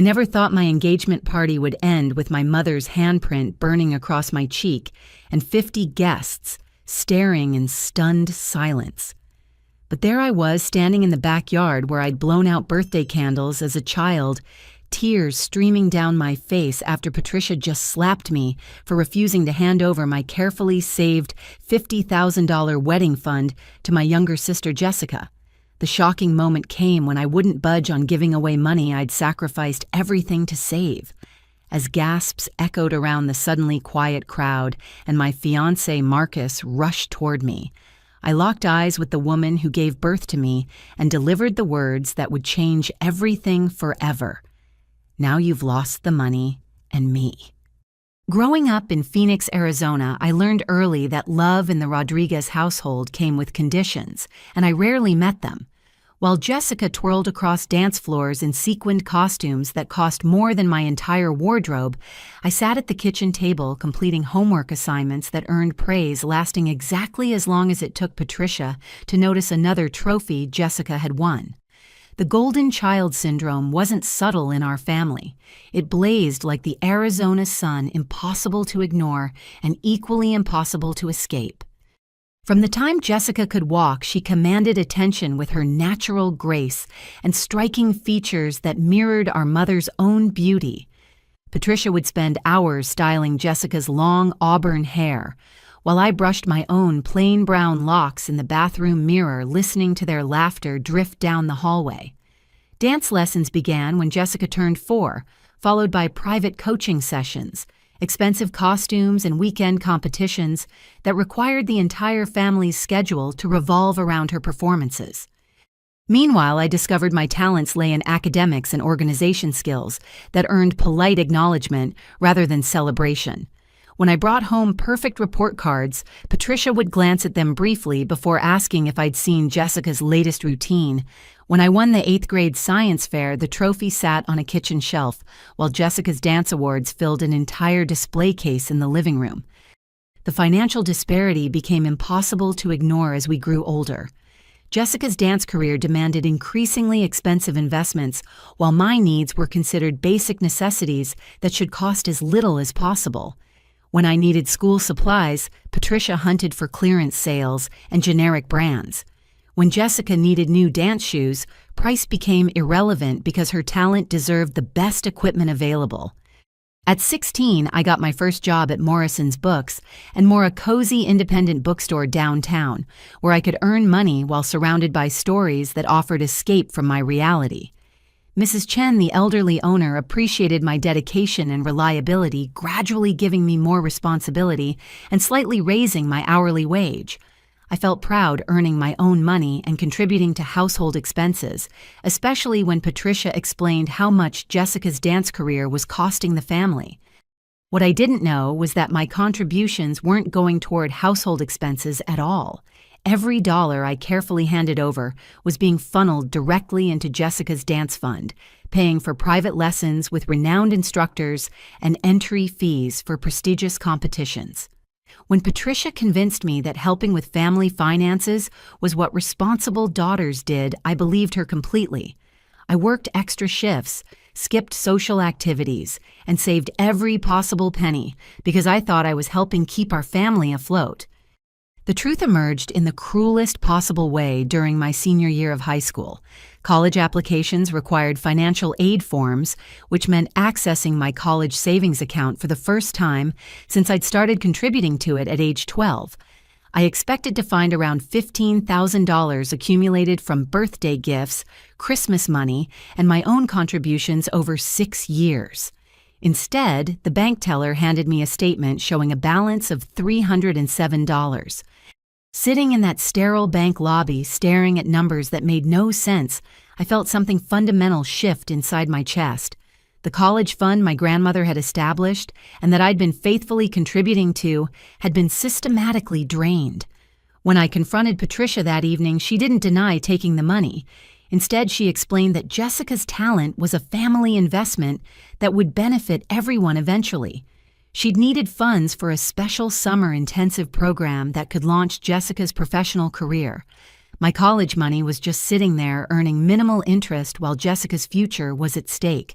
I never thought my engagement party would end with my mother's handprint burning across my cheek and 50 guests staring in stunned silence. But there I was, standing in the backyard where I'd blown out birthday candles as a child, tears streaming down my face after Patricia just slapped me for refusing to hand over my carefully saved $50,000 wedding fund to my younger sister Jessica. The shocking moment came when I wouldn't budge on giving away money I'd sacrificed everything to save. As gasps echoed around the suddenly quiet crowd and my fiancé Marcus rushed toward me, I locked eyes with the woman who gave birth to me and delivered the words that would change everything forever. Now you've lost the money and me. Growing up in Phoenix, Arizona, I learned early that love in the Rodriguez household came with conditions, and I rarely met them. While Jessica twirled across dance floors in sequined costumes that cost more than my entire wardrobe, I sat at the kitchen table completing homework assignments that earned praise, lasting exactly as long as it took Patricia to notice another trophy Jessica had won. The golden child syndrome wasn't subtle in our family. It blazed like the Arizona sun, impossible to ignore and equally impossible to escape. From the time Jessica could walk, she commanded attention with her natural grace and striking features that mirrored our mother's own beauty. Patricia would spend hours styling Jessica's long auburn hair, while I brushed my own plain brown locks in the bathroom mirror, listening to their laughter drift down the hallway. Dance lessons began when Jessica turned 4, followed by private coaching sessions, expensive costumes, and weekend competitions that required the entire family's schedule to revolve around her performances. Meanwhile, I discovered my talents lay in academics and organization skills that earned polite acknowledgement rather than celebration. When I brought home perfect report cards, Patricia would glance at them briefly before asking if I'd seen Jessica's latest routine. When I won the 8th grade science fair, the trophy sat on a kitchen shelf, while Jessica's dance awards filled an entire display case in the living room. The financial disparity became impossible to ignore as we grew older. Jessica's dance career demanded increasingly expensive investments, while my needs were considered basic necessities that should cost as little as possible. When I needed school supplies, Patricia hunted for clearance sales and generic brands. When Jessica needed new dance shoes, price became irrelevant because her talent deserved the best equipment available. At 16, I got my first job at Morrison's Books and more a cozy independent bookstore downtown, where I could earn money while surrounded by stories that offered escape from my reality. Mrs. Chen, the elderly owner, appreciated my dedication and reliability, gradually giving me more responsibility and slightly raising my hourly wage. I felt proud earning my own money and contributing to household expenses, especially when Patricia explained how much Jessica's dance career was costing the family. What I didn't know was that my contributions weren't going toward household expenses at all. Every dollar I carefully handed over was being funneled directly into Jessica's dance fund, paying for private lessons with renowned instructors and entry fees for prestigious competitions. When Patricia convinced me that helping with family finances was what responsible daughters did, I believed her completely. I worked extra shifts, skipped social activities, and saved every possible penny because I thought I was helping keep our family afloat. The truth emerged in the cruelest possible way during my senior year of high school. College applications required financial aid forms, which meant accessing my college savings account for the first time since I'd started contributing to it at age 12. I expected to find around $15,000 accumulated from birthday gifts, Christmas money, and my own contributions over 6 years. Instead, the bank teller handed me a statement showing a balance of $307. Sitting in that sterile bank lobby, staring at numbers that made no sense, I felt something fundamental shift inside my chest. The college fund my grandmother had established and that I'd been faithfully contributing to had been systematically drained. When I confronted Patricia that evening, she didn't deny taking the money. Instead, she explained that Jessica's talent was a family investment that would benefit everyone eventually. She'd needed funds for a special summer intensive program that could launch Jessica's professional career. My college money was just sitting there earning minimal interest while Jessica's future was at stake.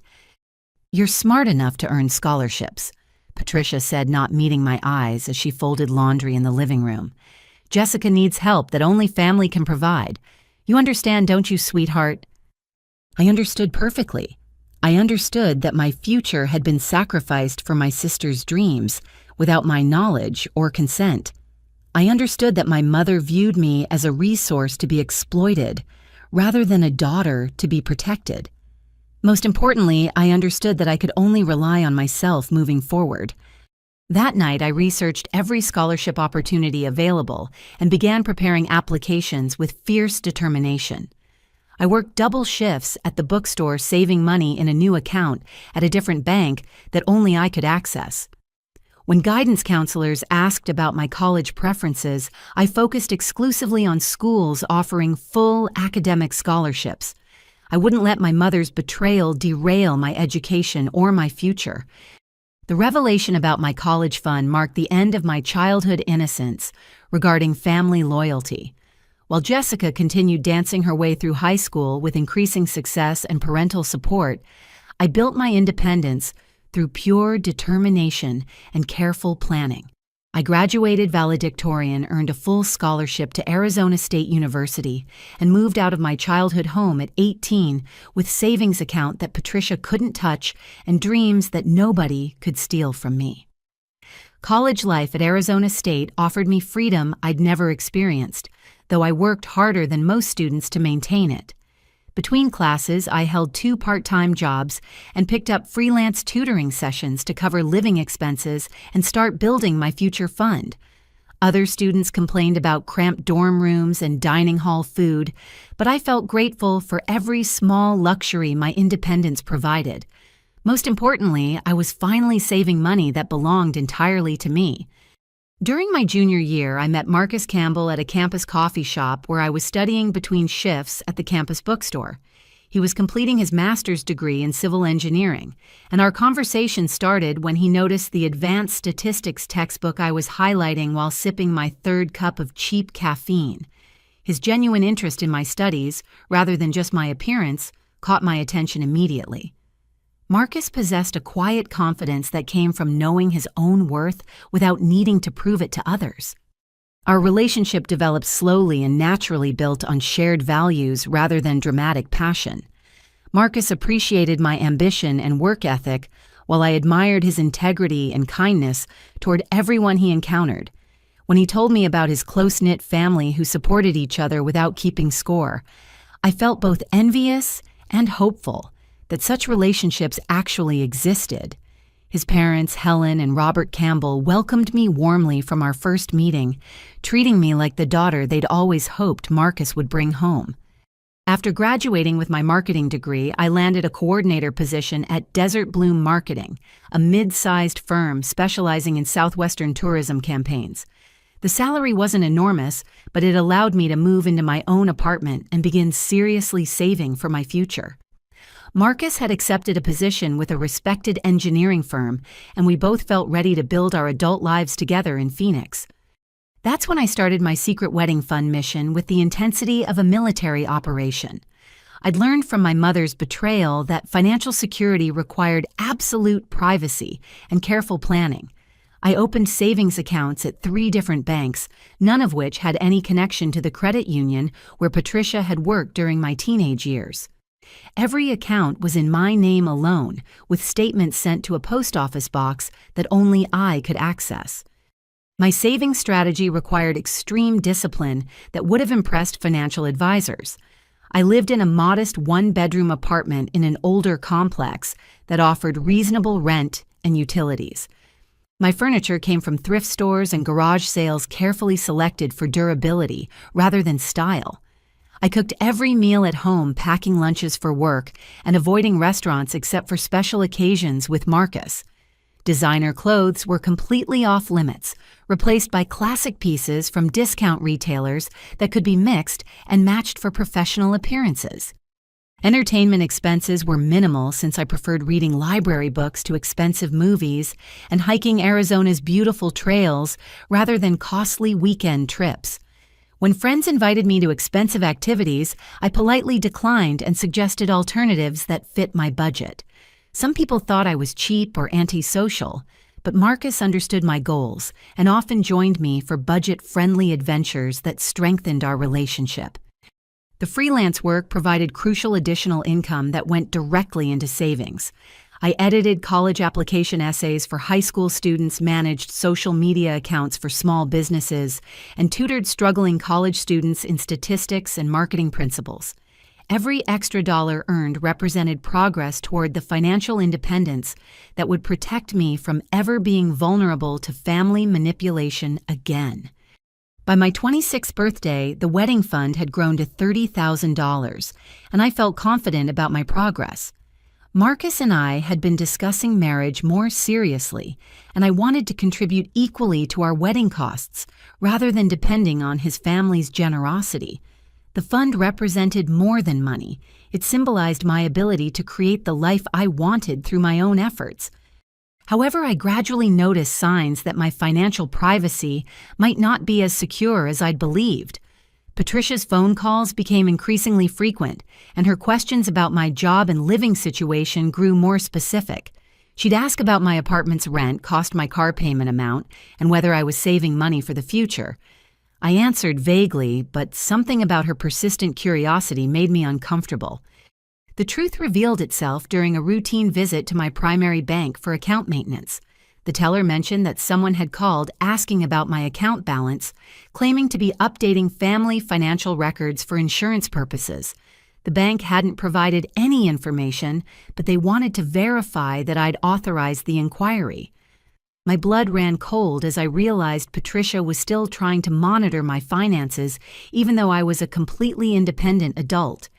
"You're smart enough to earn scholarships," Patricia said, not meeting my eyes as she folded laundry in the living room. "Jessica needs help that only family can provide. You understand, don't you, sweetheart?" I understood perfectly. I understood that my future had been sacrificed for my sister's dreams without my knowledge or consent. I understood that my mother viewed me as a resource to be exploited rather than a daughter to be protected. Most importantly, I understood that I could only rely on myself moving forward. That night, I researched every scholarship opportunity available and began preparing applications with fierce determination. I worked double shifts at the bookstore, saving money in a new account at a different bank that only I could access. When guidance counselors asked about my college preferences, I focused exclusively on schools offering full academic scholarships. I wouldn't let my mother's betrayal derail my education or my future. The revelation about my college fund marked the end of my childhood innocence regarding family loyalty. While Jessica continued dancing her way through high school with increasing success and parental support, I built my independence through pure determination and careful planning. I graduated valedictorian, earned a full scholarship to Arizona State University, and moved out of my childhood home at 18 with savings account that Patricia couldn't touch and dreams that nobody could steal from me. College life at Arizona State offered me freedom I'd never experienced, though I worked harder than most students to maintain it. Between classes, I held 2 part-time jobs and picked up freelance tutoring sessions to cover living expenses and start building my future fund. Other students complained about cramped dorm rooms and dining hall food, but I felt grateful for every small luxury my independence provided. Most importantly, I was finally saving money that belonged entirely to me. During my junior year, I met Marcus Campbell at a campus coffee shop where I was studying between shifts at the campus bookstore. He was completing his master's degree in civil engineering, and our conversation started when he noticed the advanced statistics textbook I was highlighting while sipping my 3rd cup of cheap caffeine. His genuine interest in my studies, rather than just my appearance, caught my attention immediately. Marcus possessed a quiet confidence that came from knowing his own worth without needing to prove it to others. Our relationship developed slowly and naturally, built on shared values rather than dramatic passion. Marcus appreciated my ambition and work ethic, while I admired his integrity and kindness toward everyone he encountered. When he told me about his close-knit family who supported each other without keeping score, I felt both envious and hopeful that such relationships actually existed. His parents, Helen and Robert Campbell, welcomed me warmly from our first meeting, treating me like the daughter they'd always hoped Marcus would bring home. After graduating with my marketing degree, I landed a coordinator position at Desert Bloom Marketing, a mid-sized firm specializing in southwestern tourism campaigns. The salary wasn't enormous, but it allowed me to move into my own apartment and begin seriously saving for my future. Marcus had accepted a position with a respected engineering firm, and we both felt ready to build our adult lives together in Phoenix. That's when I started my secret wedding fund mission with the intensity of a military operation. I'd learned from my mother's betrayal that financial security required absolute privacy and careful planning. I opened savings accounts at 3 different banks, none of which had any connection to the credit union where Patricia had worked during my teenage years. Every account was in my name alone, with statements sent to a post office box that only I could access. My saving strategy required extreme discipline that would have impressed financial advisors. I lived in a modest 1-bedroom apartment in an older complex that offered reasonable rent and utilities. My furniture came from thrift stores and garage sales carefully selected for durability rather than style. I cooked every meal at home, packing lunches for work and avoiding restaurants except for special occasions with Marcus. Designer clothes were completely off limits, replaced by classic pieces from discount retailers that could be mixed and matched for professional appearances. Entertainment expenses were minimal since I preferred reading library books to expensive movies and hiking Arizona's beautiful trails rather than costly weekend trips. When friends invited me to expensive activities, I politely declined and suggested alternatives that fit my budget. Some people thought I was cheap or antisocial, but Marcus understood my goals and often joined me for budget-friendly adventures that strengthened our relationship. The freelance work provided crucial additional income that went directly into savings. I edited college application essays for high school students, managed social media accounts for small businesses, and tutored struggling college students in statistics and marketing principles. Every extra dollar earned represented progress toward the financial independence that would protect me from ever being vulnerable to family manipulation again. By my 26th birthday, the wedding fund had grown to $30,000, and I felt confident about my progress. Marcus and I had been discussing marriage more seriously, and I wanted to contribute equally to our wedding costs rather than depending on his family's generosity. The fund represented more than money. It symbolized my ability to create the life I wanted through my own efforts. However, I gradually noticed signs that my financial privacy might not be as secure as I'd believed. Patricia's phone calls became increasingly frequent, and her questions about my job and living situation grew more specific. She'd ask about my apartment's rent, cost my car payment amount, and whether I was saving money for the future. I answered vaguely, but something about her persistent curiosity made me uncomfortable. The truth revealed itself during a routine visit to my primary bank for account maintenance. The teller mentioned that someone had called asking about my account balance, claiming to be updating family financial records for insurance purposes. The bank hadn't provided any information, but they wanted to verify that I'd authorized the inquiry. My blood ran cold as I realized Patricia was still trying to monitor my finances, even though I was a completely independent adult.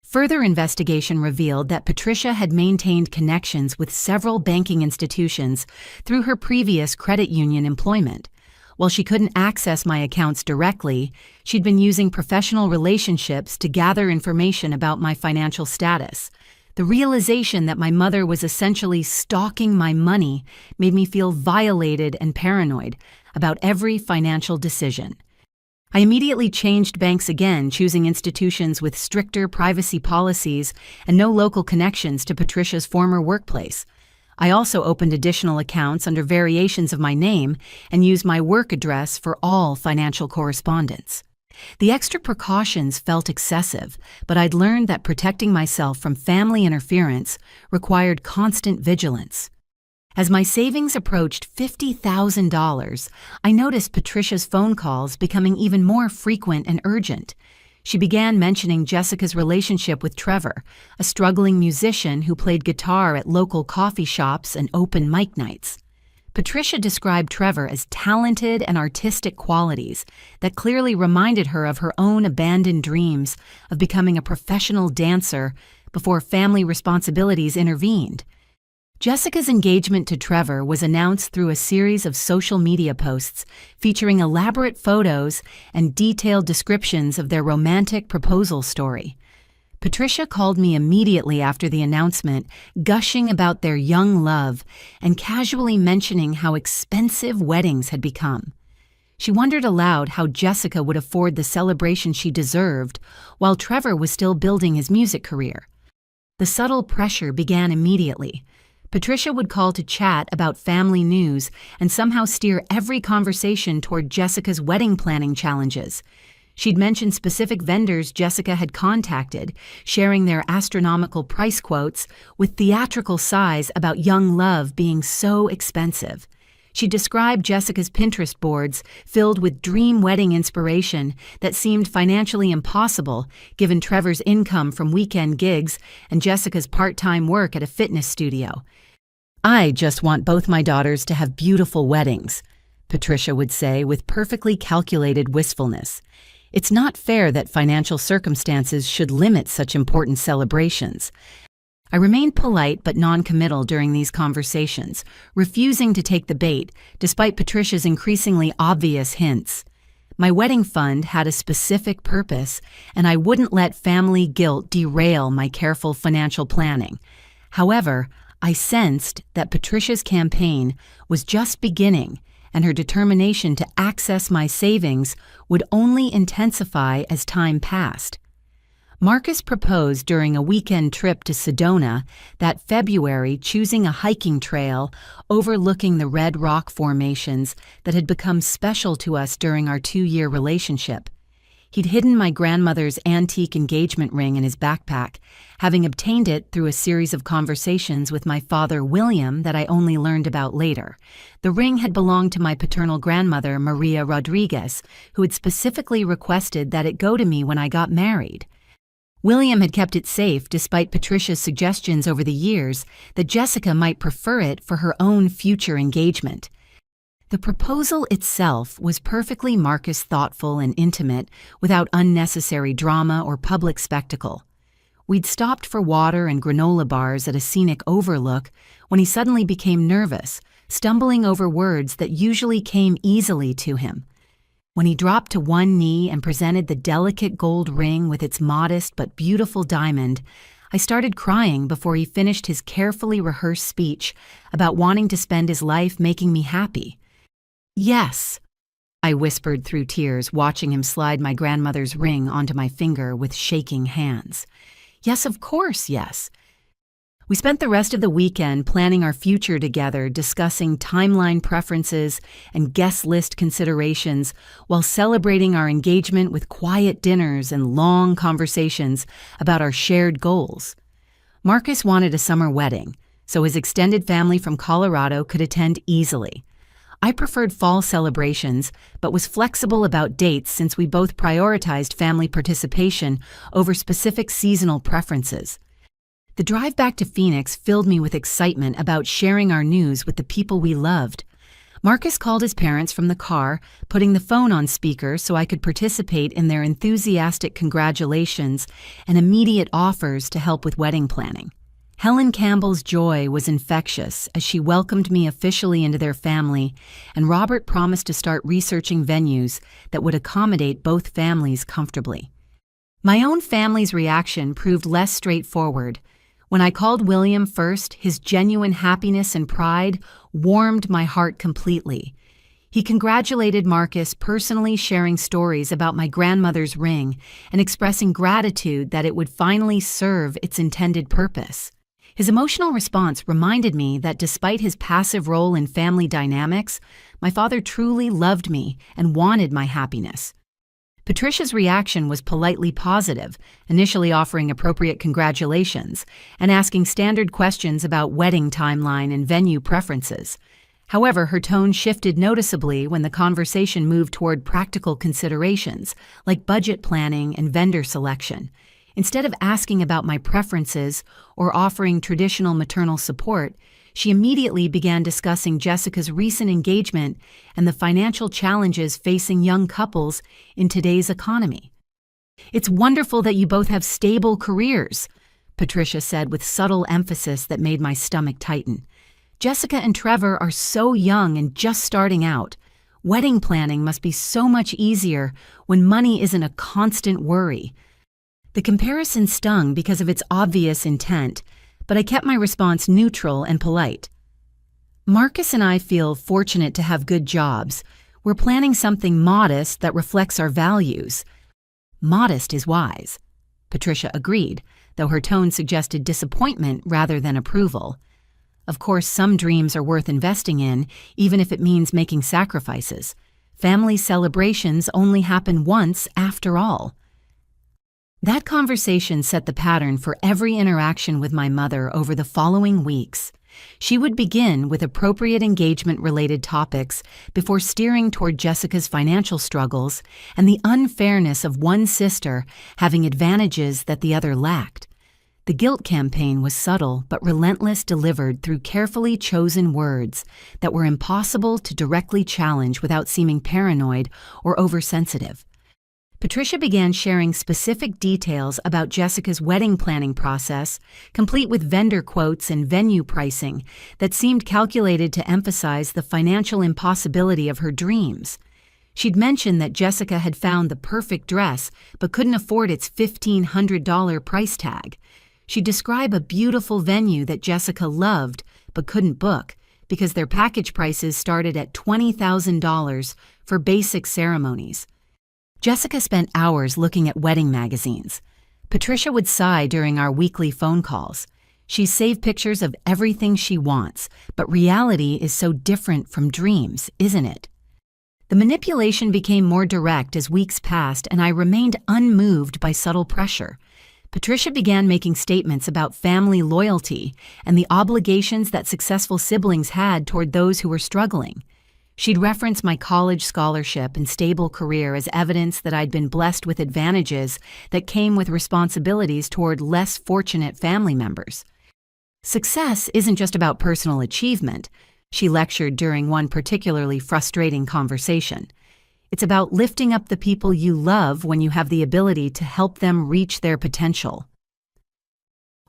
Further investigation revealed that Patricia had maintained connections with several banking institutions through her previous credit union employment. While she couldn't access my accounts directly, she'd been using professional relationships to gather information about my financial status. The realization that my mother was essentially stalking my money made me feel violated and paranoid about every financial decision. I immediately changed banks again, choosing institutions with stricter privacy policies and no local connections to Patricia's former workplace. I also opened additional accounts under variations of my name and used my work address for all financial correspondence. The extra precautions felt excessive, but I'd learned that protecting myself from family interference required constant vigilance. As my savings approached $50,000, I noticed Patricia's phone calls becoming even more frequent and urgent. She began mentioning Jessica's relationship with Trevor, a struggling musician who played guitar at local coffee shops and open mic nights. Patricia described Trevor as talented and artistic qualities that clearly reminded her of her own abandoned dreams of becoming a professional dancer before family responsibilities intervened. Jessica's engagement to Trevor was announced through a series of social media posts featuring elaborate photos and detailed descriptions of their romantic proposal story. Patricia called me immediately after the announcement, gushing about their young love and casually mentioning how expensive weddings had become. She wondered aloud how Jessica would afford the celebration she deserved while Trevor was still building his music career. The subtle pressure began immediately. Patricia would call to chat about family news and somehow steer every conversation toward Jessica's wedding planning challenges. She'd mention specific vendors Jessica had contacted, sharing their astronomical price quotes with theatrical sighs about young love being so expensive. She described Jessica's Pinterest boards filled with dream wedding inspiration that seemed financially impossible given Trevor's income from weekend gigs and Jessica's part-time work at a fitness studio. "I just want both my daughters to have beautiful weddings," Patricia would say with perfectly calculated wistfulness. "It's not fair that financial circumstances should limit such important celebrations." I remained polite but non-committal during these conversations, refusing to take the bait despite Patricia's increasingly obvious hints. My wedding fund had a specific purpose, and I wouldn't let family guilt derail my careful financial planning. However, I sensed that Patricia's campaign was just beginning, and her determination to access my savings would only intensify as time passed. Marcus proposed during a weekend trip to Sedona that February, choosing a hiking trail overlooking the red rock formations that had become special to us during our 2-year relationship. He'd hidden my grandmother's antique engagement ring in his backpack, having obtained it through a series of conversations with my father, William, that I only learned about later. The ring had belonged to my paternal grandmother, Maria Rodriguez, who had specifically requested that it go to me when I got married. William had kept it safe despite Patricia's suggestions over the years that Jessica might prefer it for her own future engagement. The proposal itself was perfectly Marcus thoughtful and intimate, without unnecessary drama or public spectacle. We'd stopped for water and granola bars at a scenic overlook when he suddenly became nervous, stumbling over words that usually came easily to him. When he dropped to one knee and presented the delicate gold ring with its modest but beautiful diamond, I started crying before he finished his carefully rehearsed speech about wanting to spend his life making me happy. "Yes," I whispered through tears, watching him slide my grandmother's ring onto my finger with shaking hands. "Yes, of course, yes." We spent the rest of the weekend planning our future together, discussing timeline preferences and guest list considerations, while celebrating our engagement with quiet dinners and long conversations about our shared goals. Marcus wanted a summer wedding, so his extended family from Colorado could attend easily. I preferred fall celebrations, but was flexible about dates since we both prioritized family participation over specific seasonal preferences. The drive back to Phoenix filled me with excitement about sharing our news with the people we loved. Marcus called his parents from the car, putting the phone on speaker so I could participate in their enthusiastic congratulations and immediate offers to help with wedding planning. Helen Campbell's joy was infectious as she welcomed me officially into their family, and Robert promised to start researching venues that would accommodate both families comfortably. My own family's reaction proved less straightforward. When I called William first, his genuine happiness and pride warmed my heart completely. He congratulated Marcus, personally sharing stories about my grandmother's ring and expressing gratitude that it would finally serve its intended purpose. His emotional response reminded me that despite his passive role in family dynamics, my father truly loved me and wanted my happiness. Patricia's reaction was politely positive, initially offering appropriate congratulations and asking standard questions about wedding timeline and venue preferences. However, her tone shifted noticeably when the conversation moved toward practical considerations, like budget planning and vendor selection. Instead of asking about my preferences or offering traditional maternal support, she immediately began discussing Jessica's recent engagement and the financial challenges facing young couples in today's economy. "It's wonderful that you both have stable careers," Patricia said with subtle emphasis that made my stomach tighten. "Jessica and Trevor are so young and just starting out. Wedding planning must be so much easier when money isn't a constant worry." The comparison stung because of its obvious intent, but I kept my response neutral and polite. "Marcus and I feel fortunate to have good jobs. We're planning something modest that reflects our values." "Modest is wise," Patricia agreed, though her tone suggested disappointment rather than approval. "Of course, some dreams are worth investing in, even if it means making sacrifices. Family celebrations only happen once after all." That conversation set the pattern for every interaction with my mother over the following weeks. She would begin with appropriate engagement-related topics before steering toward Jessica's financial struggles and the unfairness of one sister having advantages that the other lacked. The guilt campaign was subtle but relentless, delivered through carefully chosen words that were impossible to directly challenge without seeming paranoid or oversensitive. Patricia began sharing specific details about Jessica's wedding planning process, complete with vendor quotes and venue pricing that seemed calculated to emphasize the financial impossibility of her dreams. She'd mentioned that Jessica had found the perfect dress but couldn't afford its $1,500 price tag. She'd describe a beautiful venue that Jessica loved but couldn't book because their package prices started at $20,000 for basic ceremonies. Jessica spent hours looking at wedding magazines. Patricia would sigh during our weekly phone calls. She's saved pictures of everything she wants, but reality is so different from dreams, isn't it? The manipulation became more direct as weeks passed, and I remained unmoved by subtle pressure. Patricia began making statements about family loyalty and the obligations that successful siblings had toward those who were struggling. She'd reference my college scholarship and stable career as evidence that I'd been blessed with advantages that came with responsibilities toward less fortunate family members. Success isn't just about personal achievement, she lectured during one particularly frustrating conversation. It's about lifting up the people you love when you have the ability to help them reach their potential.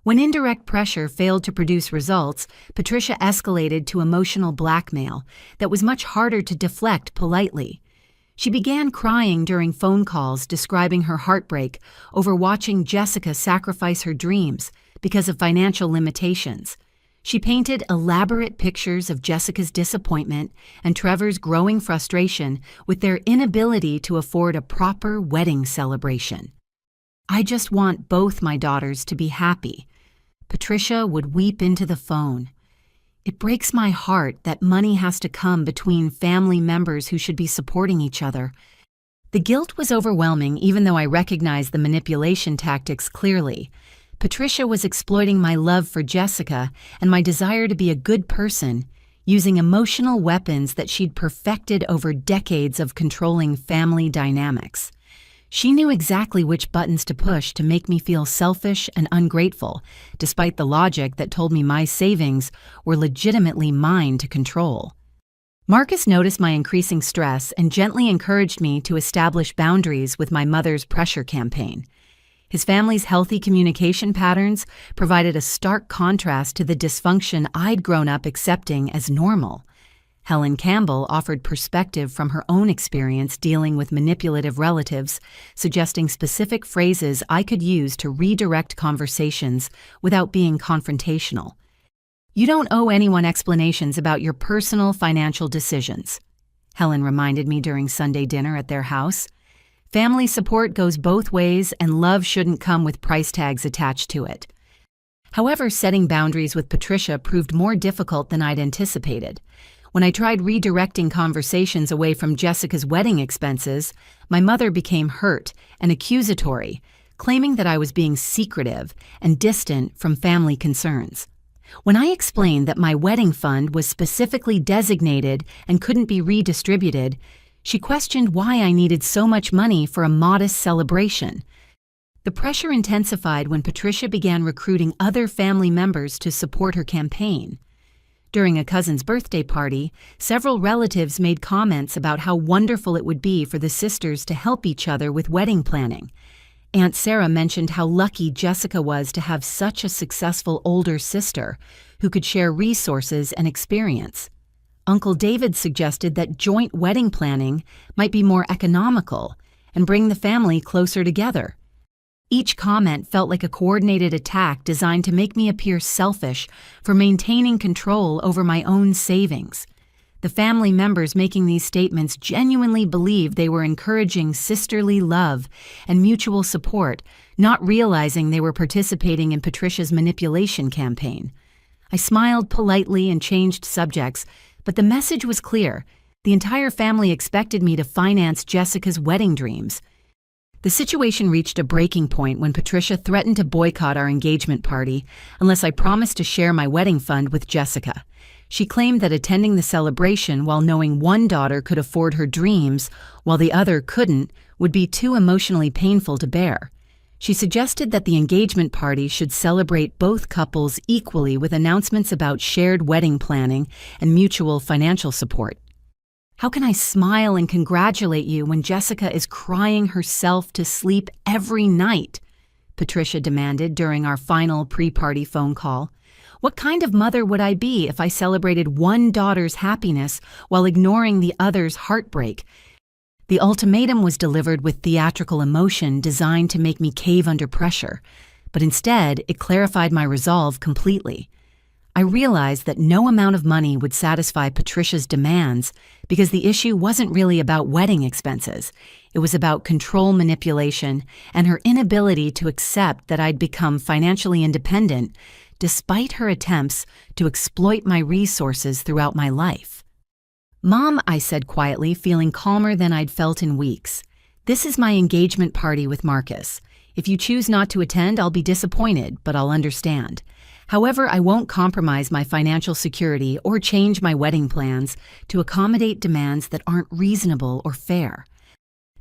When indirect pressure failed to produce results, Patricia escalated to emotional blackmail that was much harder to deflect politely. She began crying during phone calls, describing her heartbreak over watching Jessica sacrifice her dreams because of financial limitations. She painted elaborate pictures of Jessica's disappointment and Trevor's growing frustration with their inability to afford a proper wedding celebration. "I just want both my daughters to be happy." Patricia would weep into the phone. "It breaks my heart that money has to come between family members who should be supporting each other." The guilt was overwhelming, even though I recognized the manipulation tactics clearly. Patricia was exploiting my love for Jessica and my desire to be a good person, using emotional weapons that she'd perfected over decades of controlling family dynamics. She knew exactly which buttons to push to make me feel selfish and ungrateful, despite the logic that told me my savings were legitimately mine to control. Marcus noticed my increasing stress and gently encouraged me to establish boundaries with my mother's pressure campaign. His family's healthy communication patterns provided a stark contrast to the dysfunction I'd grown up accepting as normal. Helen Campbell offered perspective from her own experience dealing with manipulative relatives, suggesting specific phrases I could use to redirect conversations without being confrontational. "You don't owe anyone explanations about your personal financial decisions," Helen reminded me during Sunday dinner at their house. "Family support goes both ways, and love shouldn't come with price tags attached to it." However, setting boundaries with Patricia proved more difficult than I'd anticipated. When I tried redirecting conversations away from Jessica's wedding expenses, my mother became hurt and accusatory, claiming that I was being secretive and distant from family concerns. When I explained that my wedding fund was specifically designated and couldn't be redistributed, she questioned why I needed so much money for a modest celebration. The pressure intensified when Patricia began recruiting other family members to support her campaign. During a cousin's birthday party, several relatives made comments about how wonderful it would be for the sisters to help each other with wedding planning. Aunt Sarah mentioned how lucky Jessica was to have such a successful older sister who could share resources and experience. Uncle David suggested that joint wedding planning might be more economical and bring the family closer together. Each comment felt like a coordinated attack designed to make me appear selfish for maintaining control over my own savings. The family members making these statements genuinely believed they were encouraging sisterly love and mutual support, not realizing they were participating in Patricia's manipulation campaign. I smiled politely and changed subjects, but the message was clear. The entire family expected me to finance Jessica's wedding dreams. The situation reached a breaking point when Patricia threatened to boycott our engagement party unless I promised to share my wedding fund with Jessica. She claimed that attending the celebration while knowing one daughter could afford her dreams while the other couldn't would be too emotionally painful to bear. She suggested that the engagement party should celebrate both couples equally with announcements about shared wedding planning and mutual financial support. "How can I smile and congratulate you when Jessica is crying herself to sleep every night?" Patricia demanded during our final pre-party phone call. "What kind of mother would I be if I celebrated one daughter's happiness while ignoring the other's heartbreak?" The ultimatum was delivered with theatrical emotion designed to make me cave under pressure, but instead it clarified my resolve completely. I realized that no amount of money would satisfy Patricia's demands because the issue wasn't really about wedding expenses. It was about control manipulation and her inability to accept that I'd become financially independent despite her attempts to exploit my resources throughout my life. "Mom," I said quietly, feeling calmer than I'd felt in weeks, "this is my engagement party with Marcus. If you choose not to attend, I'll be disappointed, but I'll understand. However, I won't compromise my financial security or change my wedding plans to accommodate demands that aren't reasonable or fair."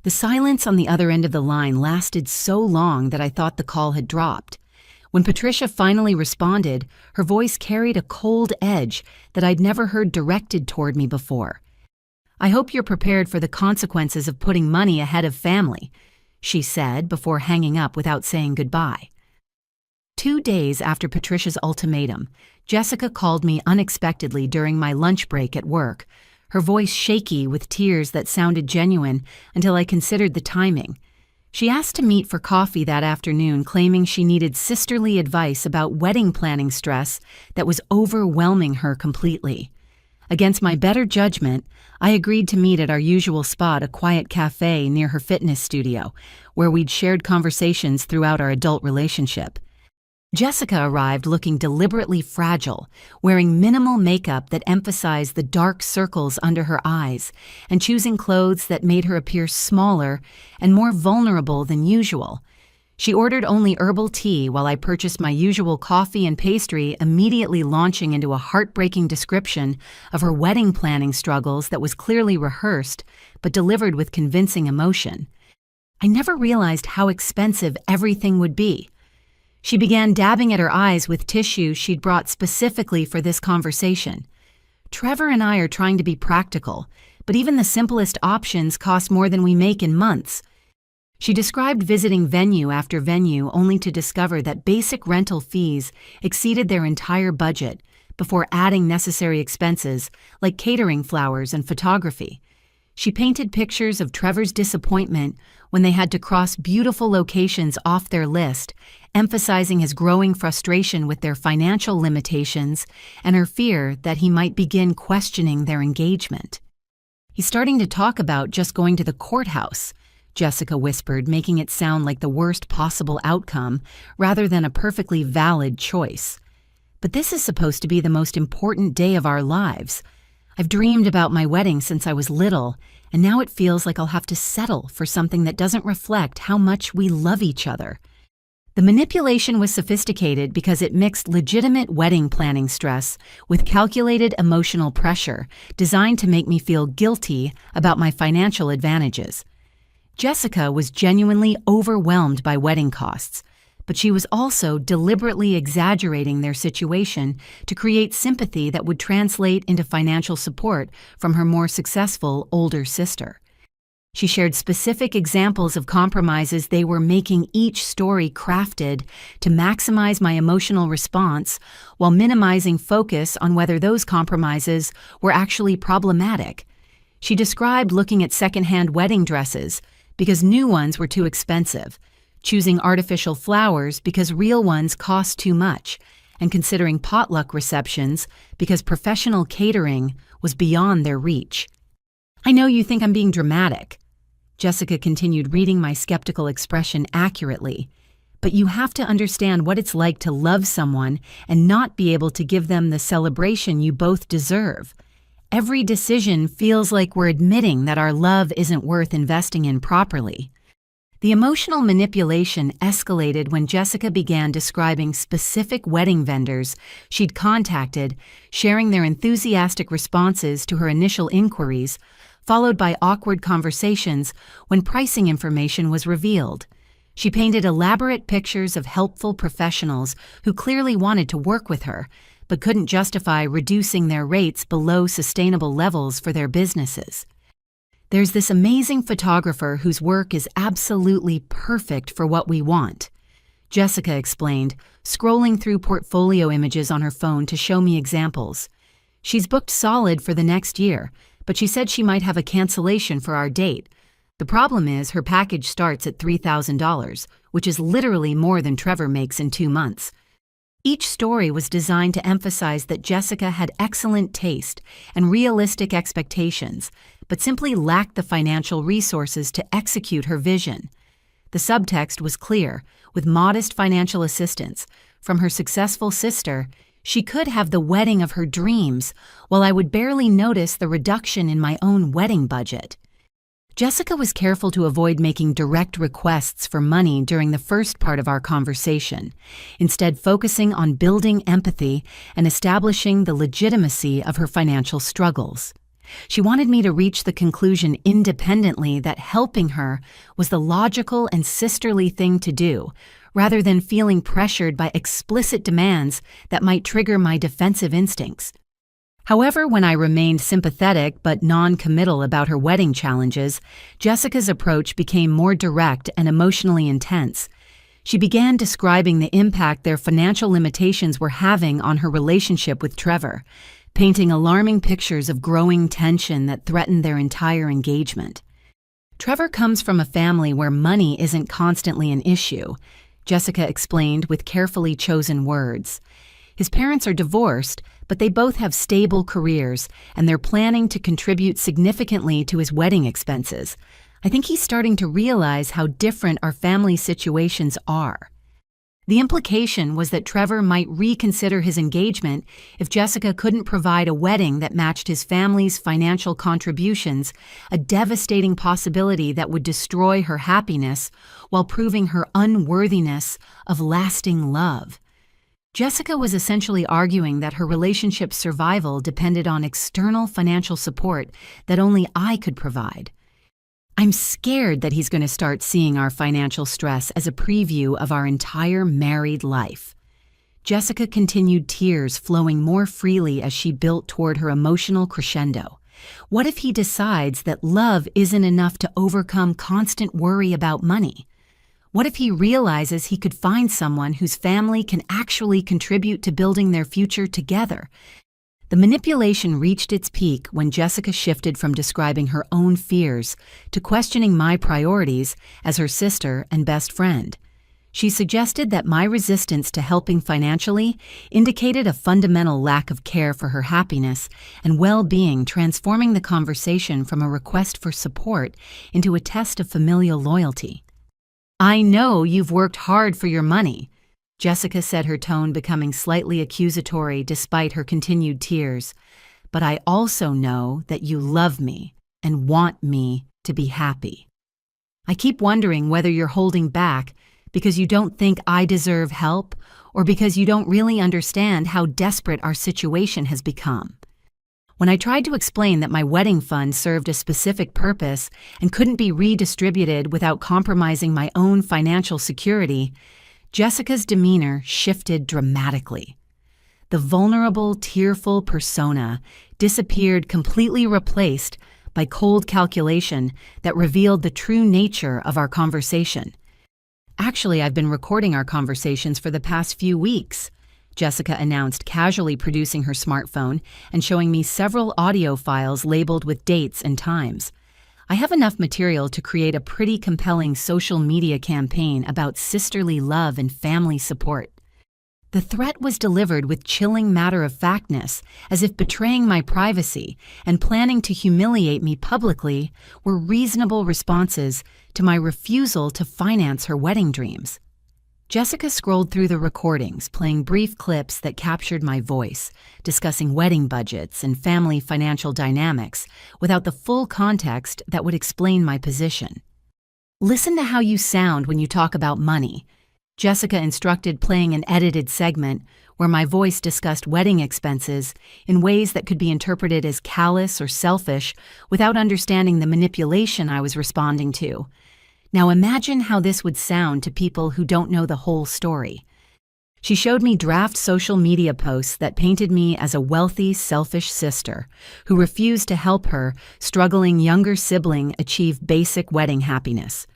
The silence on the other end of the line lasted so long that I thought the call had dropped. When Patricia finally responded, her voice carried a cold edge that I'd never heard directed toward me before. "I hope you're prepared for the consequences of putting money ahead of family," she said before hanging up without saying goodbye. 2 days after Patricia's ultimatum, Jessica called me unexpectedly during my lunch break at work, her voice shaky with tears that sounded genuine until I considered the timing. She asked to meet for coffee that afternoon, claiming she needed sisterly advice about wedding planning stress that was overwhelming her completely. Against my better judgment, I agreed to meet at our usual spot, a quiet cafe near her fitness studio, where we'd shared conversations throughout our adult relationship. Jessica arrived looking deliberately fragile, wearing minimal makeup that emphasized the dark circles under her eyes, and choosing clothes that made her appear smaller and more vulnerable than usual. She ordered only herbal tea while I purchased my usual coffee and pastry, immediately launching into a heartbreaking description of her wedding planning struggles that was clearly rehearsed, but delivered with convincing emotion. I never realized how expensive everything would be. She began dabbing at her eyes with tissue she'd brought specifically for this conversation. "Trevor and I are trying to be practical, but even the simplest options cost more than we make in months." She described visiting venue after venue only to discover that basic rental fees exceeded their entire budget before adding necessary expenses like catering, flowers, and photography. She painted pictures of Trevor's disappointment when they had to cross beautiful locations off their list, emphasizing his growing frustration with their financial limitations and her fear that he might begin questioning their engagement. "He's starting to talk about just going to the courthouse," Jessica whispered, making it sound like the worst possible outcome rather than a perfectly valid choice. "But this is supposed to be the most important day of our lives. I've dreamed about my wedding since I was little, and now it feels like I'll have to settle for something that doesn't reflect how much we love each other." The manipulation was sophisticated because it mixed legitimate wedding planning stress with calculated emotional pressure designed to make me feel guilty about my financial advantages. Jessica was genuinely overwhelmed by wedding costs, but she was also deliberately exaggerating their situation to create sympathy that would translate into financial support from her more successful older sister. She shared specific examples of compromises they were making, each story crafted to maximize my emotional response while minimizing focus on whether those compromises were actually problematic. She described looking at secondhand wedding dresses because new ones were too expensive, choosing artificial flowers because real ones cost too much, and considering potluck receptions because professional catering was beyond their reach. "I know you think I'm being dramatic," Jessica continued, reading my skeptical expression accurately, "but you have to understand what it's like to love someone and not be able to give them the celebration you both deserve. Every decision feels like we're admitting that our love isn't worth investing in properly." The emotional manipulation escalated when Jessica began describing specific wedding vendors she'd contacted, sharing their enthusiastic responses to her initial inquiries, followed by awkward conversations when pricing information was revealed. She painted elaborate pictures of helpful professionals who clearly wanted to work with her, but couldn't justify reducing their rates below sustainable levels for their businesses. "There's this amazing photographer whose work is absolutely perfect for what we want," Jessica explained, scrolling through portfolio images on her phone to show me examples. "She's booked solid for the next year, but she said she might have a cancellation for our date. The problem is her package starts at $3,000, which is literally more than Trevor makes in 2 months. Each story was designed to emphasize that Jessica had excellent taste and realistic expectations, but simply lacked the financial resources to execute her vision. The subtext was clear: with modest financial assistance from her successful sister, she could have the wedding of her dreams, while I would barely notice the reduction in my own wedding budget. Jessica was careful to avoid making direct requests for money during the first part of our conversation, instead focusing on building empathy and establishing the legitimacy of her financial struggles. She wanted me to reach the conclusion independently that helping her was the logical and sisterly thing to do, rather than feeling pressured by explicit demands that might trigger my defensive instincts. However, when I remained sympathetic but non-committal about her wedding challenges, Jessica's approach became more direct and emotionally intense. She began describing the impact their financial limitations were having on her relationship with Trevor, painting alarming pictures of growing tension that threatened their entire engagement. Trevor comes from a family where money isn't constantly an issue, Jessica explained with carefully chosen words. His parents are divorced, but they both have stable careers, and they're planning to contribute significantly to his wedding expenses. I think he's starting to realize how different our family situations are. The implication was that Trevor might reconsider his engagement if Jessica couldn't provide a wedding that matched his family's financial contributions, a devastating possibility that would destroy her happiness while proving her unworthiness of lasting love. Jessica was essentially arguing that her relationship's survival depended on external financial support that only I could provide. I'm scared that he's going to start seeing our financial stress as a preview of our entire married life. Jessica continued, tears flowing more freely as she built toward her emotional crescendo. What if he decides that love isn't enough to overcome constant worry about money? What if he realizes he could find someone whose family can actually contribute to building their future together? The manipulation reached its peak when Jessica shifted from describing her own fears to questioning my priorities as her sister and best friend. She suggested that my resistance to helping financially indicated a fundamental lack of care for her happiness and well-being, transforming the conversation from a request for support into a test of familial loyalty. "I know you've worked hard for your money," Jessica said, her tone becoming slightly accusatory despite her continued tears. "But I also know that you love me and want me to be happy. I keep wondering whether you're holding back because you don't think I deserve help or because you don't really understand how desperate our situation has become." When I tried to explain that my wedding fund served a specific purpose and couldn't be redistributed without compromising my own financial security, Jessica's demeanor shifted dramatically. The vulnerable, tearful persona disappeared, completely replaced by cold calculation that revealed the true nature of our conversation. "Actually, I've been recording our conversations for the past few weeks," Jessica announced, casually producing her smartphone and showing me several audio files labeled with dates and times. "I have enough material to create a pretty compelling social media campaign about sisterly love and family support." The threat was delivered with chilling matter-of-factness, as if betraying my privacy and planning to humiliate me publicly were reasonable responses to my refusal to finance her wedding dreams. Jessica scrolled through the recordings, playing brief clips that captured my voice, discussing wedding budgets and family financial dynamics without the full context that would explain my position. "Listen to how you sound when you talk about money," Jessica instructed, playing an edited segment where my voice discussed wedding expenses in ways that could be interpreted as callous or selfish without understanding the manipulation I was responding to. Now imagine how this would sound to people who don't know the whole story. She showed me draft social media posts that painted me as a wealthy, selfish sister who refused to help her struggling younger sibling achieve basic wedding happiness.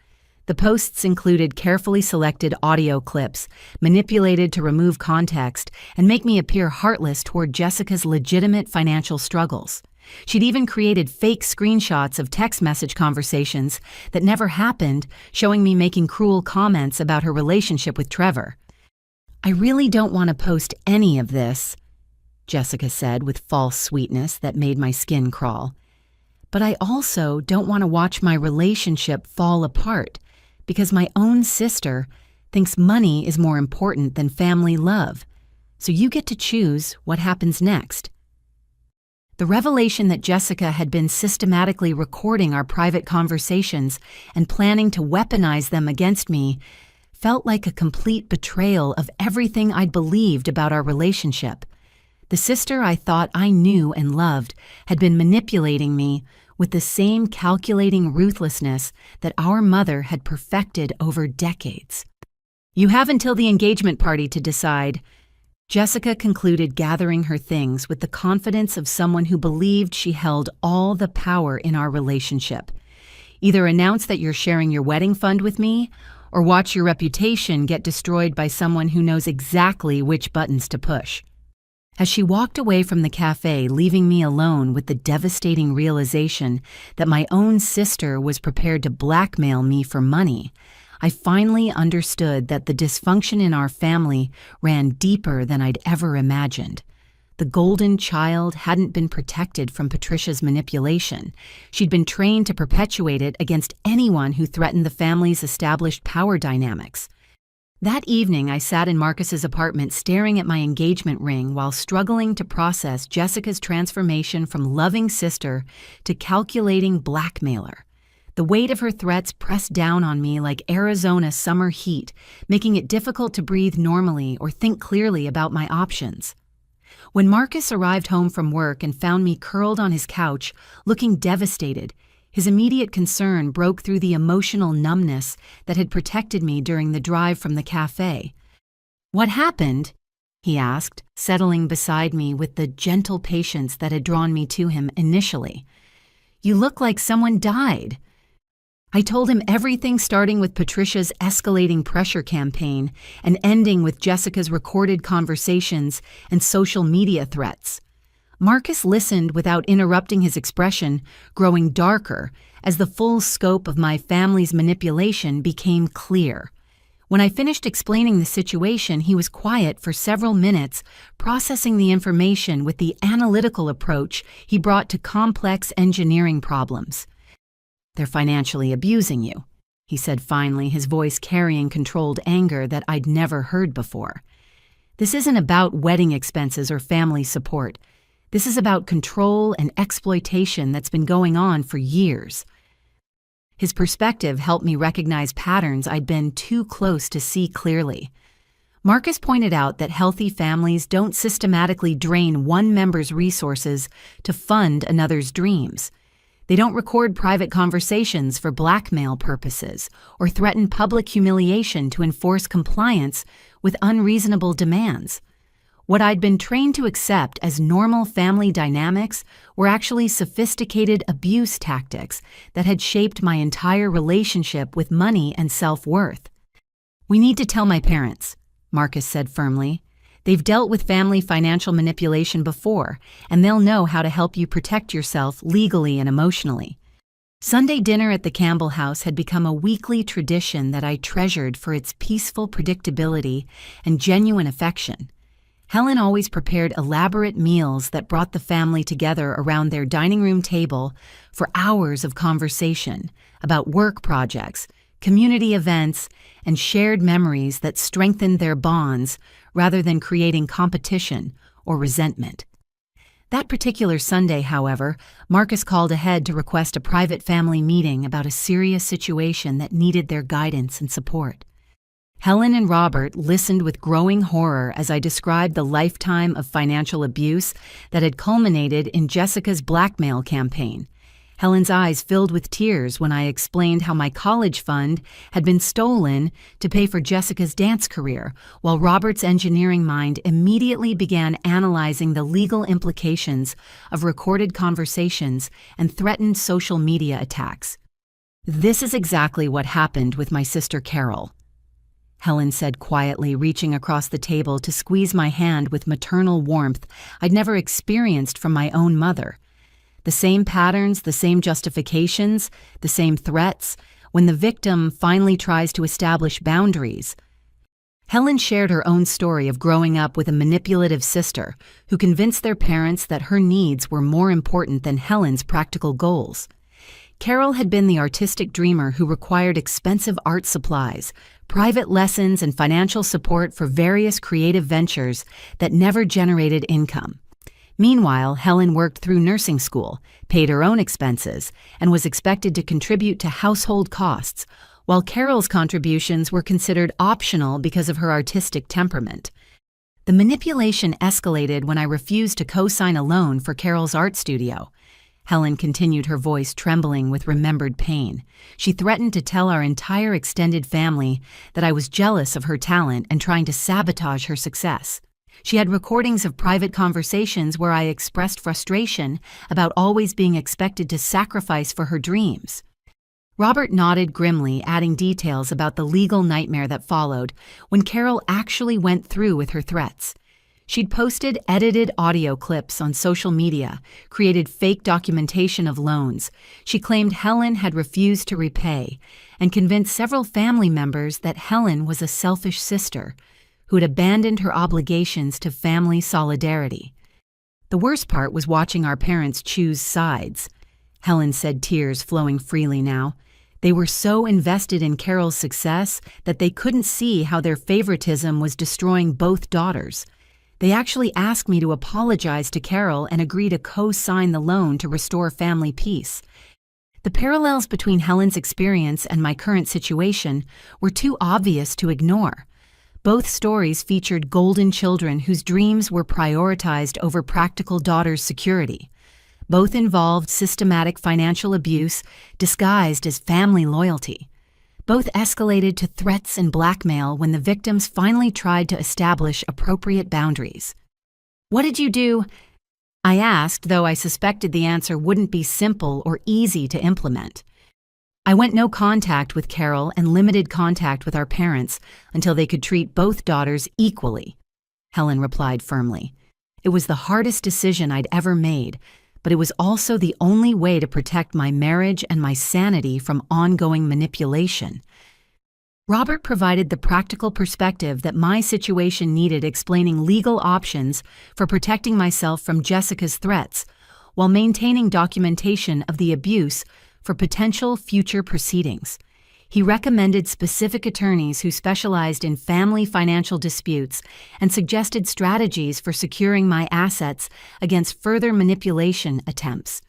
The posts included carefully selected audio clips, manipulated to remove context and make me appear heartless toward Jessica's legitimate financial struggles. She'd even created fake screenshots of text message conversations that never happened, showing me making cruel comments about her relationship with Trevor. "I really don't want to post any of this," Jessica said with false sweetness that made my skin crawl. "But I also don't want to watch my relationship fall apart because my own sister thinks money is more important than family love. So you get to choose what happens next." The revelation that Jessica had been systematically recording our private conversations and planning to weaponize them against me felt like a complete betrayal of everything I'd believed about our relationship. The sister I thought I knew and loved had been manipulating me with the same calculating ruthlessness that our mother had perfected over decades. "You have until the engagement party to decide," Jessica concluded, gathering her things with the confidence of someone who believed she held all the power in our relationship. "Either announce that you're sharing your wedding fund with me, or watch your reputation get destroyed by someone who knows exactly which buttons to push." As she walked away from the cafe, leaving me alone with the devastating realization that my own sister was prepared to blackmail me for money, I finally understood that the dysfunction in our family ran deeper than I'd ever imagined. The golden child hadn't been protected from Patricia's manipulation. She'd been trained to perpetuate it against anyone who threatened the family's established power dynamics. That evening, I sat in Marcus's apartment staring at my engagement ring while struggling to process Jessica's transformation from loving sister to calculating blackmailer. The weight of her threats pressed down on me like Arizona summer heat, making it difficult to breathe normally or think clearly about my options. When Marcus arrived home from work and found me curled on his couch, looking devastated, his immediate concern broke through the emotional numbness that had protected me during the drive from the cafe. "What happened?" he asked, settling beside me with the gentle patience that had drawn me to him initially. "You look like someone died." I told him everything, starting with Patricia's escalating pressure campaign and ending with Jessica's recorded conversations and social media threats. Marcus listened without interrupting, his expression growing darker as the full scope of my family's manipulation became clear. When I finished explaining the situation, he was quiet for several minutes, processing the information with the analytical approach he brought to complex engineering problems. "They're financially abusing you," he said finally, his voice carrying controlled anger that I'd never heard before. "This isn't about wedding expenses or family support. This is about control and exploitation that's been going on for years." His perspective helped me recognize patterns I'd been too close to see clearly. Marcus pointed out that healthy families don't systematically drain one member's resources to fund another's dreams. They don't record private conversations for blackmail purposes or threaten public humiliation to enforce compliance with unreasonable demands. What I'd been trained to accept as normal family dynamics were actually sophisticated abuse tactics that had shaped my entire relationship with money and self-worth. "We need to tell my parents," Marcus said firmly. "They've dealt with family financial manipulation before, and they'll know how to help you protect yourself legally and emotionally." Sunday dinner at the Campbell house had become a weekly tradition that I treasured for its peaceful predictability and genuine affection. Helen always prepared elaborate meals that brought the family together around their dining room table for hours of conversation about work projects, community events, and shared memories that strengthened their bonds rather than creating competition or resentment. That particular Sunday, however, Marcus called ahead to request a private family meeting about a serious situation that needed their guidance and support. Helen and Robert listened with growing horror as I described the lifetime of financial abuse that had culminated in Jessica's blackmail campaign. Helen's eyes filled with tears when I explained how my college fund had been stolen to pay for Jessica's dance career, while Robert's engineering mind immediately began analyzing the legal implications of recorded conversations and threatened social media attacks. "This is exactly what happened with my sister Carol," Helen said quietly, reaching across the table to squeeze my hand with maternal warmth I'd never experienced from my own mother. The same patterns, the same justifications, the same threats, when the victim finally tries to establish boundaries. Helen shared her own story of growing up with a manipulative sister who convinced their parents that her needs were more important than Helen's practical goals. Carol had been the artistic dreamer who required expensive art supplies, private lessons, and financial support for various creative ventures that never generated income. Meanwhile, Helen worked through nursing school, paid her own expenses, and was expected to contribute to household costs, while Carol's contributions were considered optional because of her artistic temperament. The manipulation escalated when I refused to co-sign a loan for Carol's art studio. Helen continued, her voice trembling with remembered pain. She threatened to tell our entire extended family that I was jealous of her talent and trying to sabotage her success. She had recordings of private conversations where I expressed frustration about always being expected to sacrifice for her dreams. Robert nodded grimly, adding details about the legal nightmare that followed when Carol actually went through with her threats. She'd posted edited audio clips on social media, created fake documentation of loans. She claimed Helen had refused to repay, and convinced several family members that Helen was a selfish sister who had abandoned her obligations to family solidarity. The worst part was watching our parents choose sides. Helen said, tears flowing freely now. They were so invested in Carol's success that they couldn't see how their favoritism was destroying both daughters. They actually asked me to apologize to Carol and agree to co-sign the loan to restore family peace. The parallels between Helen's experience and my current situation were too obvious to ignore. Both stories featured golden children whose dreams were prioritized over practical daughters' security. Both involved systematic financial abuse disguised as family loyalty. Both escalated to threats and blackmail when the victims finally tried to establish appropriate boundaries. "What did you do?" I asked, though I suspected the answer wouldn't be simple or easy to implement. "I went no contact with Carol and limited contact with our parents until they could treat both daughters equally," Helen replied firmly. "It was the hardest decision I'd ever made, but it was also the only way to protect my marriage and my sanity from ongoing manipulation." Robert provided the practical perspective that my situation needed, explaining legal options for protecting myself from Jessica's threats, while maintaining documentation of the abuse for potential future proceedings. He recommended specific attorneys who specialized in family financial disputes and suggested strategies for securing my assets against further manipulation attempts.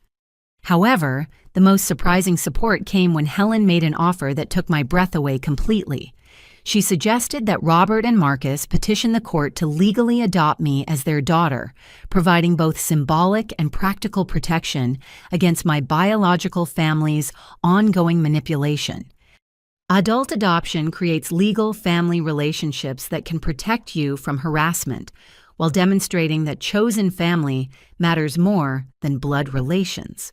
However, the most surprising support came when Helen made an offer that took my breath away completely. She suggested that Robert and Marcus petition the court to legally adopt me as their daughter, providing both symbolic and practical protection against my biological family's ongoing manipulation. Adult adoption creates legal family relationships that can protect you from harassment, while demonstrating that chosen family matters more than blood relations.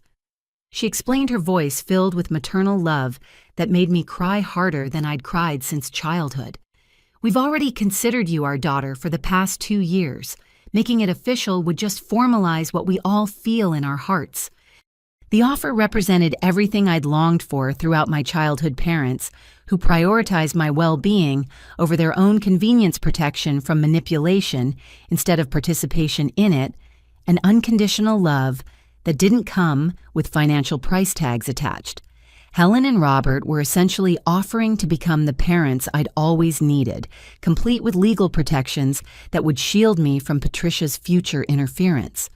She explained, her voice filled with maternal love that made me cry harder than I'd cried since childhood. "We've already considered you our daughter for the past 2 years. Making it official would just formalize what we all feel in our hearts." The offer represented everything I'd longed for throughout my childhood parents, who prioritized my well-being over their own convenience protection from manipulation instead of participation in it, and unconditional love that didn't come with financial price tags attached. Helen and Robert were essentially offering to become the parents I'd always needed, complete with legal protections that would shield me from Patricia's future interference.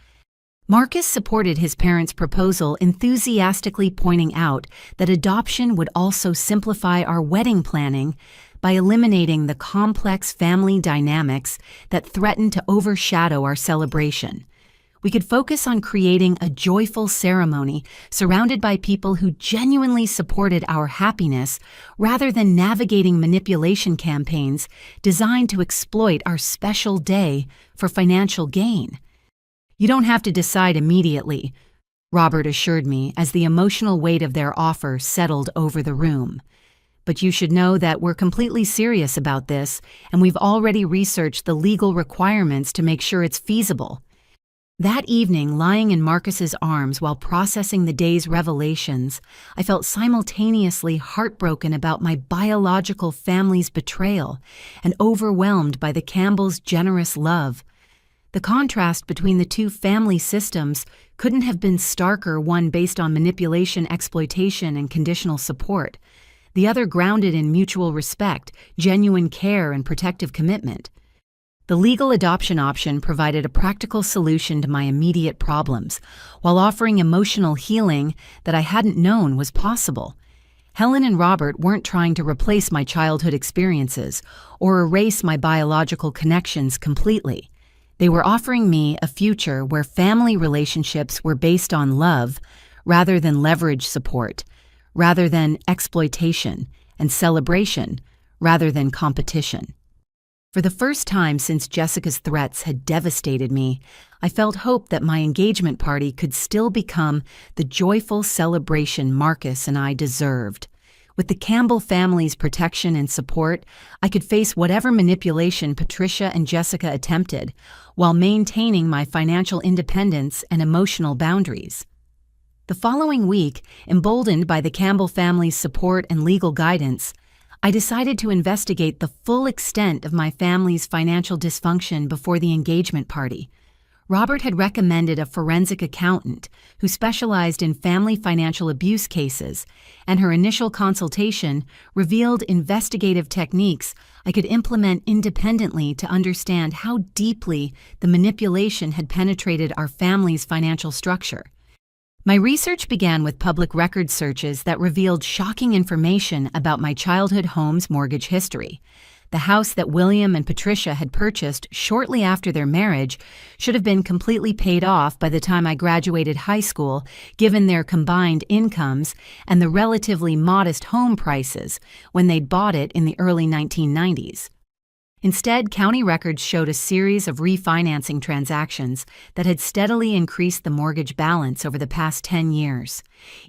Marcus supported his parents' proposal, enthusiastically pointing out that adoption would also simplify our wedding planning by eliminating the complex family dynamics that threatened to overshadow our celebration. We could focus on creating a joyful ceremony surrounded by people who genuinely supported our happiness rather than navigating manipulation campaigns designed to exploit our special day for financial gain. "You don't have to decide immediately," Robert assured me as the emotional weight of their offer settled over the room. "But you should know that we're completely serious about this, and we've already researched the legal requirements to make sure it's feasible." That evening, lying in Marcus's arms while processing the day's revelations, I felt simultaneously heartbroken about my biological family's betrayal and overwhelmed by the Campbells' generous love. The contrast between the two family systems couldn't have been starker, one based on manipulation, exploitation, and conditional support, the other grounded in mutual respect, genuine care, and protective commitment. The legal adoption option provided a practical solution to my immediate problems, while offering emotional healing that I hadn't known was possible. Helen and Robert weren't trying to replace my childhood experiences or erase my biological connections completely. They were offering me a future where family relationships were based on love rather than leverage support, rather than exploitation, and celebration rather than competition. For the first time since Jessica's threats had devastated me, I felt hope that my engagement party could still become the joyful celebration Marcus and I deserved. With the Campbell family's protection and support, I could face whatever manipulation Patricia and Jessica attempted, while maintaining my financial independence and emotional boundaries. The following week, emboldened by the Campbell family's support and legal guidance, I decided to investigate the full extent of my family's financial dysfunction before the engagement party. Robert had recommended a forensic accountant who specialized in family financial abuse cases, and her initial consultation revealed investigative techniques I could implement independently to understand how deeply the manipulation had penetrated our family's financial structure. My research began with public record searches that revealed shocking information about my childhood home's mortgage history. The house that William and Patricia had purchased shortly after their marriage should have been completely paid off by the time I graduated high school, given their combined incomes and the relatively modest home prices when they'd bought it in the early 1990s. Instead, county records showed a series of refinancing transactions that had steadily increased the mortgage balance over the past 10 years.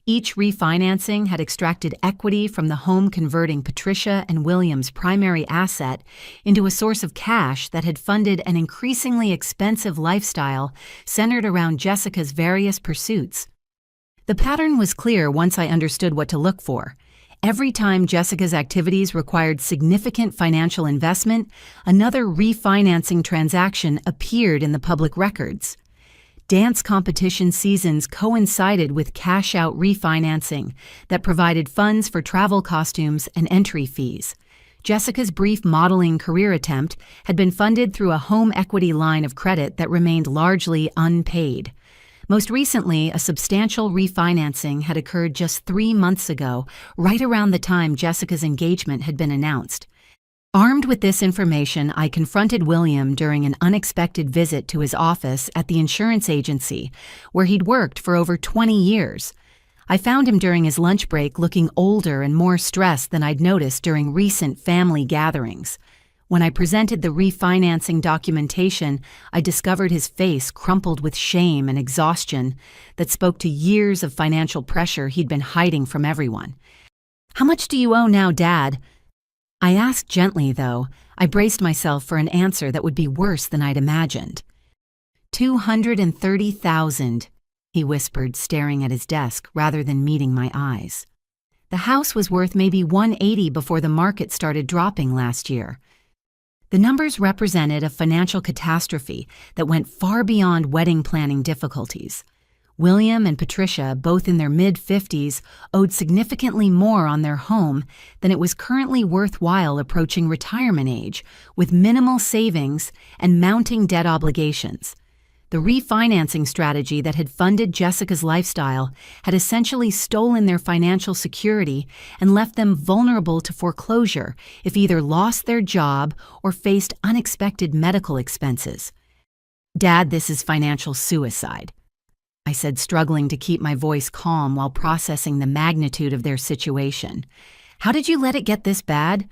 Each refinancing had extracted equity from the home, converting Patricia and William's primary asset into a source of cash that had funded an increasingly expensive lifestyle centered around Jessica's various pursuits. The pattern was clear once I understood what to look for. Every time Jessica's activities required significant financial investment, another refinancing transaction appeared in the public records. Dance competition seasons coincided with cash-out refinancing that provided funds for travel costumes and entry fees. Jessica's brief modeling career attempt had been funded through a home equity line of credit that remained largely unpaid. Most recently, a substantial refinancing had occurred just 3 months ago, right around the time Jessica's engagement had been announced. Armed with this information, I confronted William during an unexpected visit to his office at the insurance agency, where he'd worked for over 20 years. I found him during his lunch break looking older and more stressed than I'd noticed during recent family gatherings. When I presented the refinancing documentation, I discovered his face crumpled with shame and exhaustion that spoke to years of financial pressure he'd been hiding from everyone. "How much do you owe now, Dad?" I asked gently, though. I braced myself for an answer that would be worse than I'd imagined. $230,000, he whispered, staring at his desk rather than meeting my eyes. The house was worth maybe $180 before the market started dropping last year. The numbers represented a financial catastrophe that went far beyond wedding planning difficulties. William and Patricia, both in their mid-50s, owed significantly more on their home than it was currently worthwhile approaching retirement age, with minimal savings and mounting debt obligations. The refinancing strategy that had funded Jessica's lifestyle had essentially stolen their financial security and left them vulnerable to foreclosure if either lost their job or faced unexpected medical expenses. "Dad, this is financial suicide," I said, struggling to keep my voice calm while processing the magnitude of their situation. "How did you let it get this bad?"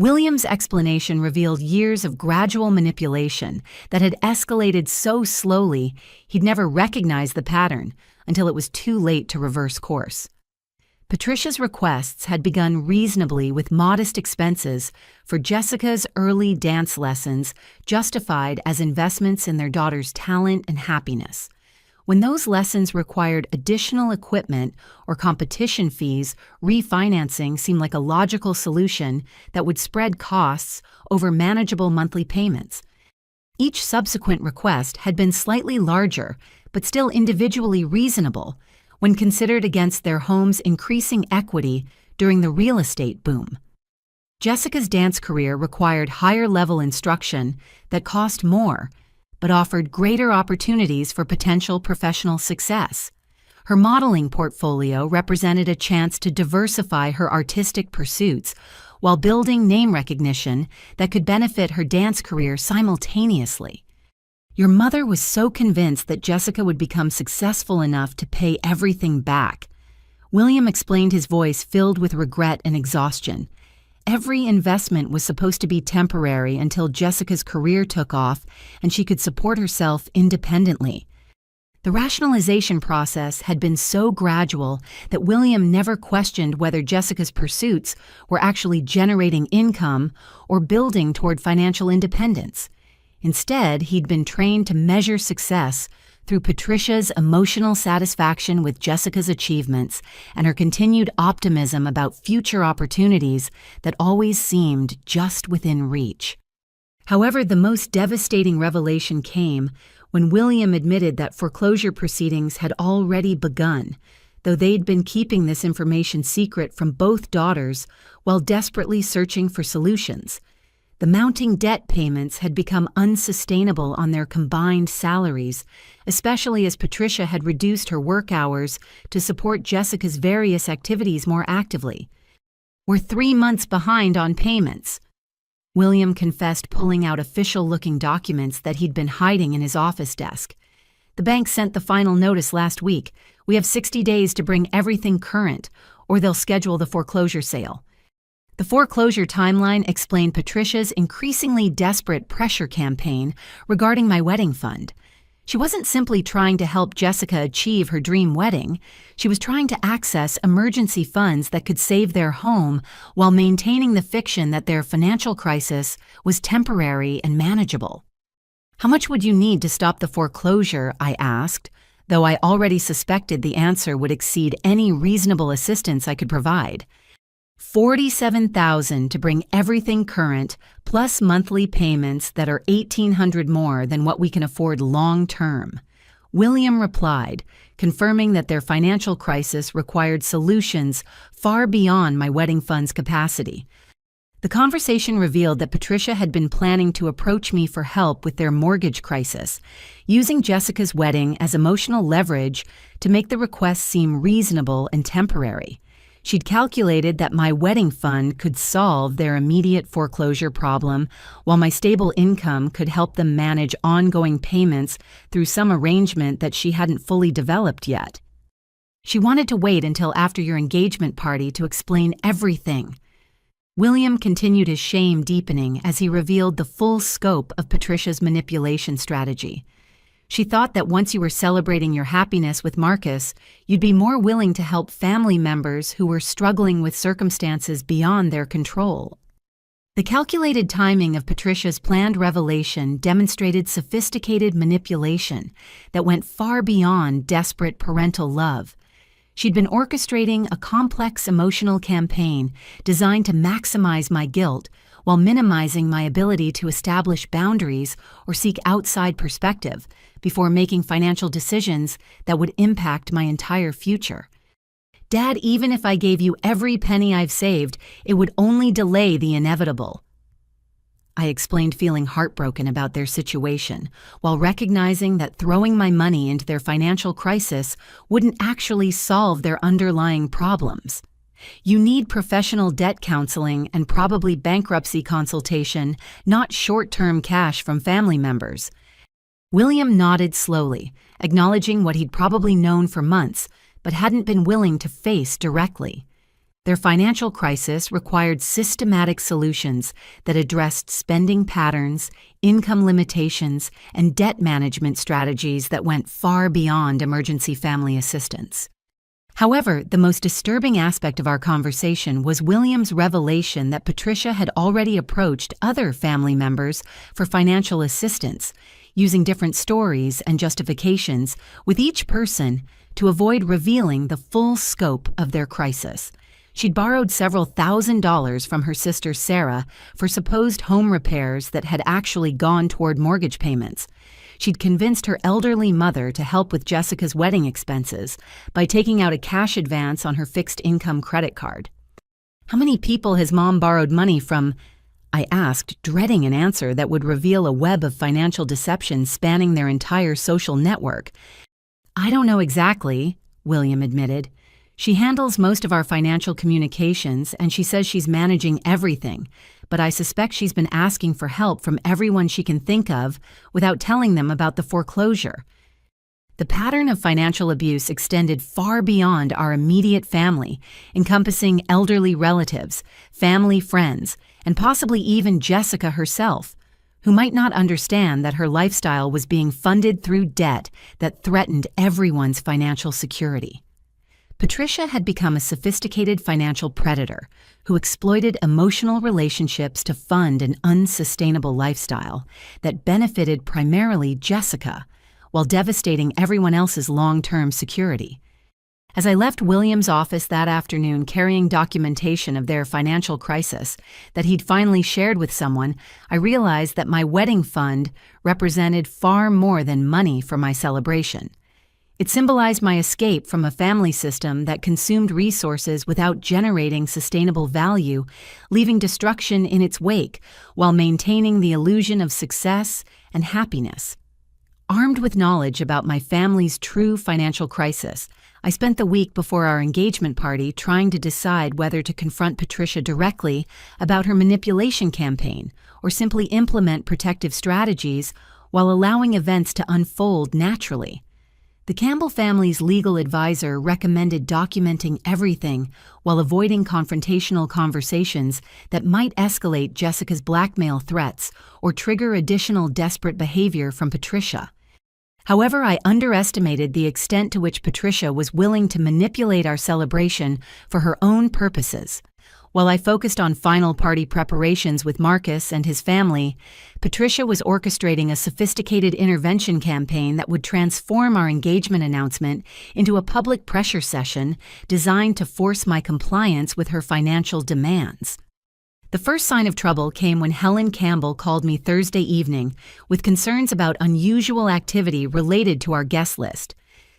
William's explanation revealed years of gradual manipulation that had escalated so slowly he'd never recognized the pattern until it was too late to reverse course. Patricia's requests had begun reasonably with modest expenses for Jessica's early dance lessons justified as investments in their daughter's talent and happiness. When those lessons required additional equipment or competition fees, refinancing seemed like a logical solution that would spread costs over manageable monthly payments. Each subsequent request had been slightly larger, but still individually reasonable, when considered against their home's increasing equity during the real estate boom. Jessica's dance career required higher-level instruction that cost more, but offered greater opportunities for potential professional success. Her modeling portfolio represented a chance to diversify her artistic pursuits while building name recognition that could benefit her dance career simultaneously. Your mother was so convinced that Jessica would become successful enough to pay everything back. William explained, his voice filled with regret and exhaustion. Every investment was supposed to be temporary until Jessica's career took off and she could support herself independently. The rationalization process had been so gradual that William never questioned whether Jessica's pursuits were actually generating income or building toward financial independence. Instead, he'd been trained to measure success through Patricia's emotional satisfaction with Jessica's achievements and her continued optimism about future opportunities that always seemed just within reach. However, the most devastating revelation came when William admitted that foreclosure proceedings had already begun, though they'd been keeping this information secret from both daughters while desperately searching for solutions. The mounting debt payments had become unsustainable on their combined salaries, especially as Patricia had reduced her work hours to support Jessica's various activities more actively. "We're 3 months behind on payments," William confessed, pulling out official-looking documents that he'd been hiding in his office desk. "The bank sent the final notice last week. We have 60 days to bring everything current, or they'll schedule the foreclosure sale." The foreclosure timeline explained Patricia's increasingly desperate pressure campaign regarding my wedding fund. She wasn't simply trying to help Jessica achieve her dream wedding. She was trying to access emergency funds that could save their home while maintaining the fiction that their financial crisis was temporary and manageable. "How much would you need to stop the foreclosure?" I asked, though I already suspected the answer would exceed any reasonable assistance I could provide. $47,000 to bring everything current, plus monthly payments that are $1,800 more than what we can afford long-term. William replied, confirming that their financial crisis required solutions far beyond my wedding fund's capacity. The conversation revealed that Patricia had been planning to approach me for help with their mortgage crisis, using Jessica's wedding as emotional leverage to make the request seem reasonable and temporary. She'd calculated that my wedding fund could solve their immediate foreclosure problem, while my stable income could help them manage ongoing payments through some arrangement that she hadn't fully developed yet. "She wanted to wait until after your engagement party to explain everything." William continued, his shame deepening as he revealed the full scope of Patricia's manipulation strategy. "She thought that once you were celebrating your happiness with Marcus, you'd be more willing to help family members who were struggling with circumstances beyond their control." The calculated timing of Patricia's planned revelation demonstrated sophisticated manipulation that went far beyond desperate parental love. She'd been orchestrating a complex emotional campaign designed to maximize my guilt while minimizing my ability to establish boundaries or seek outside perspective before making financial decisions that would impact my entire future. "Dad, even if I gave you every penny I've saved, it would only delay the inevitable." I explained, feeling heartbroken about their situation, while recognizing that throwing my money into their financial crisis wouldn't actually solve their underlying problems. "You need professional debt counseling and probably bankruptcy consultation, not short-term cash from family members." William nodded slowly, acknowledging what he'd probably known for months, but hadn't been willing to face directly. Their financial crisis required systematic solutions that addressed spending patterns, income limitations, and debt management strategies that went far beyond emergency family assistance. However, the most disturbing aspect of our conversation was William's revelation that Patricia had already approached other family members for financial assistance, using different stories and justifications with each person to avoid revealing the full scope of their crisis. She'd borrowed several $1,000s from her sister Sarah for supposed home repairs that had actually gone toward mortgage payments. She'd convinced her elderly mother to help with Jessica's wedding expenses by taking out a cash advance on her fixed-income credit card. "How many people has Mom borrowed money from?" I asked, dreading an answer that would reveal a web of financial deception spanning their entire social network. "I don't know exactly," William admitted. "She handles most of our financial communications, and she says she's managing everything, but I suspect she's been asking for help from everyone she can think of without telling them about the foreclosure." The pattern of financial abuse extended far beyond our immediate family, encompassing elderly relatives, family friends, and possibly even Jessica herself, who might not understand that her lifestyle was being funded through debt that threatened everyone's financial security. Patricia had become a sophisticated financial predator who exploited emotional relationships to fund an unsustainable lifestyle that benefited primarily Jessica, while devastating everyone else's long-term security. As I left William's office that afternoon carrying documentation of their financial crisis that he'd finally shared with someone, I realized that my wedding fund represented far more than money for my celebration. It symbolized my escape from a family system that consumed resources without generating sustainable value, leaving destruction in its wake while maintaining the illusion of success and happiness. Armed with knowledge about my family's true financial crisis, I spent the week before our engagement party trying to decide whether to confront Patricia directly about her manipulation campaign or simply implement protective strategies while allowing events to unfold naturally. The Campbell family's legal advisor recommended documenting everything while avoiding confrontational conversations that might escalate Jessica's blackmail threats or trigger additional desperate behavior from Patricia. However, I underestimated the extent to which Patricia was willing to manipulate our celebration for her own purposes. While I focused on final party preparations with Marcus and his family, Patricia was orchestrating a sophisticated intervention campaign that would transform our engagement announcement into a public pressure session designed to force my compliance with her financial demands. The first sign of trouble came when Helen Campbell called me Thursday evening with concerns about unusual activity related to our guest list.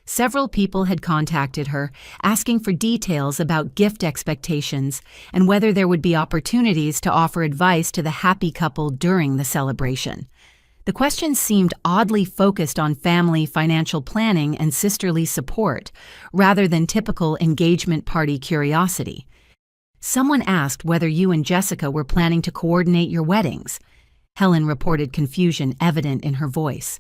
Several people had contacted her, asking for details about gift expectations and whether there would be opportunities to offer advice to the happy couple during the celebration. The questions seemed oddly focused on family financial planning and sisterly support, rather than typical engagement party curiosity. "Someone asked whether you and Jessica were planning to coordinate your weddings." Helen reported confusion evident in her voice.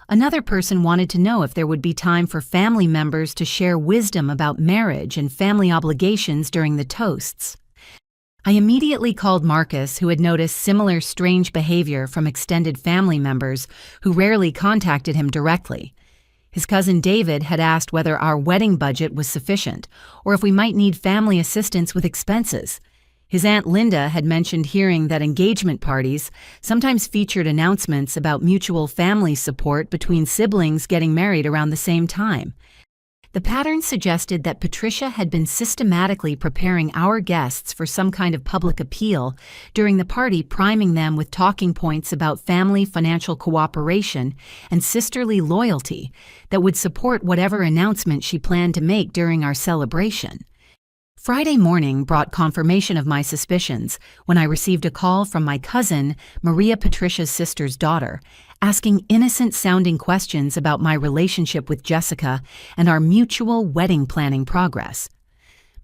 Another person wanted to know if there would be time for family members to share wisdom about marriage and family obligations during the toasts. I immediately called Marcus, who had noticed similar strange behavior from extended family members who rarely contacted him directly. His cousin David had asked whether our wedding budget was sufficient or if we might need family assistance with expenses. His Aunt Linda had mentioned hearing that engagement parties sometimes featured announcements about mutual family support between siblings getting married around the same time. The pattern suggested that Patricia had been systematically preparing our guests for some kind of public appeal during the party, priming them with talking points about family financial cooperation and sisterly loyalty that would support whatever announcement she planned to make during our celebration. Friday morning brought confirmation of my suspicions when I received a call from my cousin, Maria Patricia's sister's daughter, asking innocent-sounding questions about my relationship with Jessica and our mutual wedding planning progress.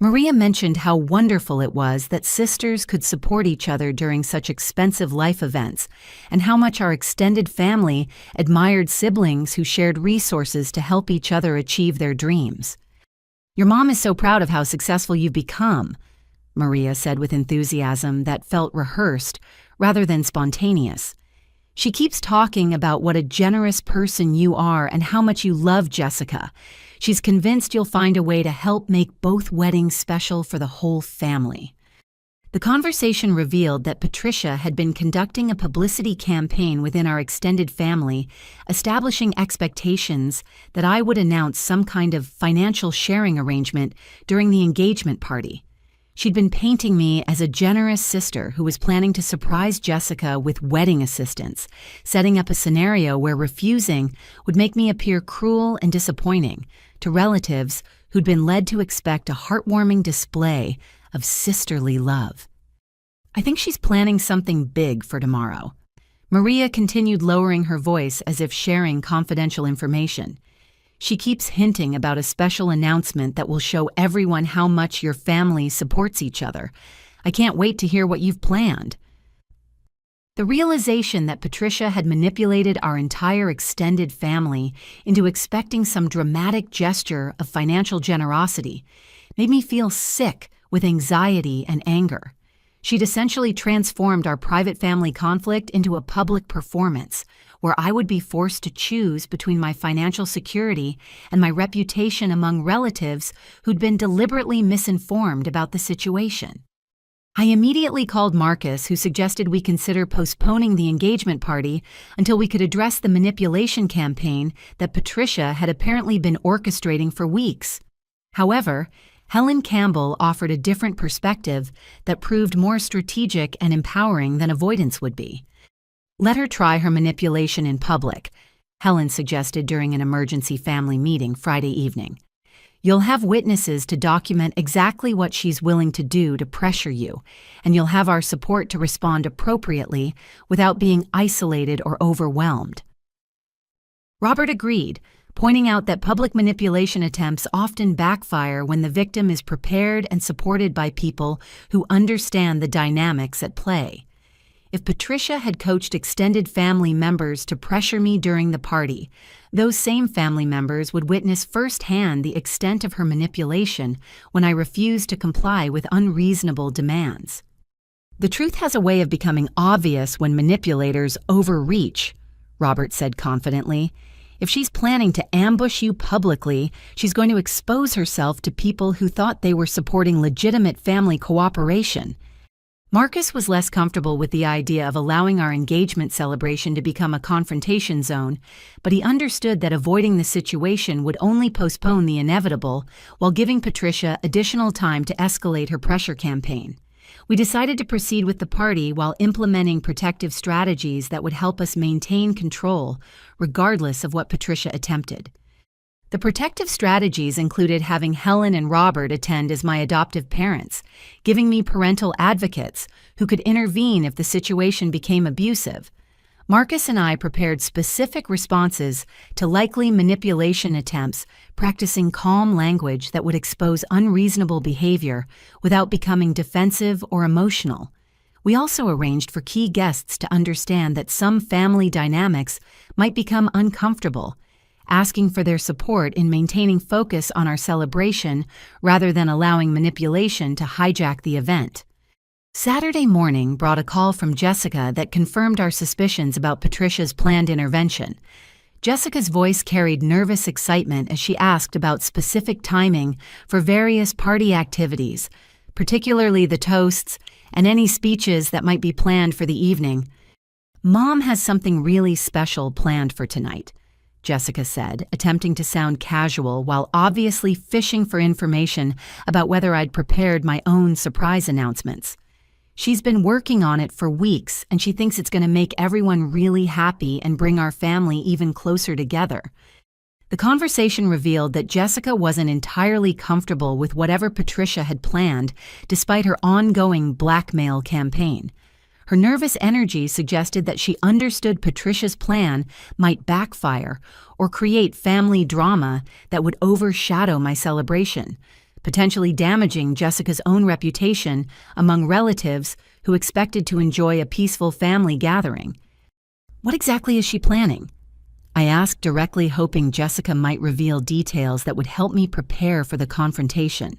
Maria mentioned how wonderful it was that sisters could support each other during such expensive life events, and how much our extended family admired siblings who shared resources to help each other achieve their dreams. "Your mom is so proud of how successful you've become," Maria said with enthusiasm that felt rehearsed rather than spontaneous. She keeps talking about what a generous person you are and how much you love Jessica. She's convinced you'll find a way to help make both weddings special for the whole family. The conversation revealed that Patricia had been conducting a publicity campaign within our extended family, establishing expectations that I would announce some kind of financial sharing arrangement during the engagement party. She'd been painting me as a generous sister who was planning to surprise Jessica with wedding assistance, setting up a scenario where refusing would make me appear cruel and disappointing to relatives who'd been led to expect a heartwarming display of sisterly love. I think she's planning something big for tomorrow. Maria continued lowering her voice as if sharing confidential information. She keeps hinting about a special announcement that will show everyone how much your family supports each other. I can't wait to hear what you've planned. The realization that Patricia had manipulated our entire extended family into expecting some dramatic gesture of financial generosity made me feel sick with anxiety and anger. She'd essentially transformed our private family conflict into a public performance, where I would be forced to choose between my financial security and my reputation among relatives who'd been deliberately misinformed about the situation. I immediately called Marcus, who suggested we consider postponing the engagement party until we could address the manipulation campaign that Patricia had apparently been orchestrating for weeks. However, Helen Campbell offered a different perspective that proved more strategic and empowering than avoidance would be. Let her try her manipulation in public, Helen suggested during an emergency family meeting Friday evening. You'll have witnesses to document exactly what she's willing to do to pressure you, and you'll have our support to respond appropriately without being isolated or overwhelmed. Robert agreed, pointing out that public manipulation attempts often backfire when the victim is prepared and supported by people who understand the dynamics at play. If Patricia had coached extended family members to pressure me during the party, those same family members would witness firsthand the extent of her manipulation when I refused to comply with unreasonable demands. The truth has a way of becoming obvious when manipulators overreach, Robert said confidently. If she's planning to ambush you publicly, she's going to expose herself to people who thought they were supporting legitimate family cooperation. Marcus was less comfortable with the idea of allowing our engagement celebration to become a confrontation zone, but he understood that avoiding the situation would only postpone the inevitable while giving Patricia additional time to escalate her pressure campaign. We decided to proceed with the party while implementing protective strategies that would help us maintain control, regardless of what Patricia attempted. The protective strategies included having Helen and Robert attend as my adoptive parents, giving me parental advocates who could intervene if the situation became abusive. Marcus and I prepared specific responses to likely manipulation attempts, practicing calm language that would expose unreasonable behavior without becoming defensive or emotional. We also arranged for key guests to understand that some family dynamics might become uncomfortable, asking for their support in maintaining focus on our celebration rather than allowing manipulation to hijack the event. Saturday morning brought a call from Jessica that confirmed our suspicions about Patricia's planned intervention. Jessica's voice carried nervous excitement as she asked about specific timing for various party activities, particularly the toasts and any speeches that might be planned for the evening. "Mom has something really special planned for tonight," Jessica said, attempting to sound casual while obviously fishing for information about whether I'd prepared my own surprise announcements. She's been working on it for weeks, and she thinks it's going to make everyone really happy and bring our family even closer together. The conversation revealed that Jessica wasn't entirely comfortable with whatever Patricia had planned, despite her ongoing blackmail campaign. Her nervous energy suggested that she understood Patricia's plan might backfire or create family drama that would overshadow my celebration, potentially damaging Jessica's own reputation among relatives who expected to enjoy a peaceful family gathering. "What exactly is she planning?" I asked directly, hoping Jessica might reveal details that would help me prepare for the confrontation.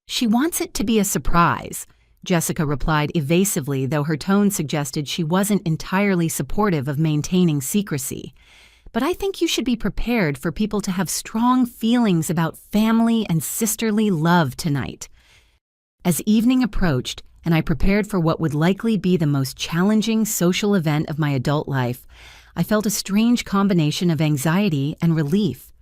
"She wants it to be a surprise," Jessica replied evasively, though her tone suggested she wasn't entirely supportive of maintaining secrecy. "But I think you should be prepared for people to have strong feelings about family and sisterly love tonight." As evening approached, and I prepared for what would likely be the most challenging social event of my adult life, I felt a strange combination of anxiety and relief.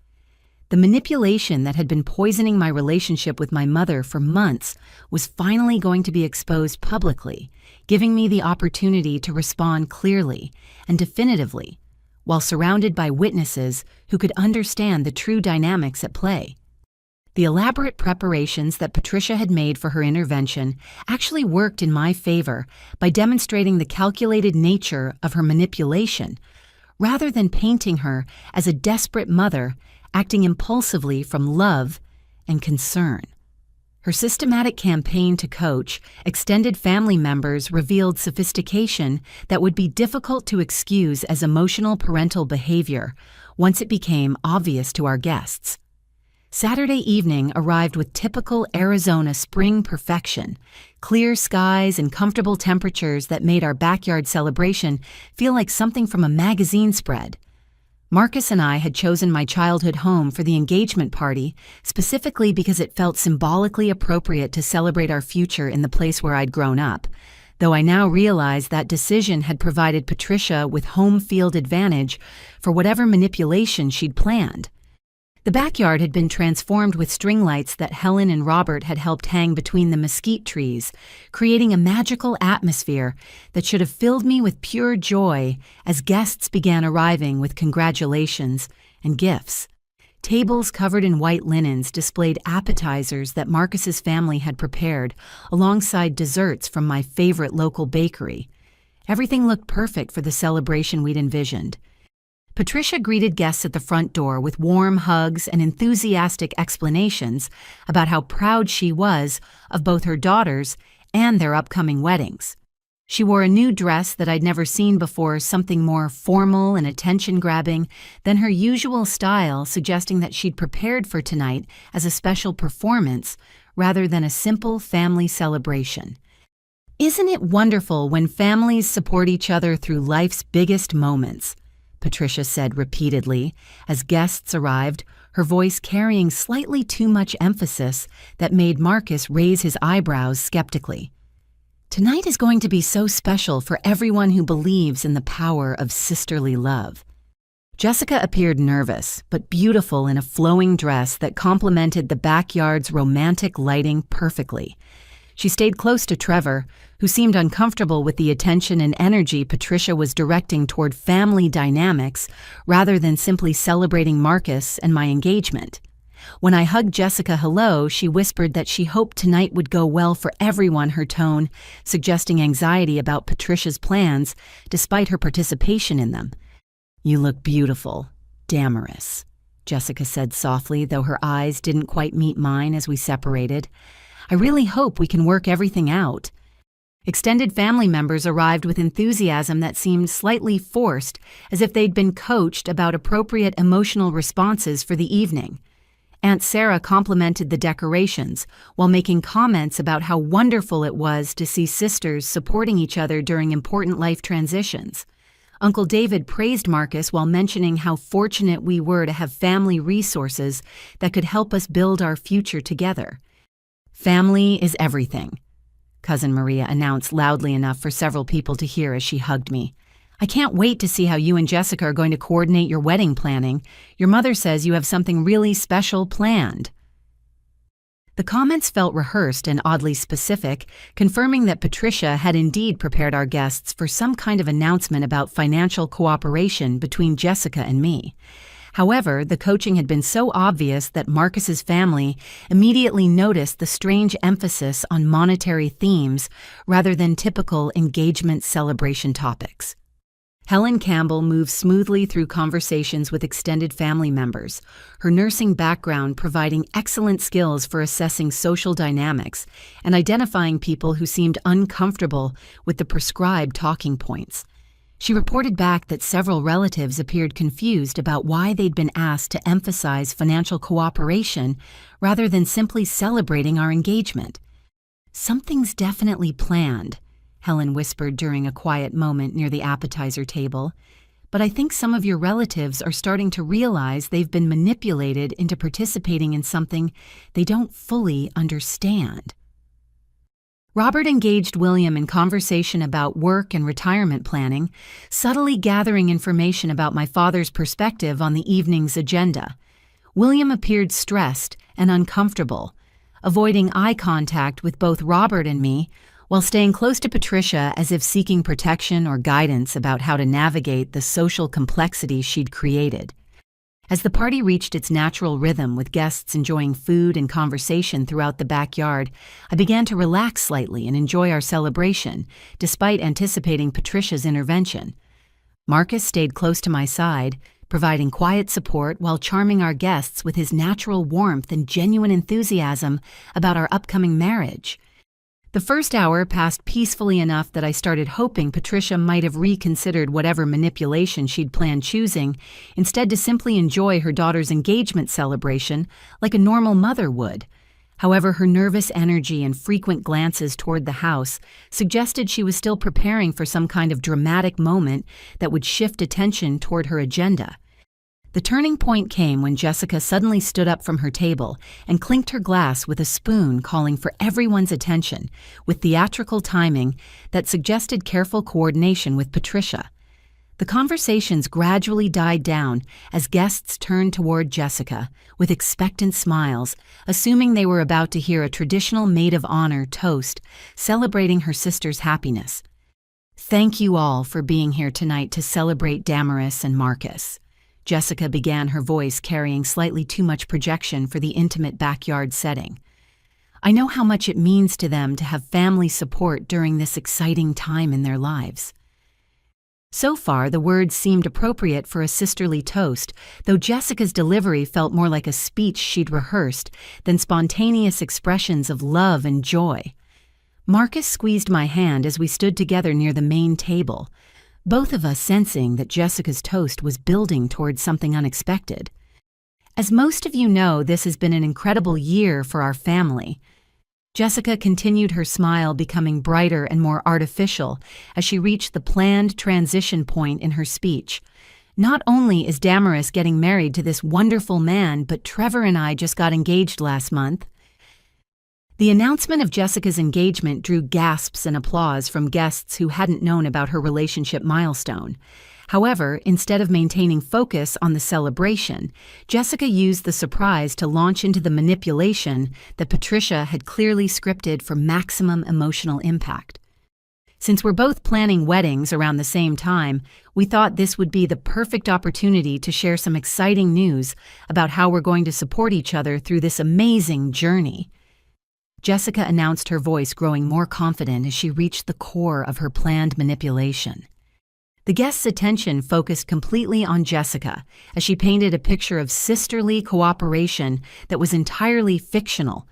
The manipulation that had been poisoning my relationship with my mother for months was finally going to be exposed publicly, giving me the opportunity to respond clearly and definitively, while surrounded by witnesses who could understand the true dynamics at play. The elaborate preparations that Patricia had made for her intervention actually worked in my favor by demonstrating the calculated nature of her manipulation, rather than painting her as a desperate mother acting impulsively from love and concern. Her systematic campaign to coach extended family members revealed sophistication that would be difficult to excuse as emotional parental behavior once it became obvious to our guests. Saturday evening arrived with typical Arizona spring perfection, clear skies and comfortable temperatures that made our backyard celebration feel like something from a magazine spread. Marcus and I had chosen my childhood home for the engagement party specifically because it felt symbolically appropriate to celebrate our future in the place where I'd grown up, though I now realize that decision had provided Patricia with home field advantage for whatever manipulation she'd planned. The backyard had been transformed with string lights that Helen and Robert had helped hang between the mesquite trees, creating a magical atmosphere that should have filled me with pure joy as guests began arriving with congratulations and gifts. Tables covered in white linens displayed appetizers that Marcus's family had prepared, alongside desserts from my favorite local bakery. Everything looked perfect for the celebration we'd envisioned. Patricia greeted guests at the front door with warm hugs and enthusiastic explanations about how proud she was of both her daughters and their upcoming weddings. She wore a new dress that I'd never seen before, something more formal and attention-grabbing than her usual style, suggesting that she'd prepared for tonight as a special performance rather than a simple family celebration. "Isn't it wonderful when families support each other through life's biggest moments?" Patricia said repeatedly as guests arrived, her voice carrying slightly too much emphasis that made Marcus raise his eyebrows skeptically. "Tonight is going to be so special for everyone who believes in the power of sisterly love." Jessica appeared nervous, but beautiful in a flowing dress that complemented the backyard's romantic lighting perfectly. She stayed close to Trevor, who seemed uncomfortable with the attention and energy Patricia was directing toward family dynamics rather than simply celebrating Marcus and my engagement. When I hugged Jessica hello, she whispered that she hoped tonight would go well for everyone, her tone suggesting anxiety about Patricia's plans despite her participation in them. "You look beautiful, Damaris," Jessica said softly, though her eyes didn't quite meet mine as we separated. "I really hope we can work everything out." Extended family members arrived with enthusiasm that seemed slightly forced, as if they'd been coached about appropriate emotional responses for the evening. Aunt Sarah complimented the decorations, while making comments about how wonderful it was to see sisters supporting each other during important life transitions. Uncle David praised Marcus while mentioning how fortunate we were to have family resources that could help us build our future together. "Family is everything," Cousin Maria announced loudly enough for several people to hear as she hugged me. "I can't wait to see how you and Jessica are going to coordinate your wedding planning. Your mother says you have something really special planned." The comments felt rehearsed and oddly specific, confirming that Patricia had indeed prepared our guests for some kind of announcement about financial cooperation between Jessica and me. However, the coaching had been so obvious that Marcus's family immediately noticed the strange emphasis on monetary themes rather than typical engagement celebration topics. Helen Campbell moved smoothly through conversations with extended family members, her nursing background providing excellent skills for assessing social dynamics and identifying people who seemed uncomfortable with the prescribed talking points. She reported back that several relatives appeared confused about why they'd been asked to emphasize financial cooperation rather than simply celebrating our engagement. "Something's definitely planned," Helen whispered during a quiet moment near the appetizer table. "But I think some of your relatives are starting to realize they've been manipulated into participating in something they don't fully understand." Robert engaged William in conversation about work and retirement planning, subtly gathering information about my father's perspective on the evening's agenda. William appeared stressed and uncomfortable, avoiding eye contact with both Robert and me, while staying close to Patricia as if seeking protection or guidance about how to navigate the social complexity she'd created. As the party reached its natural rhythm with guests enjoying food and conversation throughout the backyard, I began to relax slightly and enjoy our celebration, despite anticipating Patricia's intervention. Marcus stayed close to my side, providing quiet support while charming our guests with his natural warmth and genuine enthusiasm about our upcoming marriage. The first hour passed peacefully enough that I started hoping Patricia might have reconsidered whatever manipulation she'd planned choosing, instead to simply enjoy her daughter's engagement celebration like a normal mother would. However, her nervous energy and frequent glances toward the house suggested she was still preparing for some kind of dramatic moment that would shift attention toward her agenda. The turning point came when Jessica suddenly stood up from her table and clinked her glass with a spoon, calling for everyone's attention, with theatrical timing that suggested careful coordination with Patricia. The conversations gradually died down as guests turned toward Jessica with expectant smiles, assuming they were about to hear a traditional maid of honor toast, celebrating her sister's happiness. "Thank you all for being here tonight to celebrate Damaris and Marcus." Jessica began, her voice carrying slightly too much projection for the intimate backyard setting. "I know how much it means to them to have family support during this exciting time in their lives." So far, the words seemed appropriate for a sisterly toast, though Jessica's delivery felt more like a speech she'd rehearsed than spontaneous expressions of love and joy. Marcus squeezed my hand as we stood together near the main table, both of us sensing that Jessica's toast was building towards something unexpected. "As most of you know, this has been an incredible year for our family." Jessica continued, her smile becoming brighter and more artificial as she reached the planned transition point in her speech. "Not only is Damaris getting married to this wonderful man, but Trevor and I just got engaged last month." The announcement of Jessica's engagement drew gasps and applause from guests who hadn't known about her relationship milestone. However, instead of maintaining focus on the celebration, Jessica used the surprise to launch into the manipulation that Patricia had clearly scripted for maximum emotional impact. Since we're both planning weddings around the same time, we thought this would be the perfect opportunity to share some exciting news about how we're going to support each other through this amazing journey. Jessica announced, her voice growing more confident as she reached the core of her planned manipulation. The guests' attention focused completely on Jessica as she painted a picture of sisterly cooperation that was entirely fictional,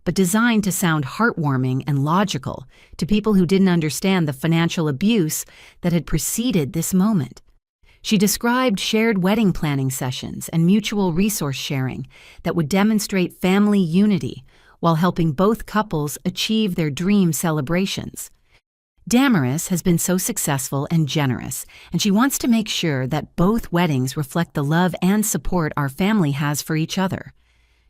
but designed to sound heartwarming and logical to people who didn't understand the financial abuse that had preceded this moment. She described shared wedding planning sessions and mutual resource sharing that would demonstrate family unity while helping both couples achieve their dream celebrations. Damaris has been so successful and generous, and she wants to make sure that both weddings reflect the love and support our family has for each other.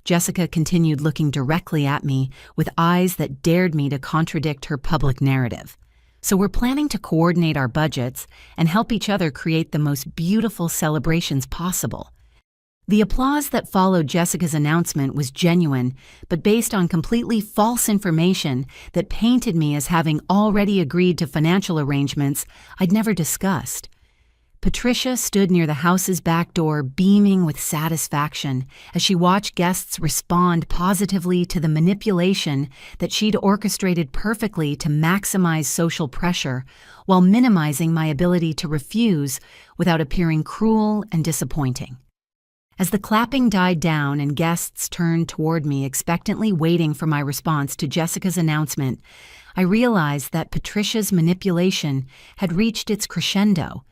Jessica continued, looking directly at me with eyes that dared me to contradict her public narrative. "So we're planning to coordinate our budgets and help each other create the most beautiful celebrations possible." The applause that followed Jessica's announcement was genuine, but based on completely false information that painted me as having already agreed to financial arrangements I'd never discussed. Patricia stood near the house's back door, beaming with satisfaction as she watched guests respond positively to the manipulation that she'd orchestrated perfectly to maximize social pressure while minimizing my ability to refuse without appearing cruel and disappointing. As the clapping died down and guests turned toward me, expectantly waiting for my response to Jessica's announcement, I realized that Patricia's manipulation had reached its crescendo.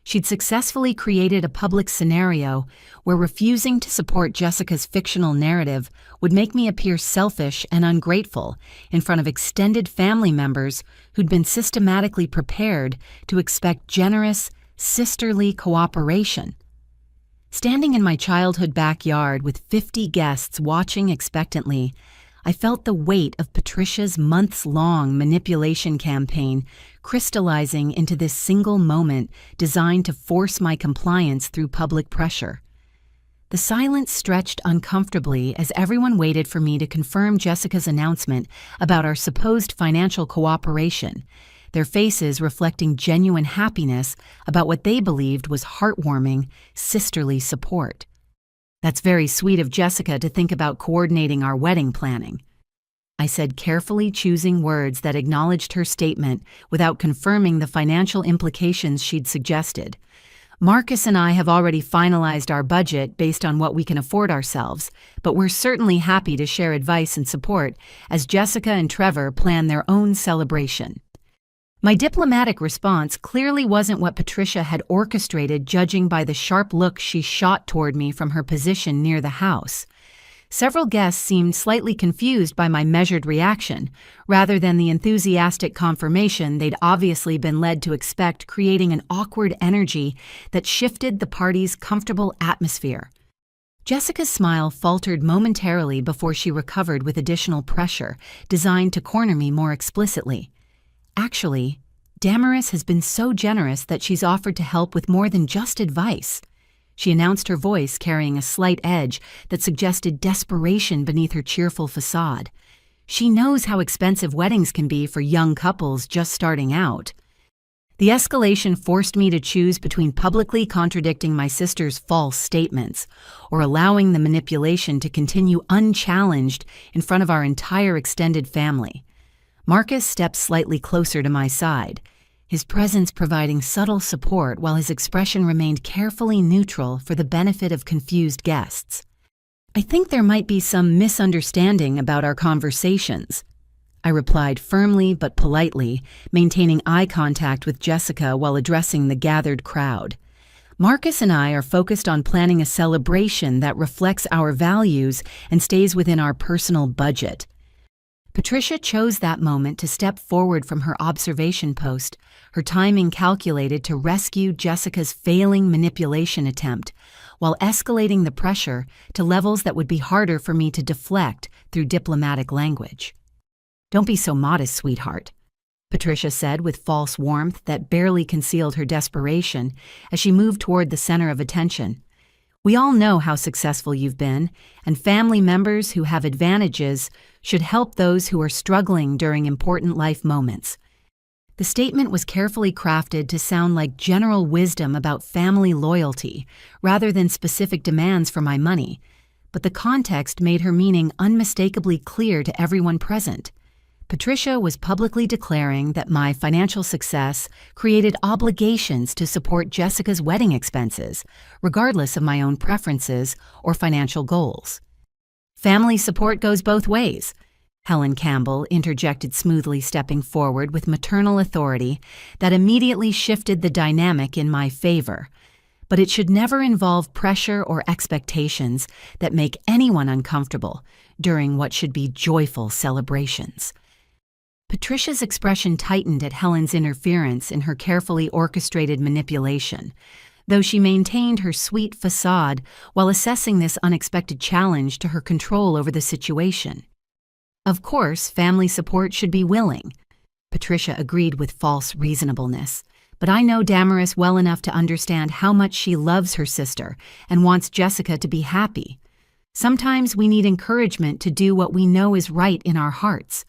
She'd successfully created a public scenario where refusing to support Jessica's fictional narrative would make me appear selfish and ungrateful in front of extended family members who'd been systematically prepared to expect generous, sisterly cooperation. Standing in my childhood backyard with 50 guests watching expectantly, I felt the weight of Patricia's months-long manipulation campaign crystallizing into this single moment designed to force my compliance through public pressure. The silence stretched uncomfortably as everyone waited for me to confirm Jessica's announcement about our supposed financial cooperation, their faces reflecting genuine happiness about what they believed was heartwarming, sisterly support. "That's very sweet of Jessica to think about coordinating our wedding planning," I said, carefully choosing words that acknowledged her statement without confirming the financial implications she'd suggested. "Marcus and I have already finalized our budget based on what we can afford ourselves, but we're certainly happy to share advice and support as Jessica and Trevor plan their own celebration." My diplomatic response clearly wasn't what Patricia had orchestrated, judging by the sharp look she shot toward me from her position near the house. Several guests seemed slightly confused by my measured reaction, rather than the enthusiastic confirmation they'd obviously been led to expect, creating an awkward energy that shifted the party's comfortable atmosphere. Jessica's smile faltered momentarily before she recovered with additional pressure, designed to corner me more explicitly. "Actually, Damaris has been so generous that she's offered to help with more than just advice," she announced, her voice carrying a slight edge that suggested desperation beneath her cheerful facade. "She knows how expensive weddings can be for young couples just starting out." The escalation forced me to choose between publicly contradicting my sister's false statements or allowing the manipulation to continue unchallenged in front of our entire extended family. Marcus stepped slightly closer to my side, his presence providing subtle support while his expression remained carefully neutral for the benefit of confused guests. "I think there might be some misunderstanding about our conversations," I replied firmly but politely, maintaining eye contact with Jessica while addressing the gathered crowd. "Marcus and I are focused on planning a celebration that reflects our values and stays within our personal budget." Patricia chose that moment to step forward from her observation post, her timing calculated to rescue Jessica's failing manipulation attempt, while escalating the pressure to levels that would be harder for me to deflect through diplomatic language. "Don't be so modest, sweetheart," Patricia said with false warmth that barely concealed her desperation as she moved toward the center of attention. "We all know how successful you've been, and family members who have advantages should help those who are struggling during important life moments." The statement was carefully crafted to sound like general wisdom about family loyalty rather than specific demands for my money, but the context made her meaning unmistakably clear to everyone present. Patricia was publicly declaring that my financial success created obligations to support Jessica's wedding expenses, regardless of my own preferences or financial goals. "Family support goes both ways," Helen Campbell interjected smoothly, stepping forward with maternal authority that immediately shifted the dynamic in my favor. "But it should never involve pressure or expectations that make anyone uncomfortable during what should be joyful celebrations." Patricia's expression tightened at Helen's interference in her carefully orchestrated manipulation, though she maintained her sweet facade while assessing this unexpected challenge to her control over the situation. "Of course, family support should be willing," Patricia agreed with false reasonableness, "but I know Damaris well enough to understand how much she loves her sister and wants Jessica to be happy. Sometimes we need encouragement to do what we know is right in our hearts."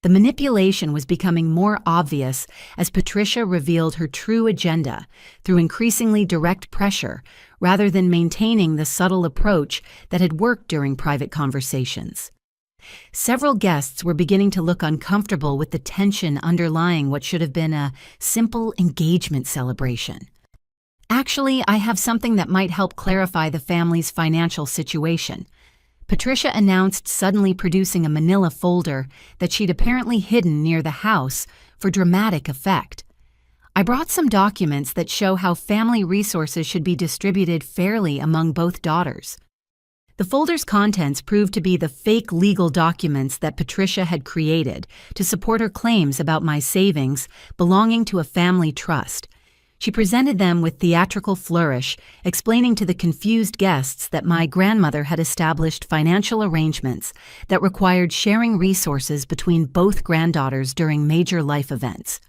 The manipulation was becoming more obvious as Patricia revealed her true agenda through increasingly direct pressure rather than maintaining the subtle approach that had worked during private conversations. Several guests were beginning to look uncomfortable with the tension underlying what should have been a simple engagement celebration. "Actually, I have something that might help clarify the family's financial situation," Patricia announced, suddenly producing a manila folder that she'd apparently hidden near the house for dramatic effect. I brought some documents that show how family resources should be distributed fairly among both daughters. The folder's contents proved to be the fake legal documents that Patricia had created to support her claims about my savings belonging to a family trust. She presented them with theatrical flourish, explaining to the confused guests that my grandmother had established financial arrangements that required sharing resources between both granddaughters during major life events.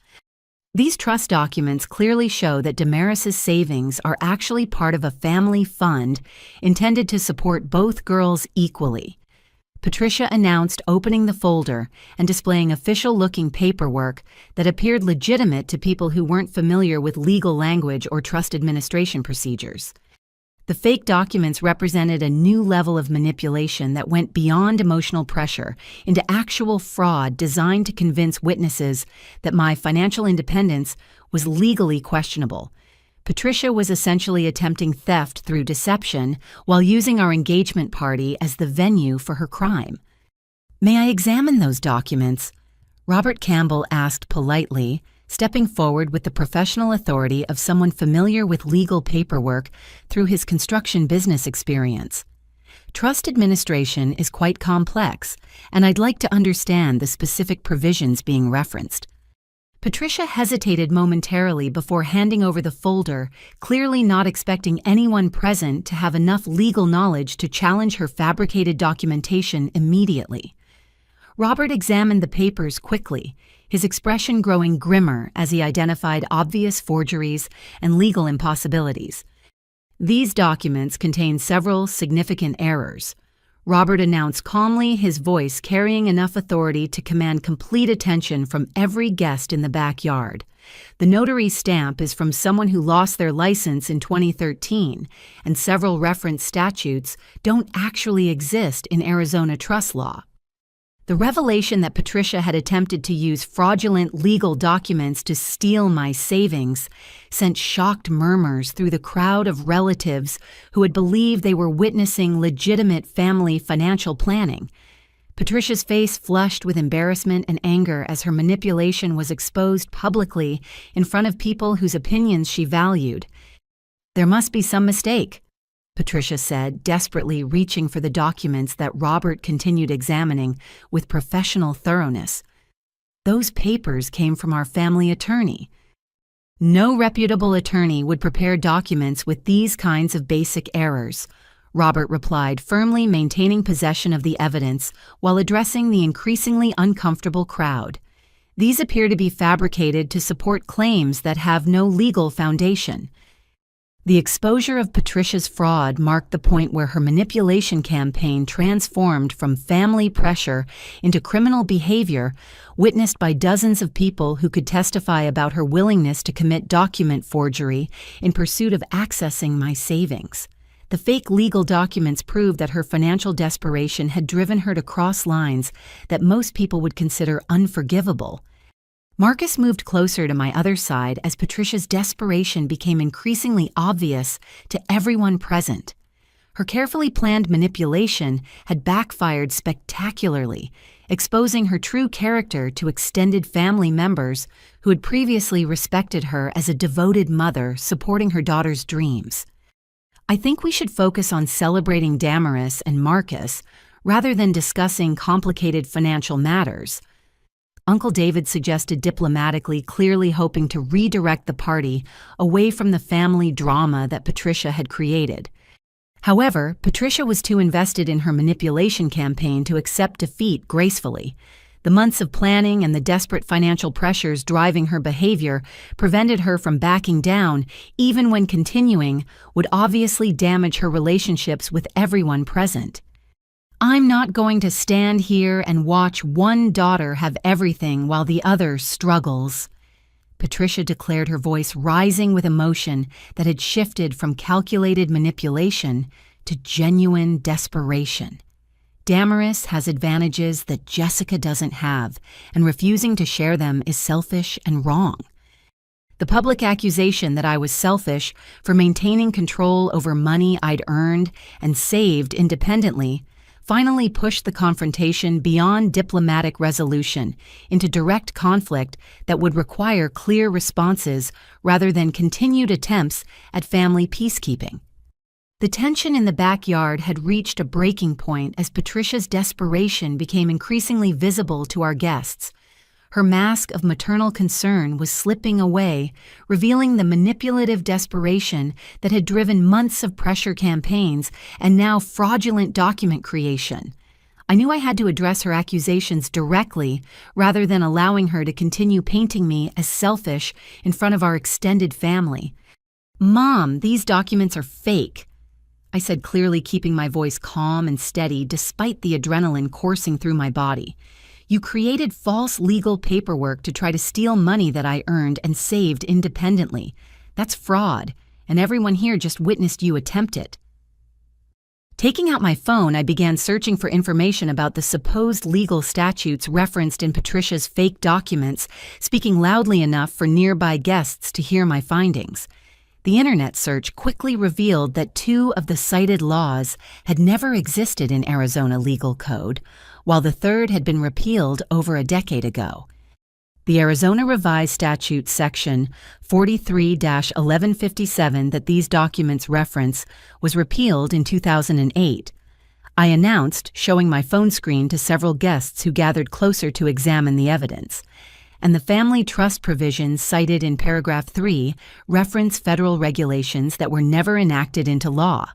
These trust documents clearly show that Damaris's savings are actually part of a family fund intended to support both girls equally. Patricia announced opening the folder and displaying official-looking paperwork that appeared legitimate to people who weren't familiar with legal language or trust administration procedures. The fake documents represented a new level of manipulation that went beyond emotional pressure into actual fraud designed to convince witnesses that my financial independence was legally questionable. Patricia was essentially attempting theft through deception while using our engagement party as the venue for her crime. "May I examine those documents?" Robert Campbell asked politely, stepping forward with the professional authority of someone familiar with legal paperwork through his construction business experience. "Trust administration is quite complex, and I'd like to understand the specific provisions being referenced." Patricia hesitated momentarily before handing over the folder, clearly not expecting anyone present to have enough legal knowledge to challenge her fabricated documentation immediately. Robert examined the papers quickly, his expression growing grimmer as he identified obvious forgeries and legal impossibilities. "These documents contain several significant errors," Robert announced calmly, his voice carrying enough authority to command complete attention from every guest in the backyard. "The notary's stamp is from someone who lost their license in 2013, and several referenced statutes don't actually exist in Arizona trust law." The revelation that Patricia had attempted to use fraudulent legal documents to steal my savings sent shocked murmurs through the crowd of relatives who had believed they were witnessing legitimate family financial planning. Patricia's face flushed with embarrassment and anger as her manipulation was exposed publicly in front of people whose opinions she valued. "There must be some mistake," Patricia said, desperately reaching for the documents that Robert continued examining with professional thoroughness. "Those papers came from our family attorney." "No reputable attorney would prepare documents with these kinds of basic errors," Robert replied, firmly maintaining possession of the evidence while addressing the increasingly uncomfortable crowd. "These appear to be fabricated to support claims that have no legal foundation." The exposure of Patricia's fraud marked the point where her manipulation campaign transformed from family pressure into criminal behavior, witnessed by dozens of people who could testify about her willingness to commit document forgery in pursuit of accessing my savings. The fake legal documents proved that her financial desperation had driven her to cross lines that most people would consider unforgivable. Marcus moved closer to my other side as Patricia's desperation became increasingly obvious to everyone present. Her carefully planned manipulation had backfired spectacularly, exposing her true character to extended family members who had previously respected her as a devoted mother supporting her daughter's dreams. "I think we should focus on celebrating Damaris and Marcus rather than discussing complicated financial matters," Uncle David suggested diplomatically, clearly hoping to redirect the party away from the family drama that Patricia had created. However, Patricia was too invested in her manipulation campaign to accept defeat gracefully. The months of planning and the desperate financial pressures driving her behavior prevented her from backing down, even when continuing would obviously damage her relationships with everyone present. "I'm not going to stand here and watch one daughter have everything while the other struggles," Patricia declared, her voice rising with emotion that had shifted from calculated manipulation to genuine desperation. "Damaris has advantages that Jessica doesn't have, and refusing to share them is selfish and wrong." The public accusation that I was selfish for maintaining control over money I'd earned and saved independently finally pushed the confrontation beyond diplomatic resolution into direct conflict that would require clear responses rather than continued attempts at family peacekeeping. The tension in the backyard had reached a breaking point as Patricia's desperation became increasingly visible to our guests. Her mask of maternal concern was slipping away, revealing the manipulative desperation that had driven months of pressure campaigns and now fraudulent document creation. I knew I had to address her accusations directly rather than allowing her to continue painting me as selfish in front of our extended family. "Mom, these documents are fake," I said, clearly keeping my voice calm and steady despite the adrenaline coursing through my body. "You created false legal paperwork to try to steal money that I earned and saved independently. That's fraud, and everyone here just witnessed you attempt it." Taking out my phone, I began searching for information about the supposed legal statutes referenced in Patricia's fake documents, speaking loudly enough for nearby guests to hear my findings. The internet search quickly revealed that 2 of the cited laws had never existed in Arizona legal code, while the third had been repealed over a decade ago. The Arizona Revised Statute Section 43-1157 that these documents reference was repealed in 2008. I announced, showing my phone screen to several guests who gathered closer to examine the evidence. And the family trust provisions cited in paragraph 3 reference federal regulations that were never enacted into law.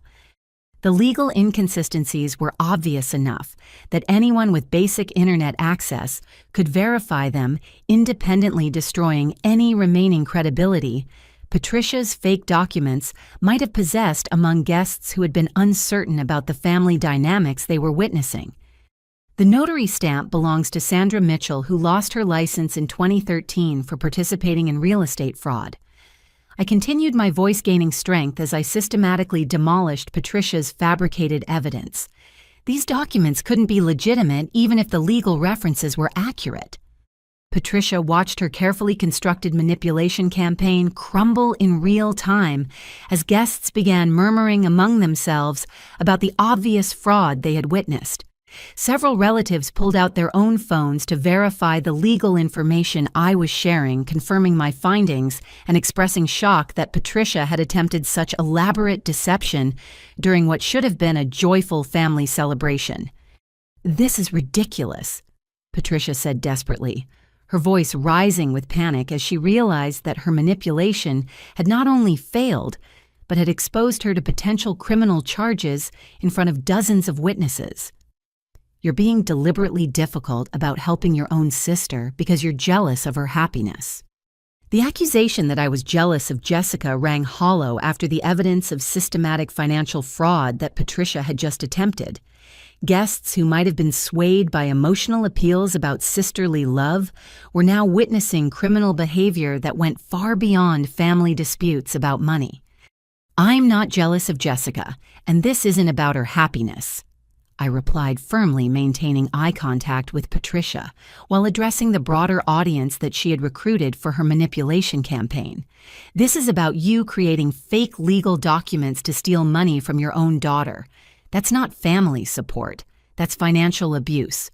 The legal inconsistencies were obvious enough that anyone with basic internet access could verify them, independently destroying any remaining credibility Patricia's fake documents might have possessed among guests who had been uncertain about the family dynamics they were witnessing. The notary stamp belongs to Sandra Mitchell, who lost her license in 2013 for participating in real estate fraud. I continued my voice gaining strength as I systematically demolished Patricia's fabricated evidence. These documents couldn't be legitimate even if the legal references were accurate. Patricia watched her carefully constructed manipulation campaign crumble in real time as guests began murmuring among themselves about the obvious fraud they had witnessed. Several relatives pulled out their own phones to verify the legal information I was sharing, confirming my findings and expressing shock that Patricia had attempted such elaborate deception during what should have been a joyful family celebration. "This is ridiculous," Patricia said desperately, her voice rising with panic as she realized that her manipulation had not only failed, but had exposed her to potential criminal charges in front of dozens of witnesses. "You're being deliberately difficult about helping your own sister because you're jealous of her happiness." The accusation that I was jealous of Jessica rang hollow after the evidence of systematic financial fraud that Patricia had just attempted. Guests who might have been swayed by emotional appeals about sisterly love were now witnessing criminal behavior that went far beyond family disputes about money. "I'm not jealous of Jessica, and this isn't about her happiness," I replied firmly, maintaining eye contact with Patricia while addressing the broader audience that she had recruited for her manipulation campaign. "This is about you creating fake legal documents to steal money from your own daughter. That's not family support. That's financial abuse."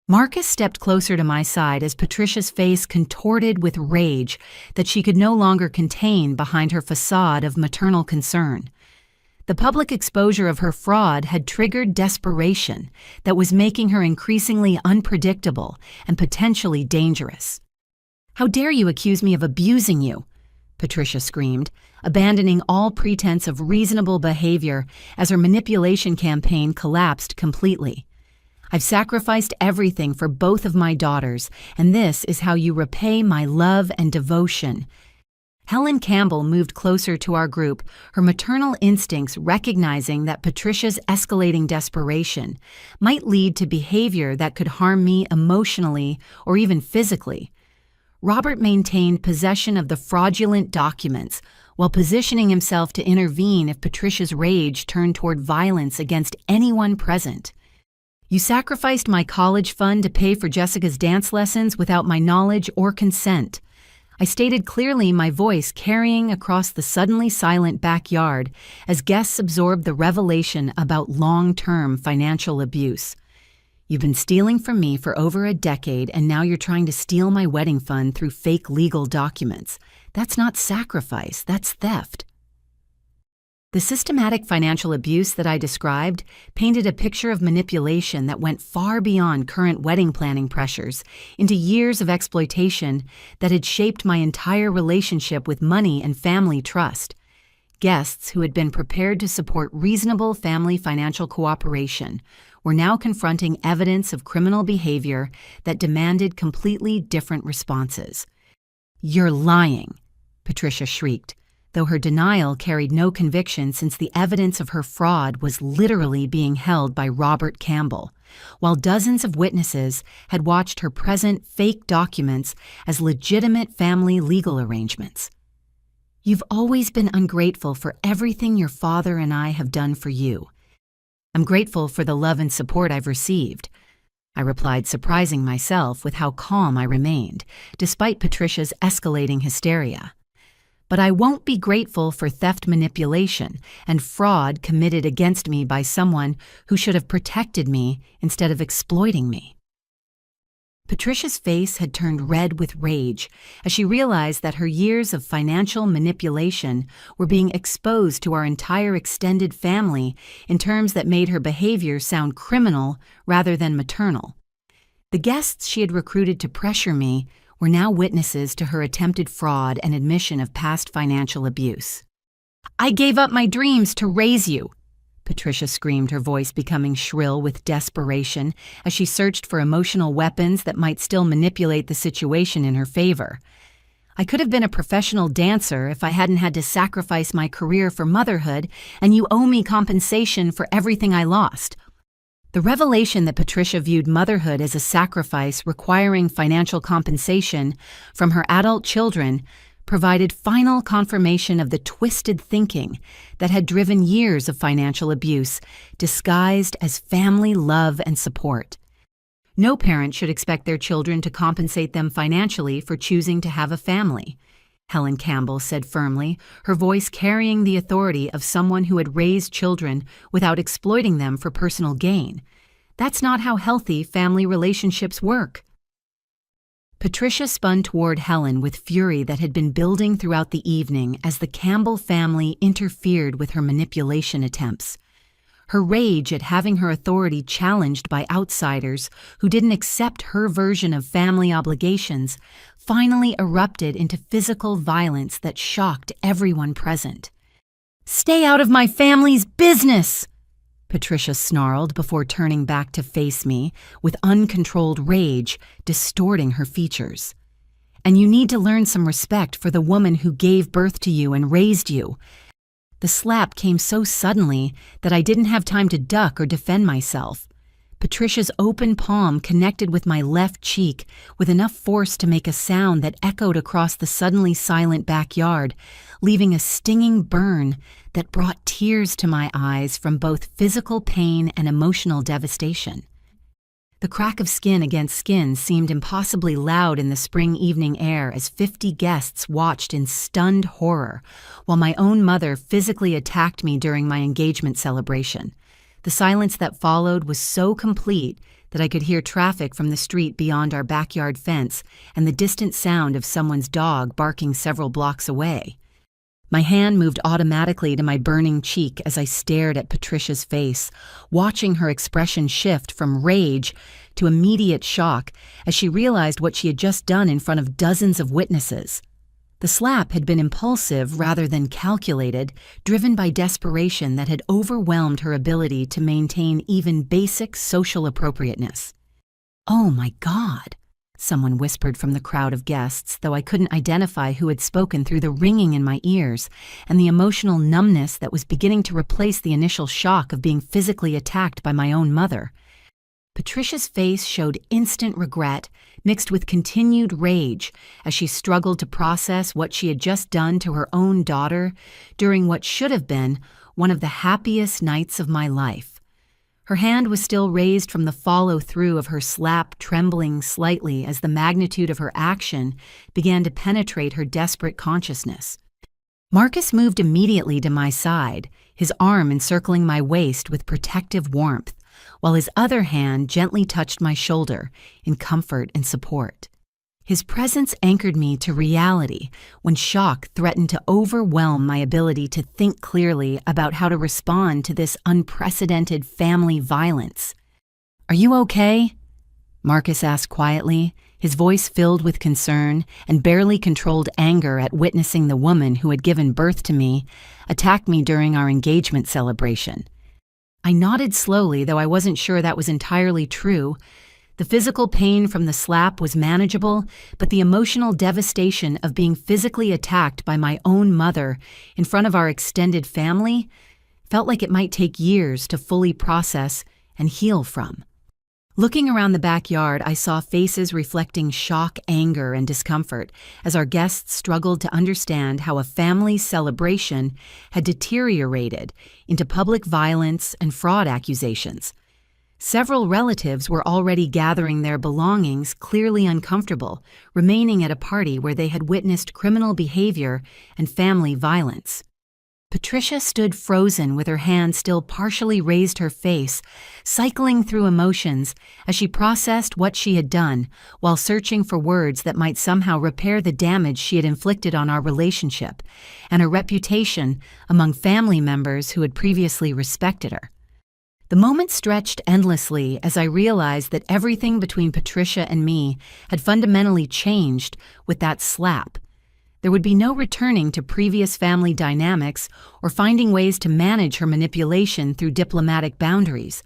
Marcus stepped closer to my side as Patricia's face contorted with rage that she could no longer contain behind her facade of maternal concern. The public exposure of her fraud had triggered desperation that was making her increasingly unpredictable and potentially dangerous. "How dare you accuse me of abusing you?" Patricia screamed, abandoning all pretense of reasonable behavior as her manipulation campaign collapsed completely. "I've sacrificed everything for both of my daughters, and this is how you repay my love and devotion." Helen Campbell moved closer to our group, her maternal instincts recognizing that Patricia's escalating desperation might lead to behavior that could harm me emotionally or even physically. Robert maintained possession of the fraudulent documents while positioning himself to intervene if Patricia's rage turned toward violence against anyone present. "You sacrificed my college fund to pay for Jessica's dance lessons without my knowledge or consent," I stated clearly, my voice carrying across the suddenly silent backyard as guests absorbed the revelation about long-term financial abuse. You've been stealing from me for over a decade, and now you're trying to steal my wedding fund through fake legal documents. That's not sacrifice, that's theft. The systematic financial abuse that I described painted a picture of manipulation that went far beyond current wedding planning pressures into years of exploitation that had shaped my entire relationship with money and family trust. Guests who had been prepared to support reasonable family financial cooperation were now confronting evidence of criminal behavior that demanded completely different responses. "You're lying," Patricia shrieked, though her denial carried no conviction since the evidence of her fraud was literally being held by Robert Campbell, while dozens of witnesses had watched her present fake documents as legitimate family legal arrangements. "You've always been ungrateful for everything your father and I have done for you." "I'm grateful for the love and support I've received," I replied, surprising myself with how calm I remained, despite Patricia's escalating hysteria. "But I won't be grateful for theft, manipulation, and fraud committed against me by someone who should have protected me instead of exploiting me." Patricia's face had turned red with rage as she realized that her years of financial manipulation were being exposed to our entire extended family in terms that made her behavior sound criminal rather than maternal. The guests she had recruited to pressure me were now witnesses to her attempted fraud and admission of past financial abuse. "I gave up my dreams to raise you," Patricia screamed, her voice becoming shrill with desperation as she searched for emotional weapons that might still manipulate the situation in her favor. "I could have been a professional dancer if I hadn't had to sacrifice my career for motherhood, and you owe me compensation for everything I lost." The revelation that Patricia viewed motherhood as a sacrifice requiring financial compensation from her adult children provided final confirmation of the twisted thinking that had driven years of financial abuse disguised as family love and support. No parent should expect their children to compensate them financially for choosing to have a family, Helen Campbell said firmly, her voice carrying the authority of someone who had raised children without exploiting them for personal gain. That's not how healthy family relationships work. Patricia spun toward Helen with fury that had been building throughout the evening as the Campbell family interfered with her manipulation attempts. Her rage at having her authority challenged by outsiders who didn't accept her version of family obligations finally erupted into physical violence that shocked everyone present. "Stay out of my family's business!" Patricia snarled before turning back to face me with uncontrolled rage distorting her features. "And you need to learn some respect for the woman who gave birth to you and raised you." The slap came so suddenly that I didn't have time to duck or defend myself. Patricia's open palm connected with my left cheek with enough force to make a sound that echoed across the suddenly silent backyard, leaving a stinging burn that brought tears to my eyes from both physical pain and emotional devastation. The crack of skin against skin seemed impossibly loud in the spring evening air as 50 guests watched in stunned horror, while my own mother physically attacked me during my engagement celebration. The silence that followed was so complete that I could hear traffic from the street beyond our backyard fence and the distant sound of someone's dog barking several blocks away. My hand moved automatically to my burning cheek as I stared at Patricia's face, watching her expression shift from rage to immediate shock as she realized what she had just done in front of dozens of witnesses. The slap had been impulsive rather than calculated, driven by desperation that had overwhelmed her ability to maintain even basic social appropriateness. "Oh my God," someone whispered from the crowd of guests, though I couldn't identify who had spoken through the ringing in my ears and the emotional numbness that was beginning to replace the initial shock of being physically attacked by my own mother. Patricia's face showed instant regret mixed with continued rage as she struggled to process what she had just done to her own daughter during what should have been one of the happiest nights of my life. Her hand was still raised from the follow-through of her slap, trembling slightly as the magnitude of her action began to penetrate her desperate consciousness. Marcus moved immediately to my side, his arm encircling my waist with protective warmth, while his other hand gently touched my shoulder in comfort and support. His presence anchored me to reality when shock threatened to overwhelm my ability to think clearly about how to respond to this unprecedented family violence. "Are you okay?" Marcus asked quietly, his voice filled with concern and barely controlled anger at witnessing the woman who had given birth to me attack me during our engagement celebration. I nodded slowly, though I wasn't sure that was entirely true. The physical pain from the slap was manageable, but the emotional devastation of being physically attacked by my own mother in front of our extended family felt like it might take years to fully process and heal from. Looking around the backyard, I saw faces reflecting shock, anger, and discomfort as our guests struggled to understand how a family celebration had deteriorated into public violence and fraud accusations. Several relatives were already gathering their belongings, clearly uncomfortable, remaining at a party where they had witnessed criminal behavior and family violence. Patricia stood frozen with her hand still partially raised her face, cycling through emotions as she processed what she had done while searching for words that might somehow repair the damage she had inflicted on our relationship and her reputation among family members who had previously respected her. The moment stretched endlessly as I realized that everything between Patricia and me had fundamentally changed with that slap. There would be no returning to previous family dynamics or finding ways to manage her manipulation through diplomatic boundaries.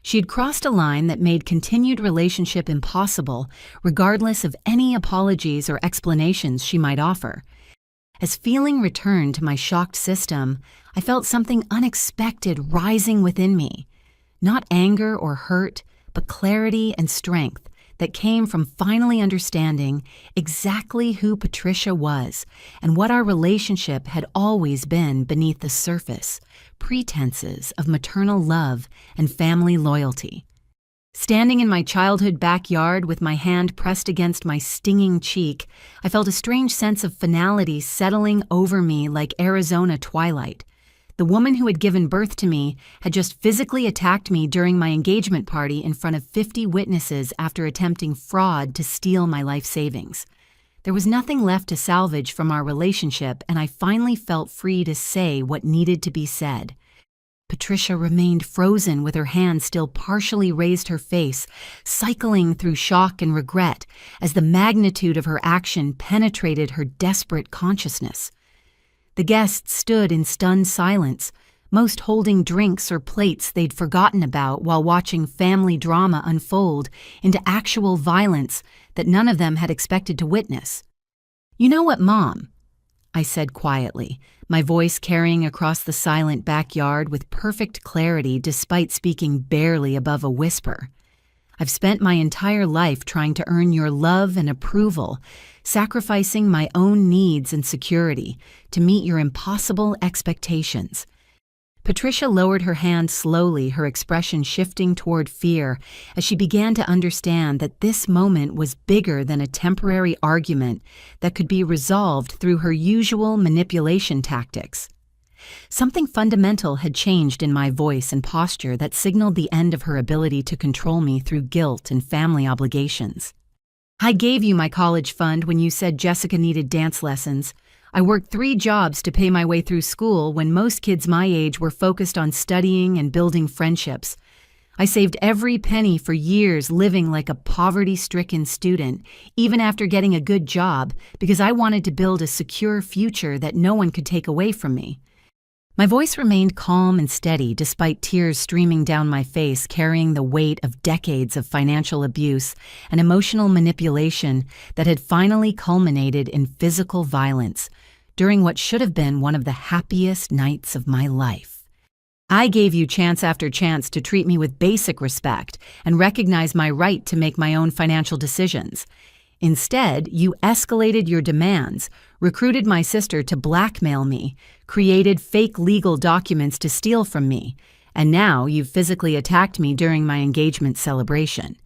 She had crossed a line that made continued relationship impossible, regardless of any apologies or explanations she might offer. As feeling returned to my shocked system, I felt something unexpected rising within me. Not anger or hurt, but clarity and strength that came from finally understanding exactly who Patricia was and what our relationship had always been beneath the surface, pretenses of maternal love and family loyalty. Standing in my childhood backyard with my hand pressed against my stinging cheek, I felt a strange sense of finality settling over me like Arizona twilight. The woman who had given birth to me had just physically attacked me during my engagement party in front of 50 witnesses after attempting fraud to steal my life savings. There was nothing left to salvage from our relationship, and I finally felt free to say what needed to be said. Patricia remained frozen with her hand still partially raised her face, cycling through shock and regret as the magnitude of her action penetrated her desperate consciousness. The guests stood in stunned silence, most holding drinks or plates they'd forgotten about while watching family drama unfold into actual violence that none of them had expected to witness. "You know what, Mom?" I said quietly, my voice carrying across the silent backyard with perfect clarity despite speaking barely above a whisper. "I've spent my entire life trying to earn your love and approval, sacrificing my own needs and security to meet your impossible expectations." Patricia lowered her hand slowly, her expression shifting toward fear as she began to understand that this moment was bigger than a temporary argument that could be resolved through her usual manipulation tactics. Something fundamental had changed in my voice and posture that signaled the end of her ability to control me through guilt and family obligations. "I gave you my college fund when you said Jessica needed dance lessons. I worked 3 jobs to pay my way through school when most kids my age were focused on studying and building friendships. I saved every penny for years living like a poverty-stricken student, even after getting a good job, because I wanted to build a secure future that no one could take away from me." My voice remained calm and steady despite tears streaming down my face, carrying the weight of decades of financial abuse and emotional manipulation that had finally culminated in physical violence during what should have been one of the happiest nights of my life. "I gave you chance after chance to treat me with basic respect and recognize my right to make my own financial decisions. Instead, you escalated your demands, recruited my sister to blackmail me, created fake legal documents to steal from me, And now you've physically attacked me during my engagement celebration.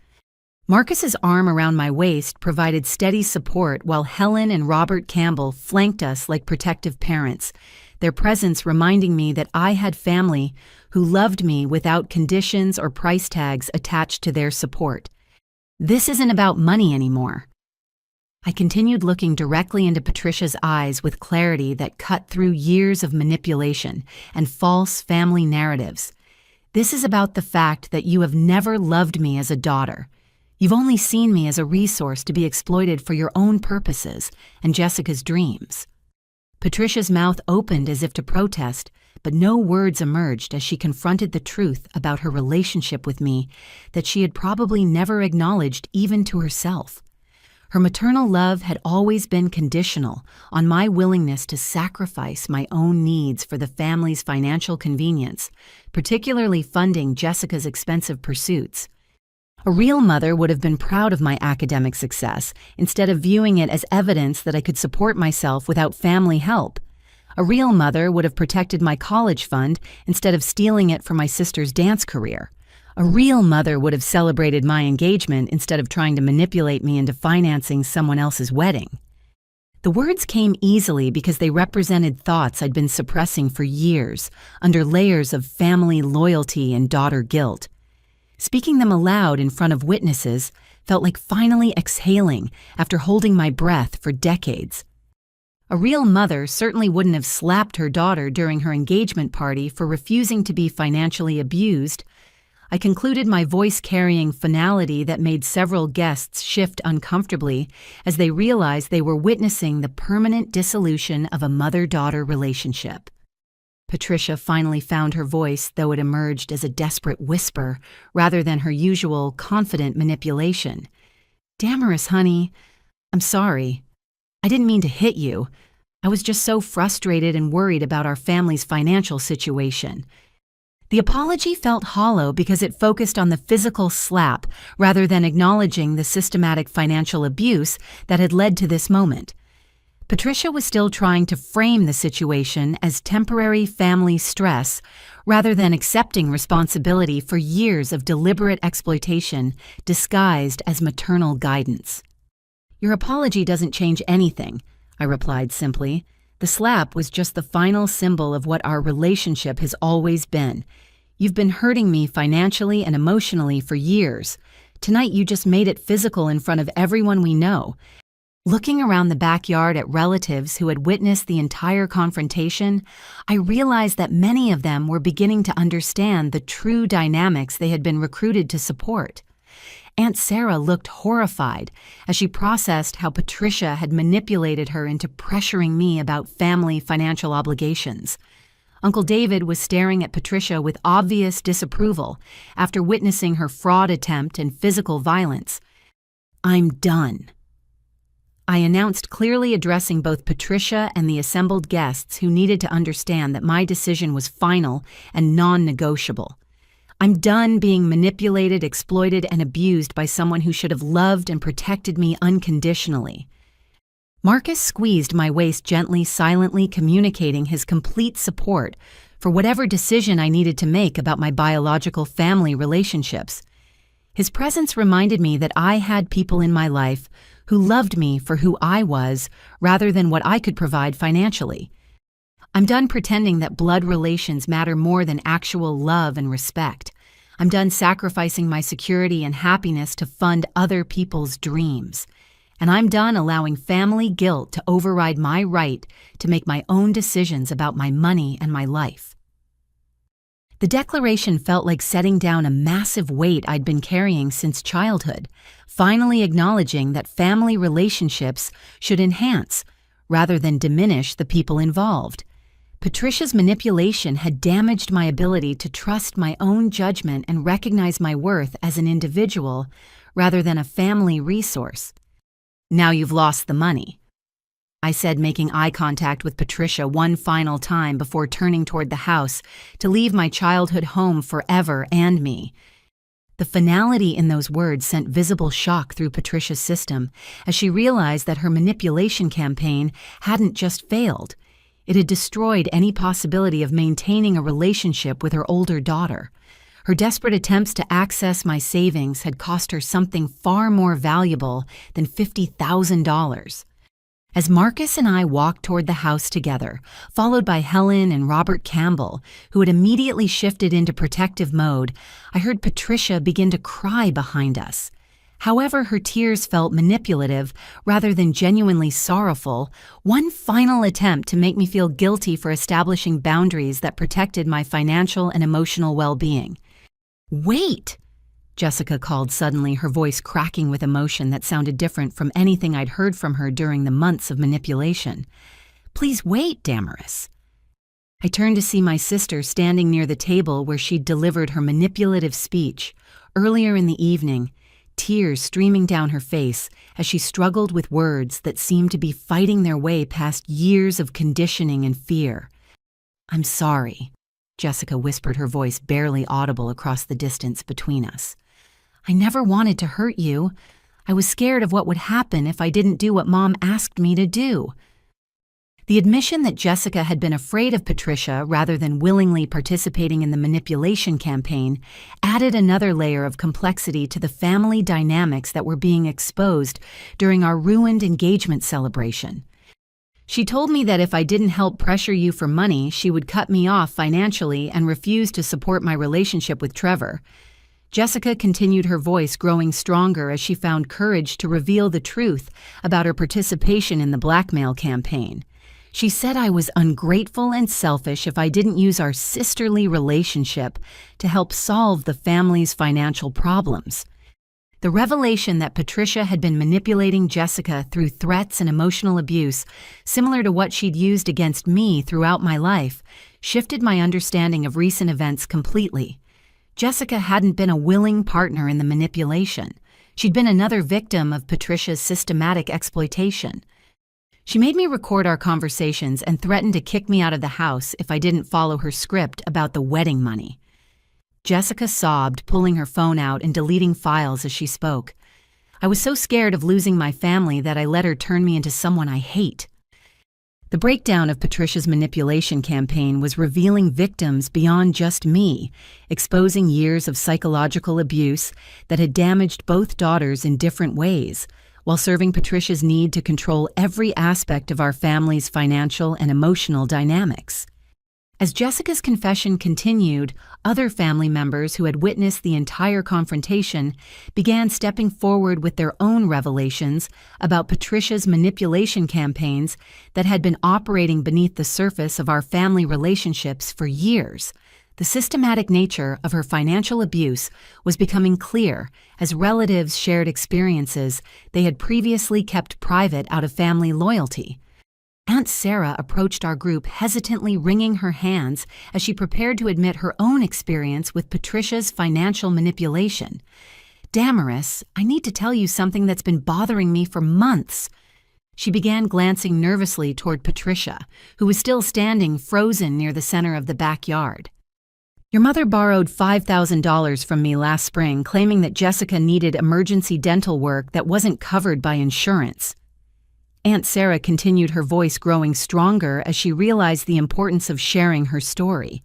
Marcus's arm around my waist provided steady support while Helen and Robert Campbell flanked us like protective parents, their presence reminding me that I had family who loved me without conditions or price tags attached to their support. This isn't about money anymore. I continued looking directly into Patricia's eyes with clarity that cut through years of manipulation and false family narratives. This is about the fact that you have never loved me as a daughter. You've only seen me as a resource to be exploited for your own purposes and Jessica's dreams. Patricia's mouth opened as if to protest, but no words emerged as she confronted the truth about her relationship with me that she had probably never acknowledged even to herself. Her maternal love had always been conditional on my willingness to sacrifice my own needs for the family's financial convenience, particularly funding Jessica's expensive pursuits. A real mother would have been proud of my academic success instead of viewing it as evidence that I could support myself without family help. A real mother would have protected my college fund instead of stealing it for my sister's dance career. A real mother would have celebrated my engagement instead of trying to manipulate me into financing someone else's wedding. The words came easily because they represented thoughts I'd been suppressing for years, under layers of family loyalty and daughter guilt. Speaking them aloud in front of witnesses felt like finally exhaling after holding my breath for decades. A real mother certainly wouldn't have slapped her daughter during her engagement party for refusing to be financially abused. I concluded my voice-carrying finality that made several guests shift uncomfortably as they realized they were witnessing the permanent dissolution of a mother-daughter relationship. Patricia finally found her voice, though it emerged as a desperate whisper rather than her usual confident manipulation. "Damaris, honey, I'm sorry. I didn't mean to hit you. I was just so frustrated and worried about our family's financial situation." The apology felt hollow because it focused on the physical slap rather than acknowledging the systematic financial abuse that had led to this moment. Patricia was still trying to frame the situation as temporary family stress rather than accepting responsibility for years of deliberate exploitation disguised as maternal guidance. "Your apology doesn't change anything," I replied simply. "The slap was just the final symbol of what our relationship has always been. You've been hurting me financially and emotionally for years. Tonight you just made it physical in front of everyone we know." Looking around the backyard at relatives who had witnessed the entire confrontation, I realized that many of them were beginning to understand the true dynamics they had been recruited to support. Aunt Sarah looked horrified as she processed how Patricia had manipulated her into pressuring me about family financial obligations. Uncle David was staring at Patricia with obvious disapproval after witnessing her fraud attempt and physical violence. "I'm done," I announced, clearly addressing both Patricia and the assembled guests who needed to understand that my decision was final and non-negotiable. "I'm done being manipulated, exploited, and abused by someone who should have loved and protected me unconditionally." Marcus squeezed my waist gently, silently communicating his complete support for whatever decision I needed to make about my biological family relationships. His presence reminded me that I had people in my life who loved me for who I was rather than what I could provide financially. "I'm done pretending that blood relations matter more than actual love and respect. I'm done sacrificing my security and happiness to fund other people's dreams. And I'm done allowing family guilt to override my right to make my own decisions about my money and my life." The declaration felt like setting down a massive weight I'd been carrying since childhood, finally acknowledging that family relationships should enhance rather than diminish the people involved. Patricia's manipulation had damaged my ability to trust my own judgment and recognize my worth as an individual rather than a family resource. "Now you've lost the money," I said, making eye contact with Patricia one final time before turning toward the house to leave my childhood home forever and me. The finality in those words sent visible shock through Patricia's system as she realized that her manipulation campaign hadn't just failed. It had destroyed any possibility of maintaining a relationship with her older daughter. Her desperate attempts to access my savings had cost her something far more valuable than $50,000. As Marcus and I walked toward the house together, followed by Helen and Robert Campbell, who had immediately shifted into protective mode, I heard Patricia begin to cry behind us. However, her tears felt manipulative rather than genuinely sorrowful, one final attempt to make me feel guilty for establishing boundaries that protected my financial and emotional well-being. "Wait!" Jessica called suddenly, her voice cracking with emotion that sounded different from anything I'd heard from her during the months of manipulation. "Please wait, Damaris." I turned to see my sister standing near the table where she'd delivered her manipulative speech. Earlier in the evening, tears streaming down her face as she struggled with words that seemed to be fighting their way past years of conditioning and fear. "I'm sorry," Jessica whispered, her voice barely audible across the distance between us. "I never wanted to hurt you. I was scared of what would happen if I didn't do what Mom asked me to do." The admission that Jessica had been afraid of Patricia rather than willingly participating in the manipulation campaign added another layer of complexity to the family dynamics that were being exposed during our ruined engagement celebration. She told me that if I didn't help pressure you for money, she would cut me off financially and refuse to support my relationship with Trevor. Jessica continued, her voice growing stronger as she found courage to reveal the truth about her participation in the blackmail campaign. She said I was ungrateful and selfish if I didn't use our sisterly relationship to help solve the family's financial problems. The revelation that Patricia had been manipulating Jessica through threats and emotional abuse, similar to what she'd used against me throughout my life, shifted my understanding of recent events completely. Jessica hadn't been a willing partner in the manipulation. She'd been another victim of Patricia's systematic exploitation. She made me record our conversations and threatened to kick me out of the house if I didn't follow her script about the wedding money. Jessica sobbed, pulling her phone out and deleting files as she spoke. I was so scared of losing my family that I let her turn me into someone I hate. The breakdown of Patricia's manipulation campaign was revealing victims beyond just me, exposing years of psychological abuse that had damaged both daughters in different ways, while serving Patricia's need to control every aspect of our family's financial and emotional dynamics. As Jessica's confession continued, other family members who had witnessed the entire confrontation began stepping forward with their own revelations about Patricia's manipulation campaigns that had been operating beneath the surface of our family relationships for years. The systematic nature of her financial abuse was becoming clear as relatives shared experiences they had previously kept private out of family loyalty. Aunt Sarah approached our group, hesitantly wringing her hands as she prepared to admit her own experience with Patricia's financial manipulation. "Damaris, I need to tell you something that's been bothering me for months." She began glancing nervously toward Patricia, who was still standing frozen near the center of the backyard. "Your mother borrowed $5,000 from me last spring, claiming that Jessica needed emergency dental work that wasn't covered by insurance." Aunt Sarah continued, her voice growing stronger as she realized the importance of sharing her story.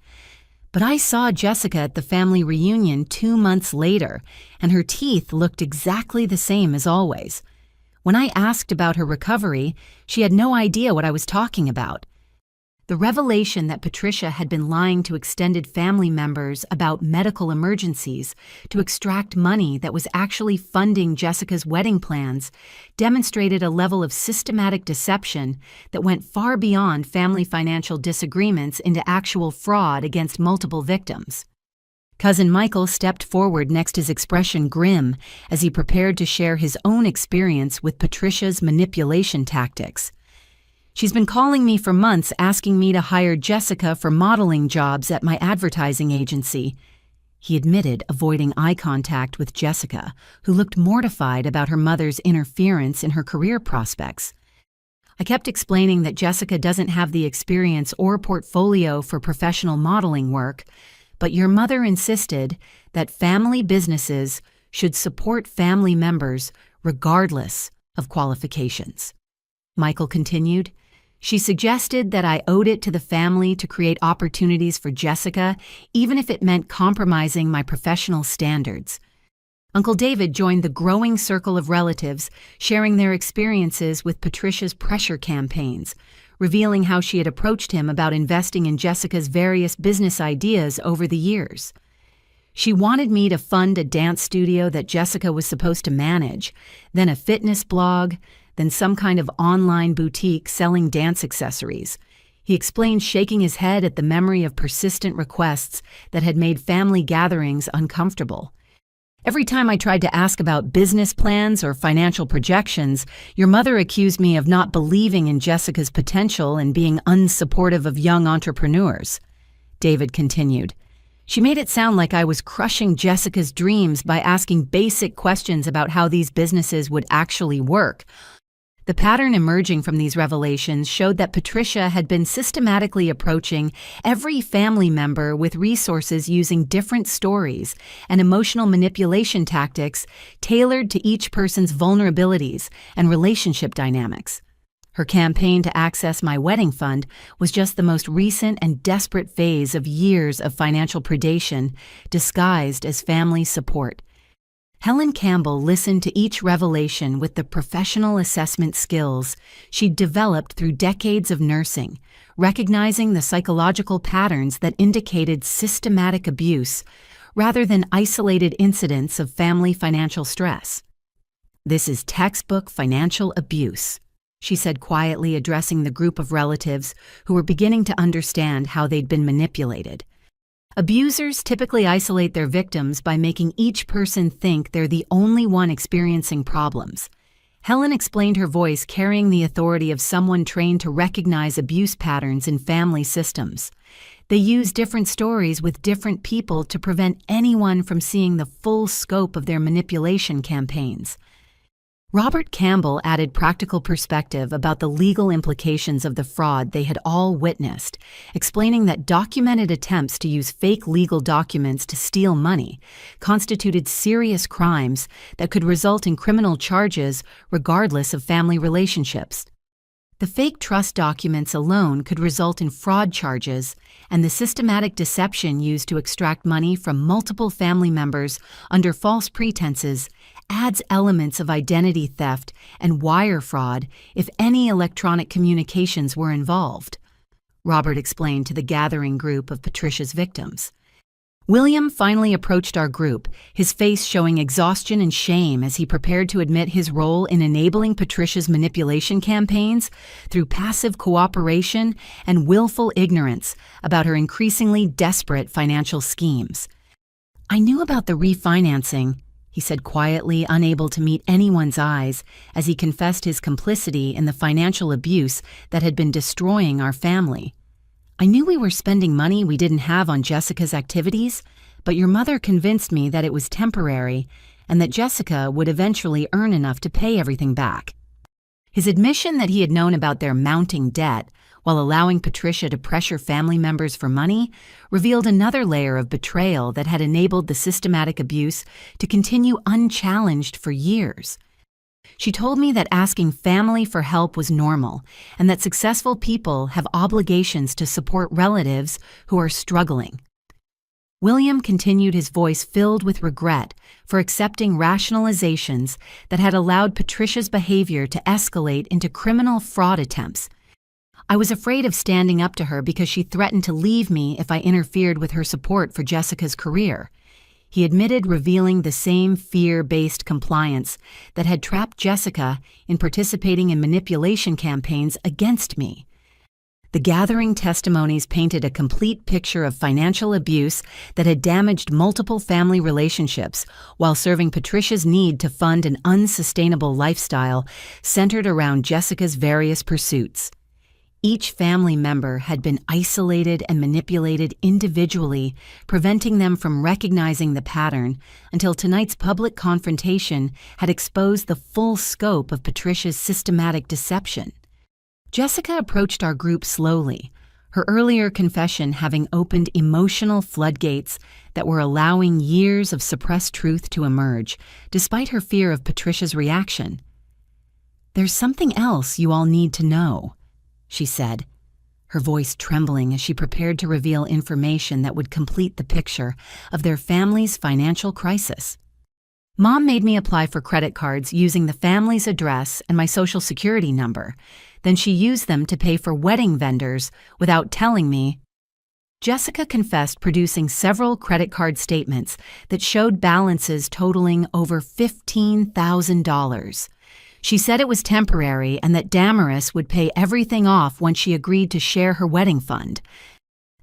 "But I saw Jessica at the family reunion 2 months later, and her teeth looked exactly the same as always. When I asked about her recovery, she had no idea what I was talking about." The revelation that Patricia had been lying to extended family members about medical emergencies to extract money that was actually funding Jessica's wedding plans demonstrated a level of systematic deception that went far beyond family financial disagreements into actual fraud against multiple victims. Cousin Michael stepped forward, next, his expression grim as he prepared to share his own experience with Patricia's manipulation tactics. "She's been calling me for months, asking me to hire Jessica for modeling jobs at my advertising agency," he admitted, avoiding eye contact with Jessica, who looked mortified about her mother's interference in her career prospects. "I kept explaining that Jessica doesn't have the experience or portfolio for professional modeling work, but your mother insisted that family businesses should support family members regardless of qualifications." Michael continued, She suggested that I owed it to the family to create opportunities for Jessica, even if it meant compromising my professional standards. Uncle David joined the growing circle of relatives, sharing their experiences with Patricia's pressure campaigns, revealing how she had approached him about investing in Jessica's various business ideas over the years. She wanted me to fund a dance studio that Jessica was supposed to manage, then a fitness blog, then some kind of online boutique selling dance accessories. He explained, shaking his head at the memory of persistent requests that had made family gatherings uncomfortable. Every time I tried to ask about business plans or financial projections, your mother accused me of not believing in Jessica's potential and being unsupportive of young entrepreneurs. David continued. She made it sound like I was crushing Jessica's dreams by asking basic questions about how these businesses would actually work. The pattern emerging from these revelations showed that Patricia had been systematically approaching every family member with resources using different stories and emotional manipulation tactics tailored to each person's vulnerabilities and relationship dynamics. Her campaign to access my wedding fund was just the most recent and desperate phase of years of financial predation disguised as family support. Helen Campbell listened to each revelation with the professional assessment skills she'd developed through decades of nursing, recognizing the psychological patterns that indicated systematic abuse rather than isolated incidents of family financial stress. "This is textbook financial abuse," she said quietly, addressing the group of relatives who were beginning to understand how they'd been manipulated. Abusers typically isolate their victims by making each person think they're the only one experiencing problems. Helen explained, her voice carrying the authority of someone trained to recognize abuse patterns in family systems. They use different stories with different people to prevent anyone from seeing the full scope of their manipulation campaigns. Robert Campbell added practical perspective about the legal implications of the fraud they had all witnessed, explaining that documented attempts to use fake legal documents to steal money constituted serious crimes that could result in criminal charges regardless of family relationships. The fake trust documents alone could result in fraud charges, and the systematic deception used to extract money from multiple family members under false pretenses adds elements of identity theft and wire fraud if any electronic communications were involved, Robert explained to the gathering group of Patricia's victims. William finally approached our group, his face showing exhaustion and shame as he prepared to admit his role in enabling Patricia's manipulation campaigns through passive cooperation and willful ignorance about her increasingly desperate financial schemes. "I knew about the refinancing," he said quietly, unable to meet anyone's eyes as he confessed his complicity in the financial abuse that had been destroying our family. "I knew we were spending money we didn't have on Jessica's activities, but your mother convinced me that it was temporary and that Jessica would eventually earn enough to pay everything back." His admission that he had known about their mounting debt while allowing Patricia to pressure family members for money revealed another layer of betrayal that had enabled the systematic abuse to continue unchallenged for years. She told me that asking family for help was normal and that successful people have obligations to support relatives who are struggling. William continued, his voice filled with regret for accepting rationalizations that had allowed Patricia's behavior to escalate into criminal fraud attempts. "I was afraid of standing up to her because she threatened to leave me if I interfered with her support for Jessica's career," he admitted, revealing the same fear-based compliance that had trapped Jessica in participating in manipulation campaigns against me. The gathering testimonies painted a complete picture of financial abuse that had damaged multiple family relationships while serving Patricia's need to fund an unsustainable lifestyle centered around Jessica's various pursuits. Each family member had been isolated and manipulated individually, preventing them from recognizing the pattern until tonight's public confrontation had exposed the full scope of Patricia's systematic deception. Jessica approached our group slowly, her earlier confession having opened emotional floodgates that were allowing years of suppressed truth to emerge, despite her fear of Patricia's reaction. "There's something else you all need to know," she said, her voice trembling as she prepared to reveal information that would complete the picture of their family's financial crisis. Mom made me apply for credit cards using the family's address and my social security number. Then she used them to pay for wedding vendors without telling me. Jessica confessed producing several credit card statements that showed balances totaling over $15,000. She said it was temporary and that Damaris would pay everything off once she agreed to share her wedding fund.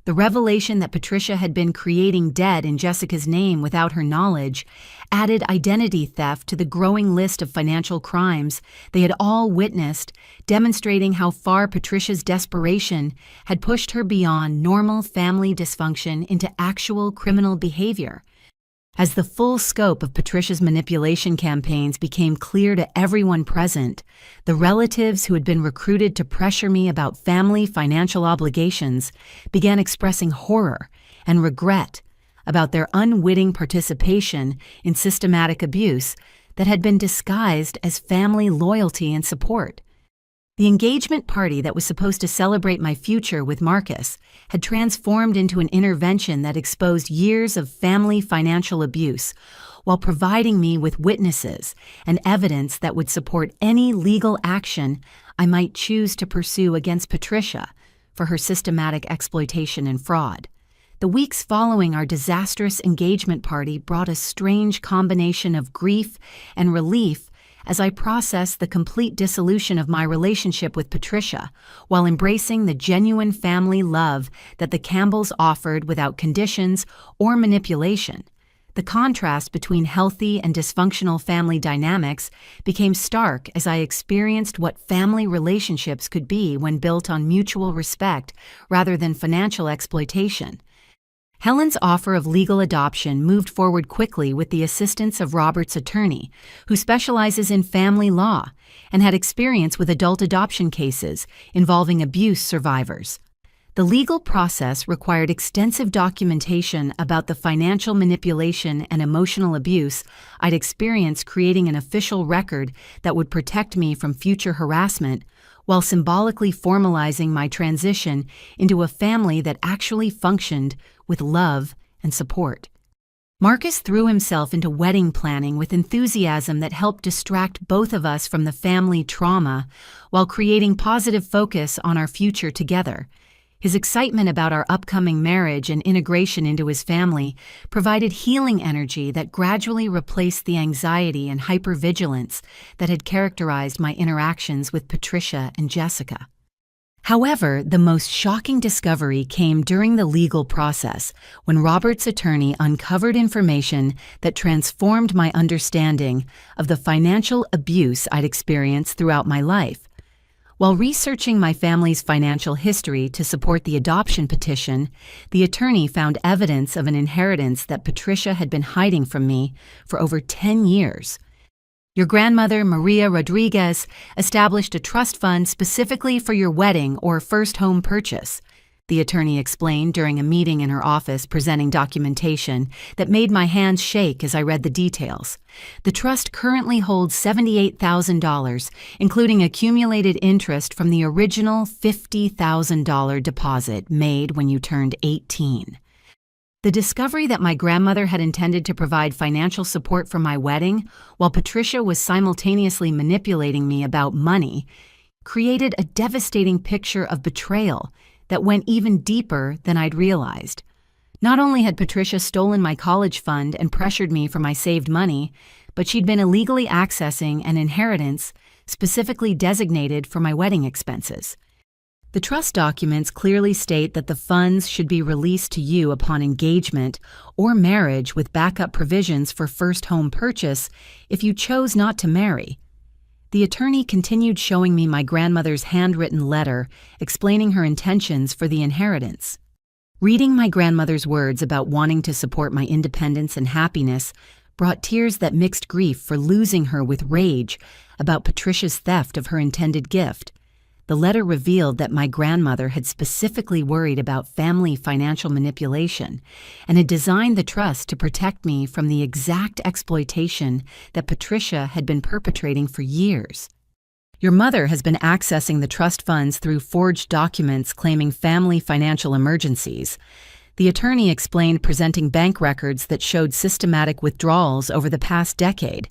The revelation that Patricia had been creating debt in Jessica's name without her knowledge added identity theft to the growing list of financial crimes they had all witnessed, demonstrating how far Patricia's desperation had pushed her beyond normal family dysfunction into actual criminal behavior. As the full scope of Patricia's manipulation campaigns became clear to everyone present, the relatives who had been recruited to pressure me about family financial obligations began expressing horror and regret about their unwitting participation in systematic abuse that had been disguised as family loyalty and support. The engagement party that was supposed to celebrate my future with Marcus had transformed into an intervention that exposed years of family financial abuse while providing me with witnesses and evidence that would support any legal action I might choose to pursue against Patricia for her systematic exploitation and fraud. The weeks following our disastrous engagement party brought a strange combination of grief and relief as I processed the complete dissolution of my relationship with Patricia, while embracing the genuine family love that the Campbells offered without conditions or manipulation. The contrast between healthy and dysfunctional family dynamics became stark as I experienced what family relationships could be when built on mutual respect rather than financial exploitation. Helen's offer of legal adoption moved forward quickly with the assistance of Robert's attorney, who specializes in family law and had experience with adult adoption cases involving abuse survivors. The legal process required extensive documentation about the financial manipulation and emotional abuse I'd experienced, creating an official record that would protect me from future harassment, while symbolically formalizing my transition into a family that actually functioned with love and support. Marcus threw himself into wedding planning with enthusiasm that helped distract both of us from the family trauma while creating positive focus on our future together. His excitement about our upcoming marriage and integration into his family provided healing energy that gradually replaced the anxiety and hypervigilance that had characterized my interactions with Patricia and Jessica. However, the most shocking discovery came during the legal process when Robert's attorney uncovered information that transformed my understanding of the financial abuse I'd experienced throughout my life. While researching my family's financial history to support the adoption petition, the attorney found evidence of an inheritance that Patricia had been hiding from me for over 10 years. Your grandmother, Maria Rodriguez, established a trust fund specifically for your wedding or first home purchase, the attorney explained during a meeting in her office presenting documentation that made my hands shake as I read the details. The trust currently holds $78,000, including accumulated interest from the original $50,000 deposit made when you turned 18. The discovery that my grandmother had intended to provide financial support for my wedding, while Patricia was simultaneously manipulating me about money, created a devastating picture of betrayal that went even deeper than I'd realized. Not only had Patricia stolen my college fund and pressured me for my saved money, but she'd been illegally accessing an inheritance specifically designated for my wedding expenses. The trust documents clearly state that the funds should be released to you upon engagement or marriage, with backup provisions for first home purchase if you chose not to marry. The attorney continued showing me my grandmother's handwritten letter explaining her intentions for the inheritance. Reading my grandmother's words about wanting to support my independence and happiness brought tears that mixed grief for losing her with rage about Patricia's theft of her intended gift. The letter revealed that my grandmother had specifically worried about family financial manipulation and had designed the trust to protect me from the exact exploitation that Patricia had been perpetrating for years. Your mother has been accessing the trust funds through forged documents claiming family financial emergencies. The attorney explained, presenting bank records that showed systematic withdrawals over the past decade.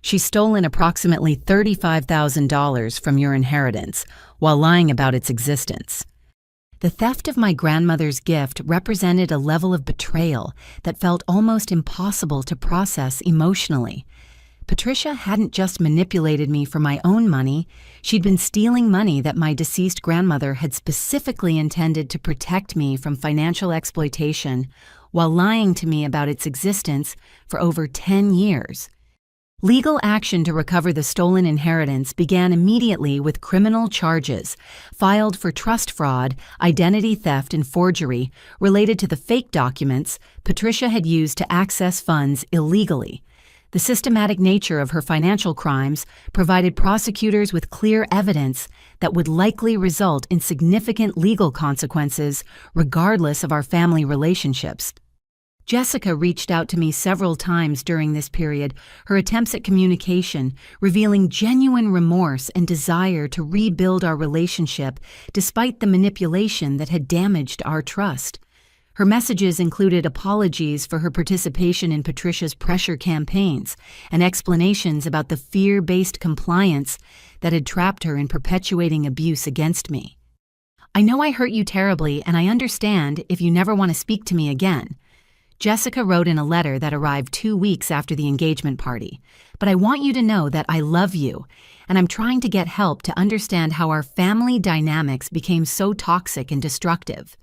She's stolen approximately $35,000 from your inheritance while lying about its existence. The theft of my grandmother's gift represented a level of betrayal that felt almost impossible to process emotionally. Patricia hadn't just manipulated me for my own money, she'd been stealing money that my deceased grandmother had specifically intended to protect me from financial exploitation while lying to me about its existence for over 10 years. Legal action to recover the stolen inheritance began immediately with criminal charges filed for trust fraud, identity theft, and forgery related to the fake documents Patricia had used to access funds illegally. The systematic nature of her financial crimes provided prosecutors with clear evidence that would likely result in significant legal consequences regardless of our family relationships. Jessica reached out to me several times during this period, her attempts at communication revealing genuine remorse and desire to rebuild our relationship despite the manipulation that had damaged our trust. Her messages included apologies for her participation in Patricia's pressure campaigns and explanations about the fear-based compliance that had trapped her in perpetuating abuse against me. "I know I hurt you terribly, and I understand if you never want to speak to me again," Jessica wrote in a letter that arrived 2 weeks after the engagement party. "But I want you to know that I love you, and I'm trying to get help to understand how our family dynamics became so toxic and destructive."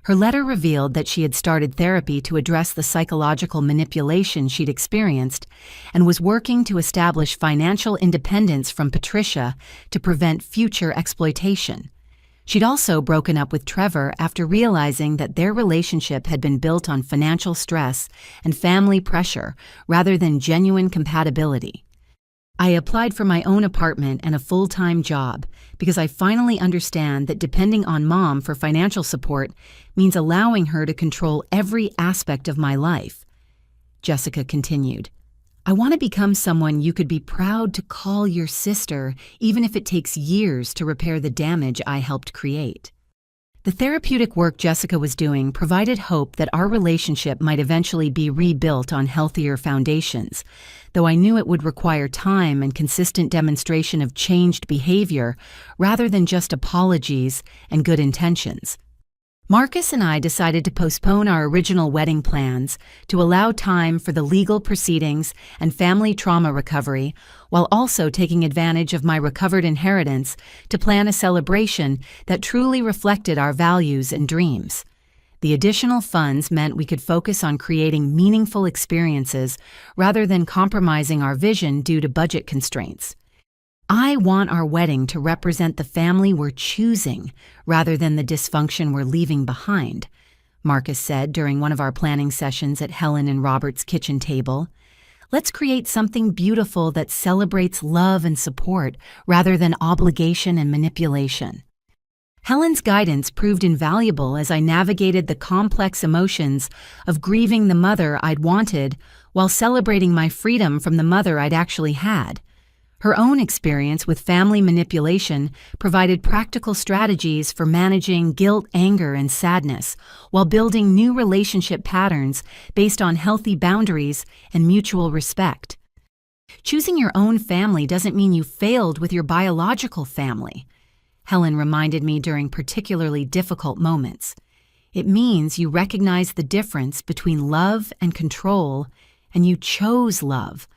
Her letter revealed that she had started therapy to address the psychological manipulation she'd experienced and was working to establish financial independence from Patricia to prevent future exploitation. She'd also broken up with Trevor after realizing that their relationship had been built on financial stress and family pressure rather than genuine compatibility. "I applied for my own apartment and a full-time job because I finally understand that depending on Mom for financial support means allowing her to control every aspect of my life," Jessica continued. "I want to become someone you could be proud to call your sister, even if it takes years to repair the damage I helped create." The therapeutic work Jessica was doing provided hope that our relationship might eventually be rebuilt on healthier foundations, though I knew it would require time and consistent demonstration of changed behavior rather than just apologies and good intentions. Marcus and I decided to postpone our original wedding plans to allow time for the legal proceedings and family trauma recovery, while also taking advantage of my recovered inheritance to plan a celebration that truly reflected our values and dreams. The additional funds meant we could focus on creating meaningful experiences rather than compromising our vision due to budget constraints. "I want our wedding to represent the family we're choosing rather than the dysfunction we're leaving behind," Marcus said during one of our planning sessions at Helen and Robert's kitchen table. "Let's create something beautiful that celebrates love and support rather than obligation and manipulation." Helen's guidance proved invaluable as I navigated the complex emotions of grieving the mother I'd wanted while celebrating my freedom from the mother I'd actually had. Her own experience with family manipulation provided practical strategies for managing guilt, anger, and sadness, while building new relationship patterns based on healthy boundaries and mutual respect. Choosing your own family doesn't mean you failed with your biological family, Helen reminded me during particularly difficult moments. It means you recognize the difference between love and control, and you chose love.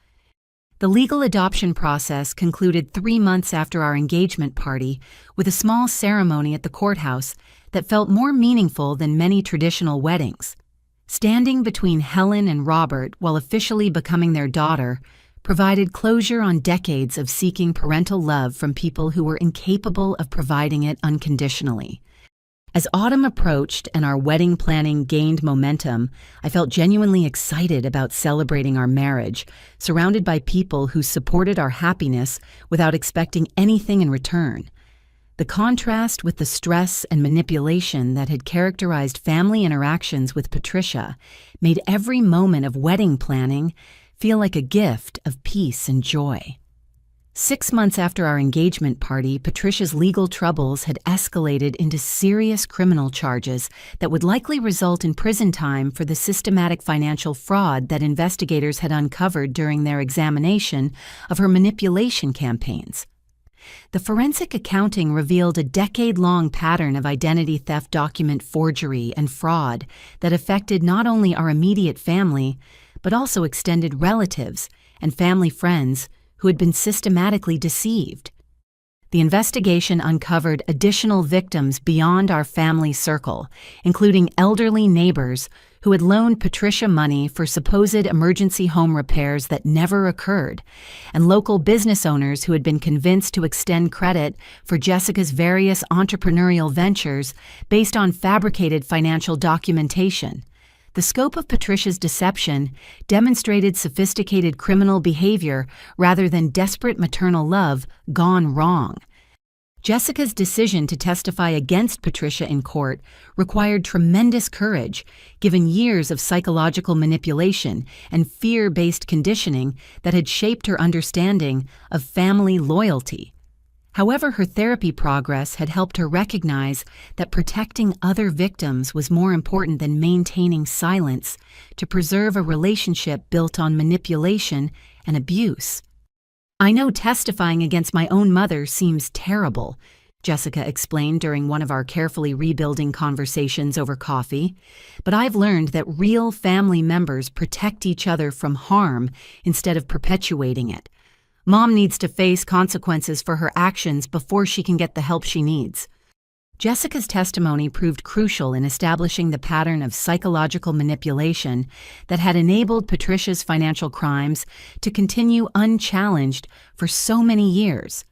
The legal adoption process concluded 3 months after our engagement party with a small ceremony at the courthouse that felt more meaningful than many traditional weddings. Standing between Helen and Robert while officially becoming their daughter provided closure on decades of seeking parental love from people who were incapable of providing it unconditionally. As autumn approached and our wedding planning gained momentum, I felt genuinely excited about celebrating our marriage, surrounded by people who supported our happiness without expecting anything in return. The contrast with the stress and manipulation that had characterized family interactions with Patricia made every moment of wedding planning feel like a gift of peace and joy. 6 months after our engagement party, Patricia's legal troubles had escalated into serious criminal charges that would likely result in prison time for the systematic financial fraud that investigators had uncovered during their examination of her manipulation campaigns. The forensic accounting revealed a decade-long pattern of identity theft, document forgery, and fraud that affected not only our immediate family, but also extended relatives and family friends who had been systematically deceived. The investigation uncovered additional victims beyond our family circle, including elderly neighbors who had loaned Patricia money for supposed emergency home repairs that never occurred, and local business owners who had been convinced to extend credit for Jessica's various entrepreneurial ventures based on fabricated financial documentation. The scope of Patricia's deception demonstrated sophisticated criminal behavior rather than desperate maternal love gone wrong. Jessica's decision to testify against Patricia in court required tremendous courage, given years of psychological manipulation and fear-based conditioning that had shaped her understanding of family loyalty. However, her therapy progress had helped her recognize that protecting other victims was more important than maintaining silence to preserve a relationship built on manipulation and abuse. "I know testifying against my own mother seems terrible," Jessica explained during one of our carefully rebuilding conversations over coffee, "but I've learned that real family members protect each other from harm instead of perpetuating it. Mom needs to face consequences for her actions before she can get the help she needs." Jessica's testimony proved crucial in establishing the pattern of psychological manipulation that had enabled Patricia's financial crimes to continue unchallenged for so many years.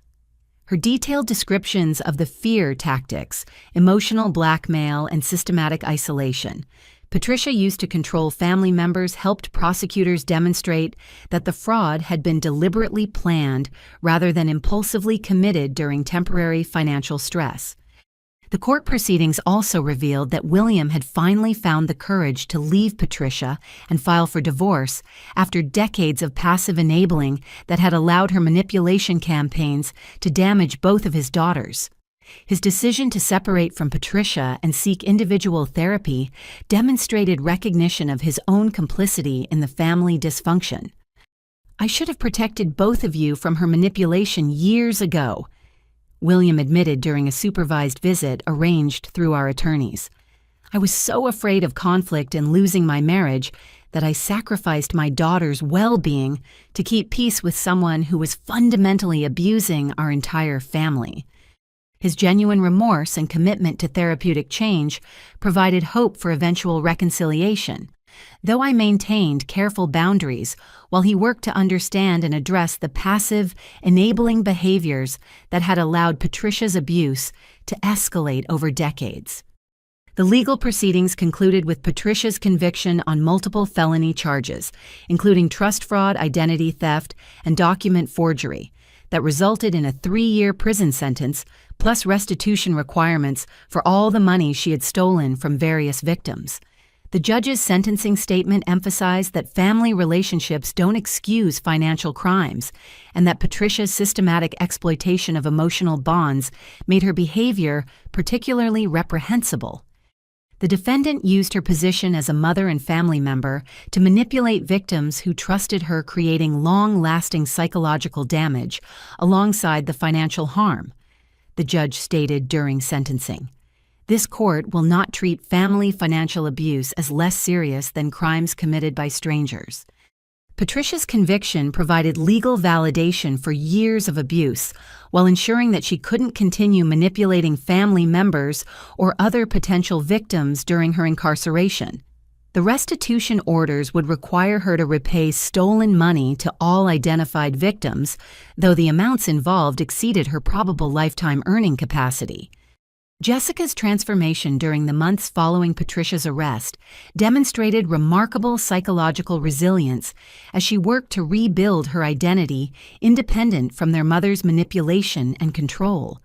Her detailed descriptions of the fear tactics, emotional blackmail, and systematic isolation Patricia used to control family members helped prosecutors demonstrate that the fraud had been deliberately planned rather than impulsively committed during temporary financial stress. The court proceedings also revealed that William had finally found the courage to leave Patricia and file for divorce after decades of passive enabling that had allowed her manipulation campaigns to damage both of his daughters. His decision to separate from Patricia and seek individual therapy demonstrated recognition of his own complicity in the family dysfunction. "I should have protected both of you from her manipulation years ago," William admitted during a supervised visit arranged through our attorneys. "I was so afraid of conflict and losing my marriage that I sacrificed my daughter's well-being to keep peace with someone who was fundamentally abusing our entire family." His genuine remorse and commitment to therapeutic change provided hope for eventual reconciliation, though I maintained careful boundaries while he worked to understand and address the passive, enabling behaviors that had allowed Patricia's abuse to escalate over decades. The legal proceedings concluded with Patricia's conviction on multiple felony charges, including trust fraud, identity theft, and document forgery, that resulted in a 3-year prison sentence plus restitution requirements for all the money she had stolen from various victims. The judge's sentencing statement emphasized that family relationships don't excuse financial crimes, and that Patricia's systematic exploitation of emotional bonds made her behavior particularly reprehensible. The defendant used her position as a mother and family member to manipulate victims who trusted her, creating long-lasting psychological damage alongside the financial harm, the judge stated during sentencing. "This court will not treat family financial abuse as less serious than crimes committed by strangers." Patricia's conviction provided legal validation for years of abuse, while ensuring that she couldn't continue manipulating family members or other potential victims during her incarceration. The restitution orders would require her to repay stolen money to all identified victims, though the amounts involved exceeded her probable lifetime earning capacity. Jessica's transformation during the months following Patricia's arrest demonstrated remarkable psychological resilience as she worked to rebuild her identity independent from their mother's manipulation and control.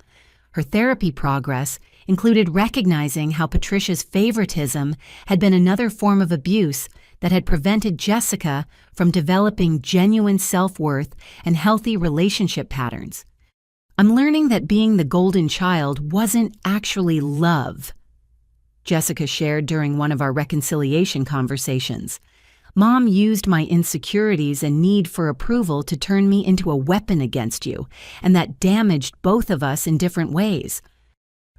Her therapy progress, included recognizing how Patricia's favoritism had been another form of abuse that had prevented Jessica from developing genuine self-worth and healthy relationship patterns. I'm learning that being the golden child wasn't actually love, Jessica shared during one of our reconciliation conversations. Mom used my insecurities and need for approval to turn me into a weapon against you, and that damaged both of us in different ways.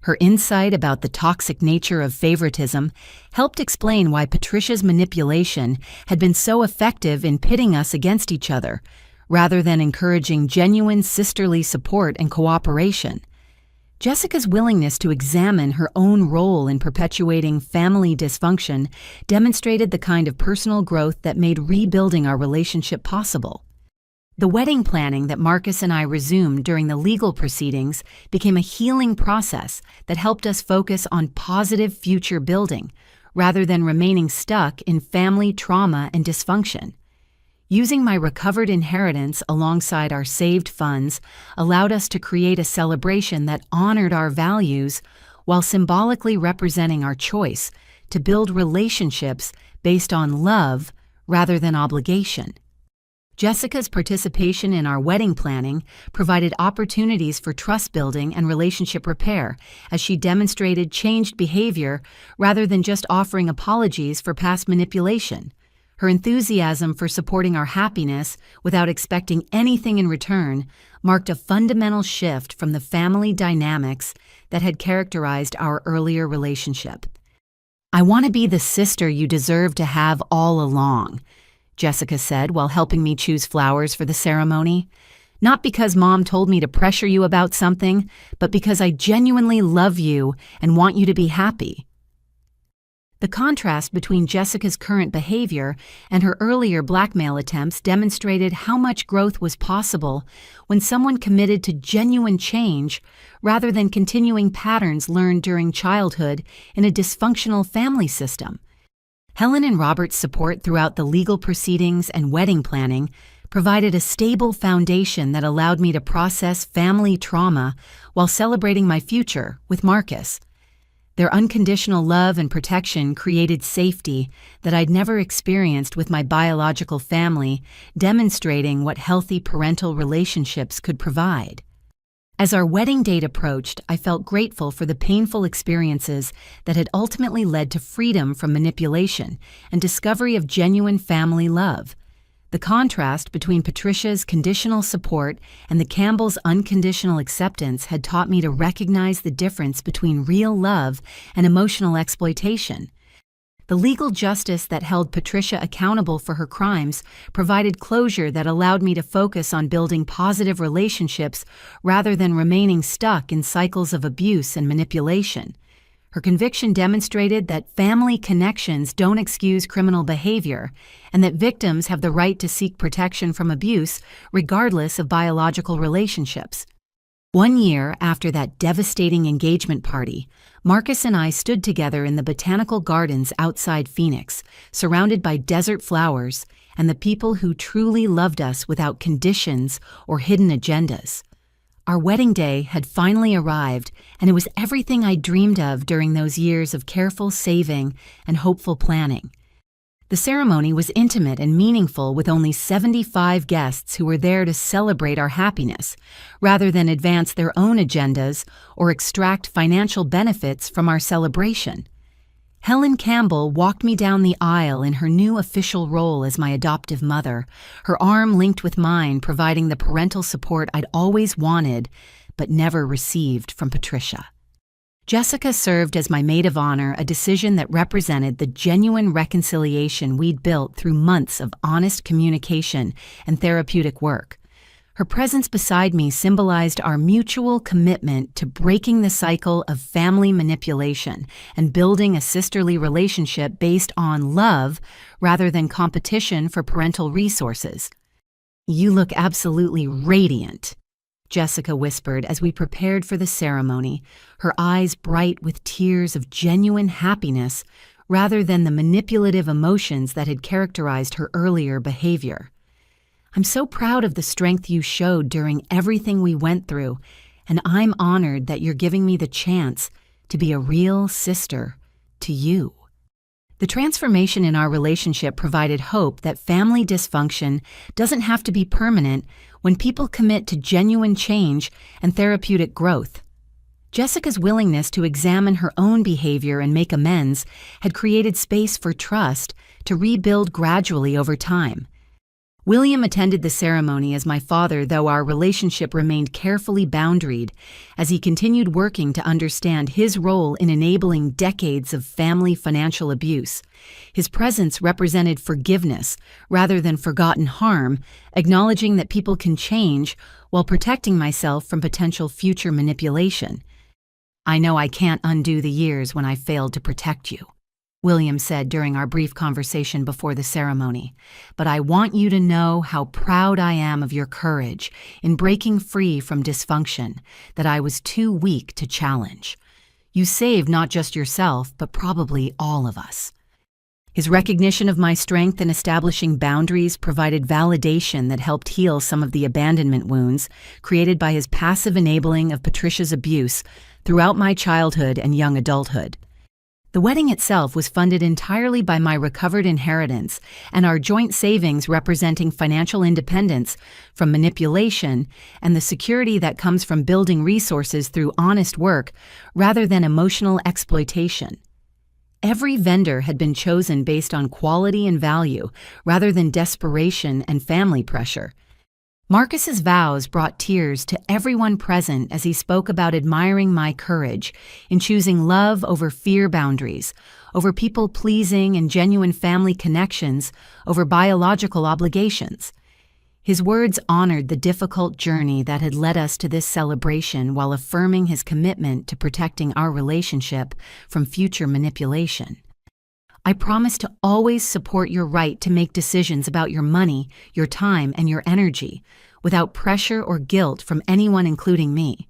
Her insight about the toxic nature of favoritism helped explain why Patricia's manipulation had been so effective in pitting us against each other, rather than encouraging genuine sisterly support and cooperation. Jessica's willingness to examine her own role in perpetuating family dysfunction demonstrated the kind of personal growth that made rebuilding our relationship possible. The wedding planning that Marcus and I resumed during the legal proceedings became a healing process that helped us focus on positive future building, rather than remaining stuck in family trauma and dysfunction. Using my recovered inheritance alongside our saved funds allowed us to create a celebration that honored our values while symbolically representing our choice to build relationships based on love rather than obligation. Jessica's participation in our wedding planning provided opportunities for trust building and relationship repair as she demonstrated changed behavior rather than just offering apologies for past manipulation. Her enthusiasm for supporting our happiness without expecting anything in return marked a fundamental shift from the family dynamics that had characterized our earlier relationship. "I want to be the sister you deserve to have all along," Jessica said while helping me choose flowers for the ceremony. "Not because Mom told me to pressure you about something, but because I genuinely love you and want you to be happy." The contrast between Jessica's current behavior and her earlier blackmail attempts demonstrated how much growth was possible when someone committed to genuine change rather than continuing patterns learned during childhood in a dysfunctional family system. Helen and Robert's support throughout the legal proceedings and wedding planning provided a stable foundation that allowed me to process family trauma while celebrating my future with Marcus. Their unconditional love and protection created safety that I'd never experienced with my biological family, demonstrating what healthy parental relationships could provide. As our wedding date approached, I felt grateful for the painful experiences that had ultimately led to freedom from manipulation and discovery of genuine family love. The contrast between Patricia's conditional support and the Campbells' unconditional acceptance had taught me to recognize the difference between real love and emotional exploitation. The legal justice that held Patricia accountable for her crimes provided closure that allowed me to focus on building positive relationships rather than remaining stuck in cycles of abuse and manipulation. Her conviction demonstrated that family connections don't excuse criminal behavior and that victims have the right to seek protection from abuse regardless of biological relationships. 1 year after that devastating engagement party, Marcus and I stood together in the botanical gardens outside Phoenix, surrounded by desert flowers and the people who truly loved us without conditions or hidden agendas. Our wedding day had finally arrived, and it was everything I dreamed of during those years of careful saving and hopeful planning. The ceremony was intimate and meaningful with only 75 guests who were there to celebrate our happiness, rather than advance their own agendas or extract financial benefits from our celebration. Helen Campbell walked me down the aisle in her new official role as my adoptive mother, her arm linked with mine, providing the parental support I'd always wanted but never received from Patricia. Jessica served as my maid of honor, a decision that represented the genuine reconciliation we'd built through months of honest communication and therapeutic work. Her presence beside me symbolized our mutual commitment to breaking the cycle of family manipulation and building a sisterly relationship based on love rather than competition for parental resources. "You look absolutely radiant," Jessica whispered as we prepared for the ceremony, her eyes bright with tears of genuine happiness rather than the manipulative emotions that had characterized her earlier behavior. "I'm so proud of the strength you showed during everything we went through, and I'm honored that you're giving me the chance to be a real sister to you. The transformation in our relationship provided hope that family dysfunction doesn't have to be permanent when people commit to genuine change and therapeutic growth. Jessica's willingness to examine her own behavior and make amends had created space for trust to rebuild gradually over time. William attended the ceremony as my father, though our relationship remained carefully boundaried as he continued working to understand his role in enabling decades of family financial abuse. His presence represented forgiveness rather than forgotten harm, acknowledging that people can change while protecting myself from potential future manipulation. "I know I can't undo the years when I failed to protect you," William said during our brief conversation before the ceremony, "but I want you to know how proud I am of your courage in breaking free from dysfunction that I was too weak to challenge. You saved not just yourself, but probably all of us." His recognition of my strength in establishing boundaries provided validation that helped heal some of the abandonment wounds created by his passive enabling of Patricia's abuse throughout my childhood and young adulthood. The wedding itself was funded entirely by my recovered inheritance and our joint savings representing financial independence from manipulation and the security that comes from building resources through honest work rather than emotional exploitation. Every vendor had been chosen based on quality and value rather than desperation and family pressure. Marcus's vows brought tears to everyone present as he spoke about admiring my courage in choosing love over fear boundaries, over people-pleasing and genuine family connections, over biological obligations. His words honored the difficult journey that had led us to this celebration while affirming his commitment to protecting our relationship from future manipulation. "I promise to always support your right to make decisions about your money, your time, and your energy, without pressure or guilt from anyone including me,"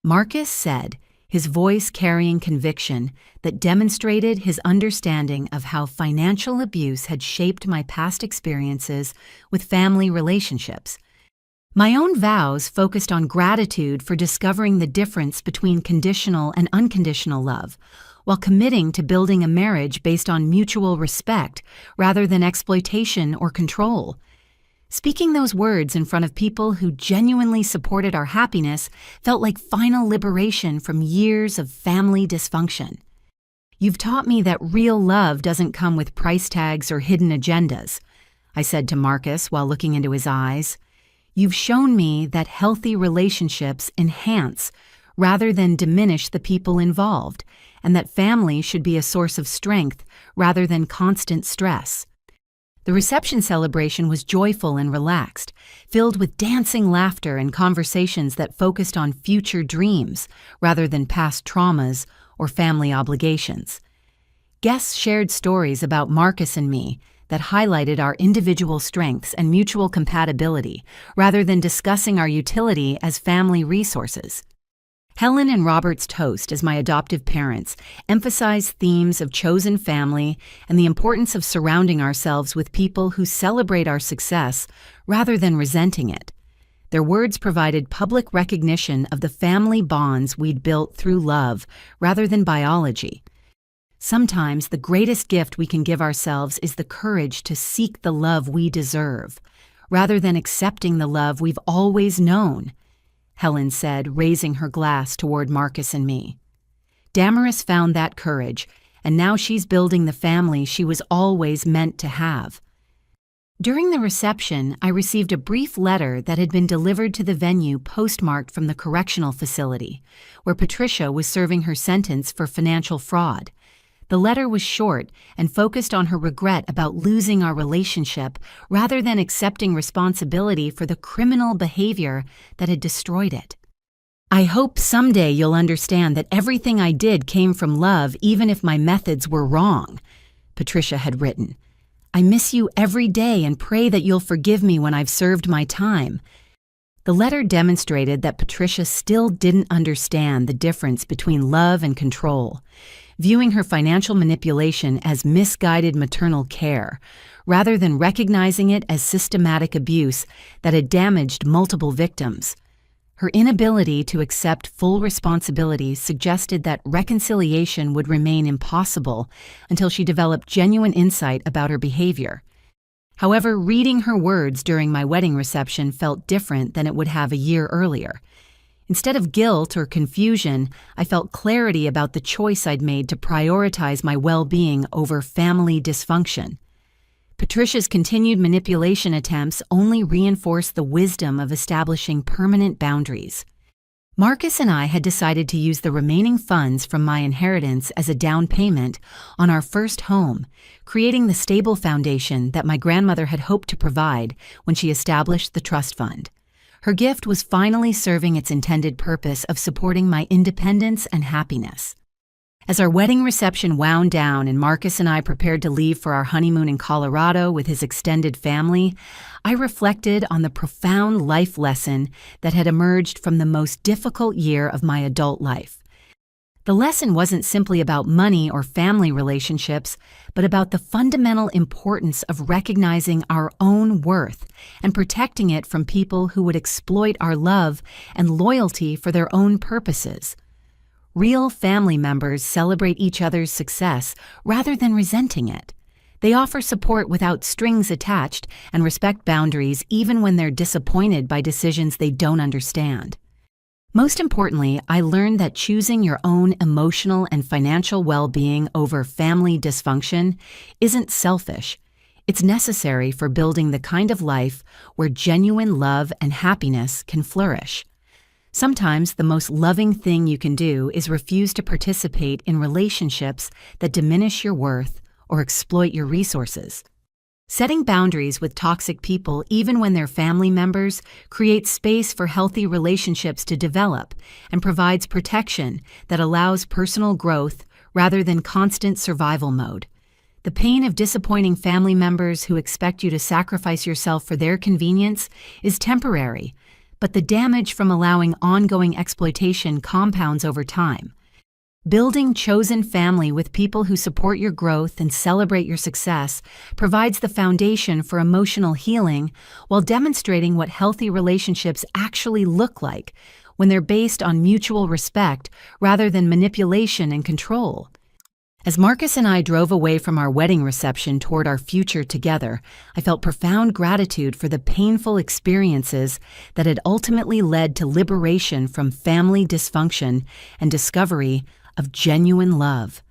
Marcus said, his voice carrying conviction that demonstrated his understanding of how financial abuse had shaped my past experiences with family relationships. My own vows focused on gratitude for discovering the difference between conditional and unconditional love, while committing to building a marriage based on mutual respect rather than exploitation or control. Speaking those words in front of people who genuinely supported our happiness felt like final liberation from years of family dysfunction. "You've taught me that real love doesn't come with price tags or hidden agendas," I said to Marcus while looking into his eyes. "You've shown me that healthy relationships enhance rather than diminish the people involved, and that family should be a source of strength rather than constant stress." The reception celebration was joyful and relaxed, filled with dancing laughter and conversations that focused on future dreams rather than past traumas or family obligations. Guests shared stories about Marcus and me that highlighted our individual strengths and mutual compatibility rather than discussing our utility as family resources. Helen and Robert's toast as my adoptive parents emphasized themes of chosen family and the importance of surrounding ourselves with people who celebrate our success rather than resenting it. Their words provided public recognition of the family bonds we'd built through love rather than biology. Sometimes the greatest gift we can give ourselves is the courage to seek the love we deserve, rather than accepting the love we've always known, Helen said, raising her glass toward Marcus and me. Damaris found that courage, and now she's building the family she was always meant to have. During the reception, I received a brief letter that had been delivered to the venue postmarked from the correctional facility, where Patricia was serving her sentence for financial fraud. The letter was short and focused on her regret about losing our relationship rather than accepting responsibility for the criminal behavior that had destroyed it. "I hope someday you'll understand that everything I did came from love even if my methods were wrong," Patricia had written. "I miss you every day and pray that you'll forgive me when I've served my time." The letter demonstrated that Patricia still didn't understand the difference between love and control, viewing her financial manipulation as misguided maternal care, rather than recognizing it as systematic abuse that had damaged multiple victims. Her inability to accept full responsibility suggested that reconciliation would remain impossible until she developed genuine insight about her behavior. However, reading her words during my wedding reception felt different than it would have a year earlier. Instead of guilt or confusion, I felt clarity about the choice I'd made to prioritize my well-being over family dysfunction. Patricia's continued manipulation attempts only reinforced the wisdom of establishing permanent boundaries. Marcus and I had decided to use the remaining funds from my inheritance as a down payment on our first home, creating the stable foundation that my grandmother had hoped to provide when she established the trust fund. Her gift was finally serving its intended purpose of supporting my independence and happiness. As our wedding reception wound down and Marcus and I prepared to leave for our honeymoon in Colorado with his extended family, I reflected on the profound life lesson that had emerged from the most difficult year of my adult life. The lesson wasn't simply about money or family relationships, but about the fundamental importance of recognizing our own worth and protecting it from people who would exploit our love and loyalty for their own purposes. Real family members celebrate each other's success rather than resenting it. They offer support without strings attached and respect boundaries even when they're disappointed by decisions they don't understand. Most importantly, I learned that choosing your own emotional and financial well-being over family dysfunction isn't selfish. It's necessary for building the kind of life where genuine love and happiness can flourish. Sometimes the most loving thing you can do is refuse to participate in relationships that diminish your worth or exploit your resources. Setting boundaries with toxic people, even when they're family members, creates space for healthy relationships to develop and provides protection that allows personal growth rather than constant survival mode. The pain of disappointing family members who expect you to sacrifice yourself for their convenience is temporary, but the damage from allowing ongoing exploitation compounds over time. Building chosen family with people who support your growth and celebrate your success provides the foundation for emotional healing while demonstrating what healthy relationships actually look like when they're based on mutual respect rather than manipulation and control. As Marcus and I drove away from our wedding reception toward our future together, I felt profound gratitude for the painful experiences that had ultimately led to liberation from family dysfunction and discovery of genuine love.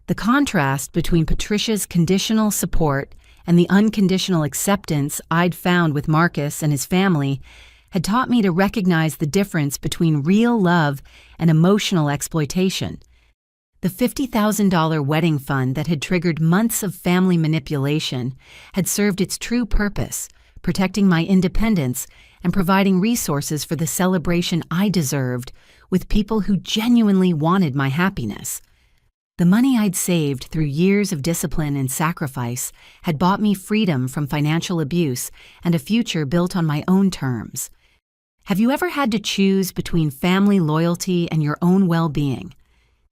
The contrast between Patricia's conditional support and the unconditional acceptance I'd found with Marcus and his family had taught me to recognize the difference between real love and emotional exploitation. The $50,000 wedding fund that had triggered months of family manipulation had served its true purpose, protecting my independence and providing resources for the celebration I deserved with people who genuinely wanted my happiness. The money I'd saved through years of discipline and sacrifice had bought me freedom from financial abuse and a future built on my own terms. Have you ever had to choose between family loyalty and your own well-being?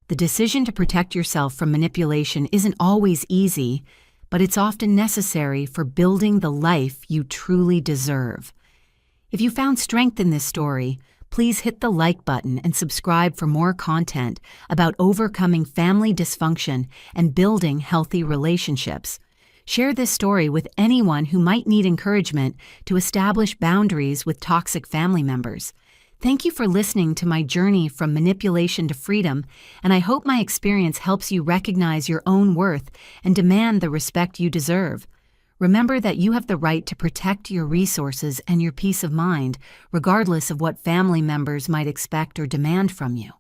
The decision to protect yourself from manipulation isn't always easy, but it's often necessary for building the life you truly deserve. If you found strength in this story, please hit the like button and subscribe for more content about overcoming family dysfunction and building healthy relationships. Share this story with anyone who might need encouragement to establish boundaries with toxic family members. Thank you for listening to my journey from manipulation to freedom, and I hope my experience helps you recognize your own worth and demand the respect you deserve. Remember that you have the right to protect your resources and your peace of mind, regardless of what family members might expect or demand from you.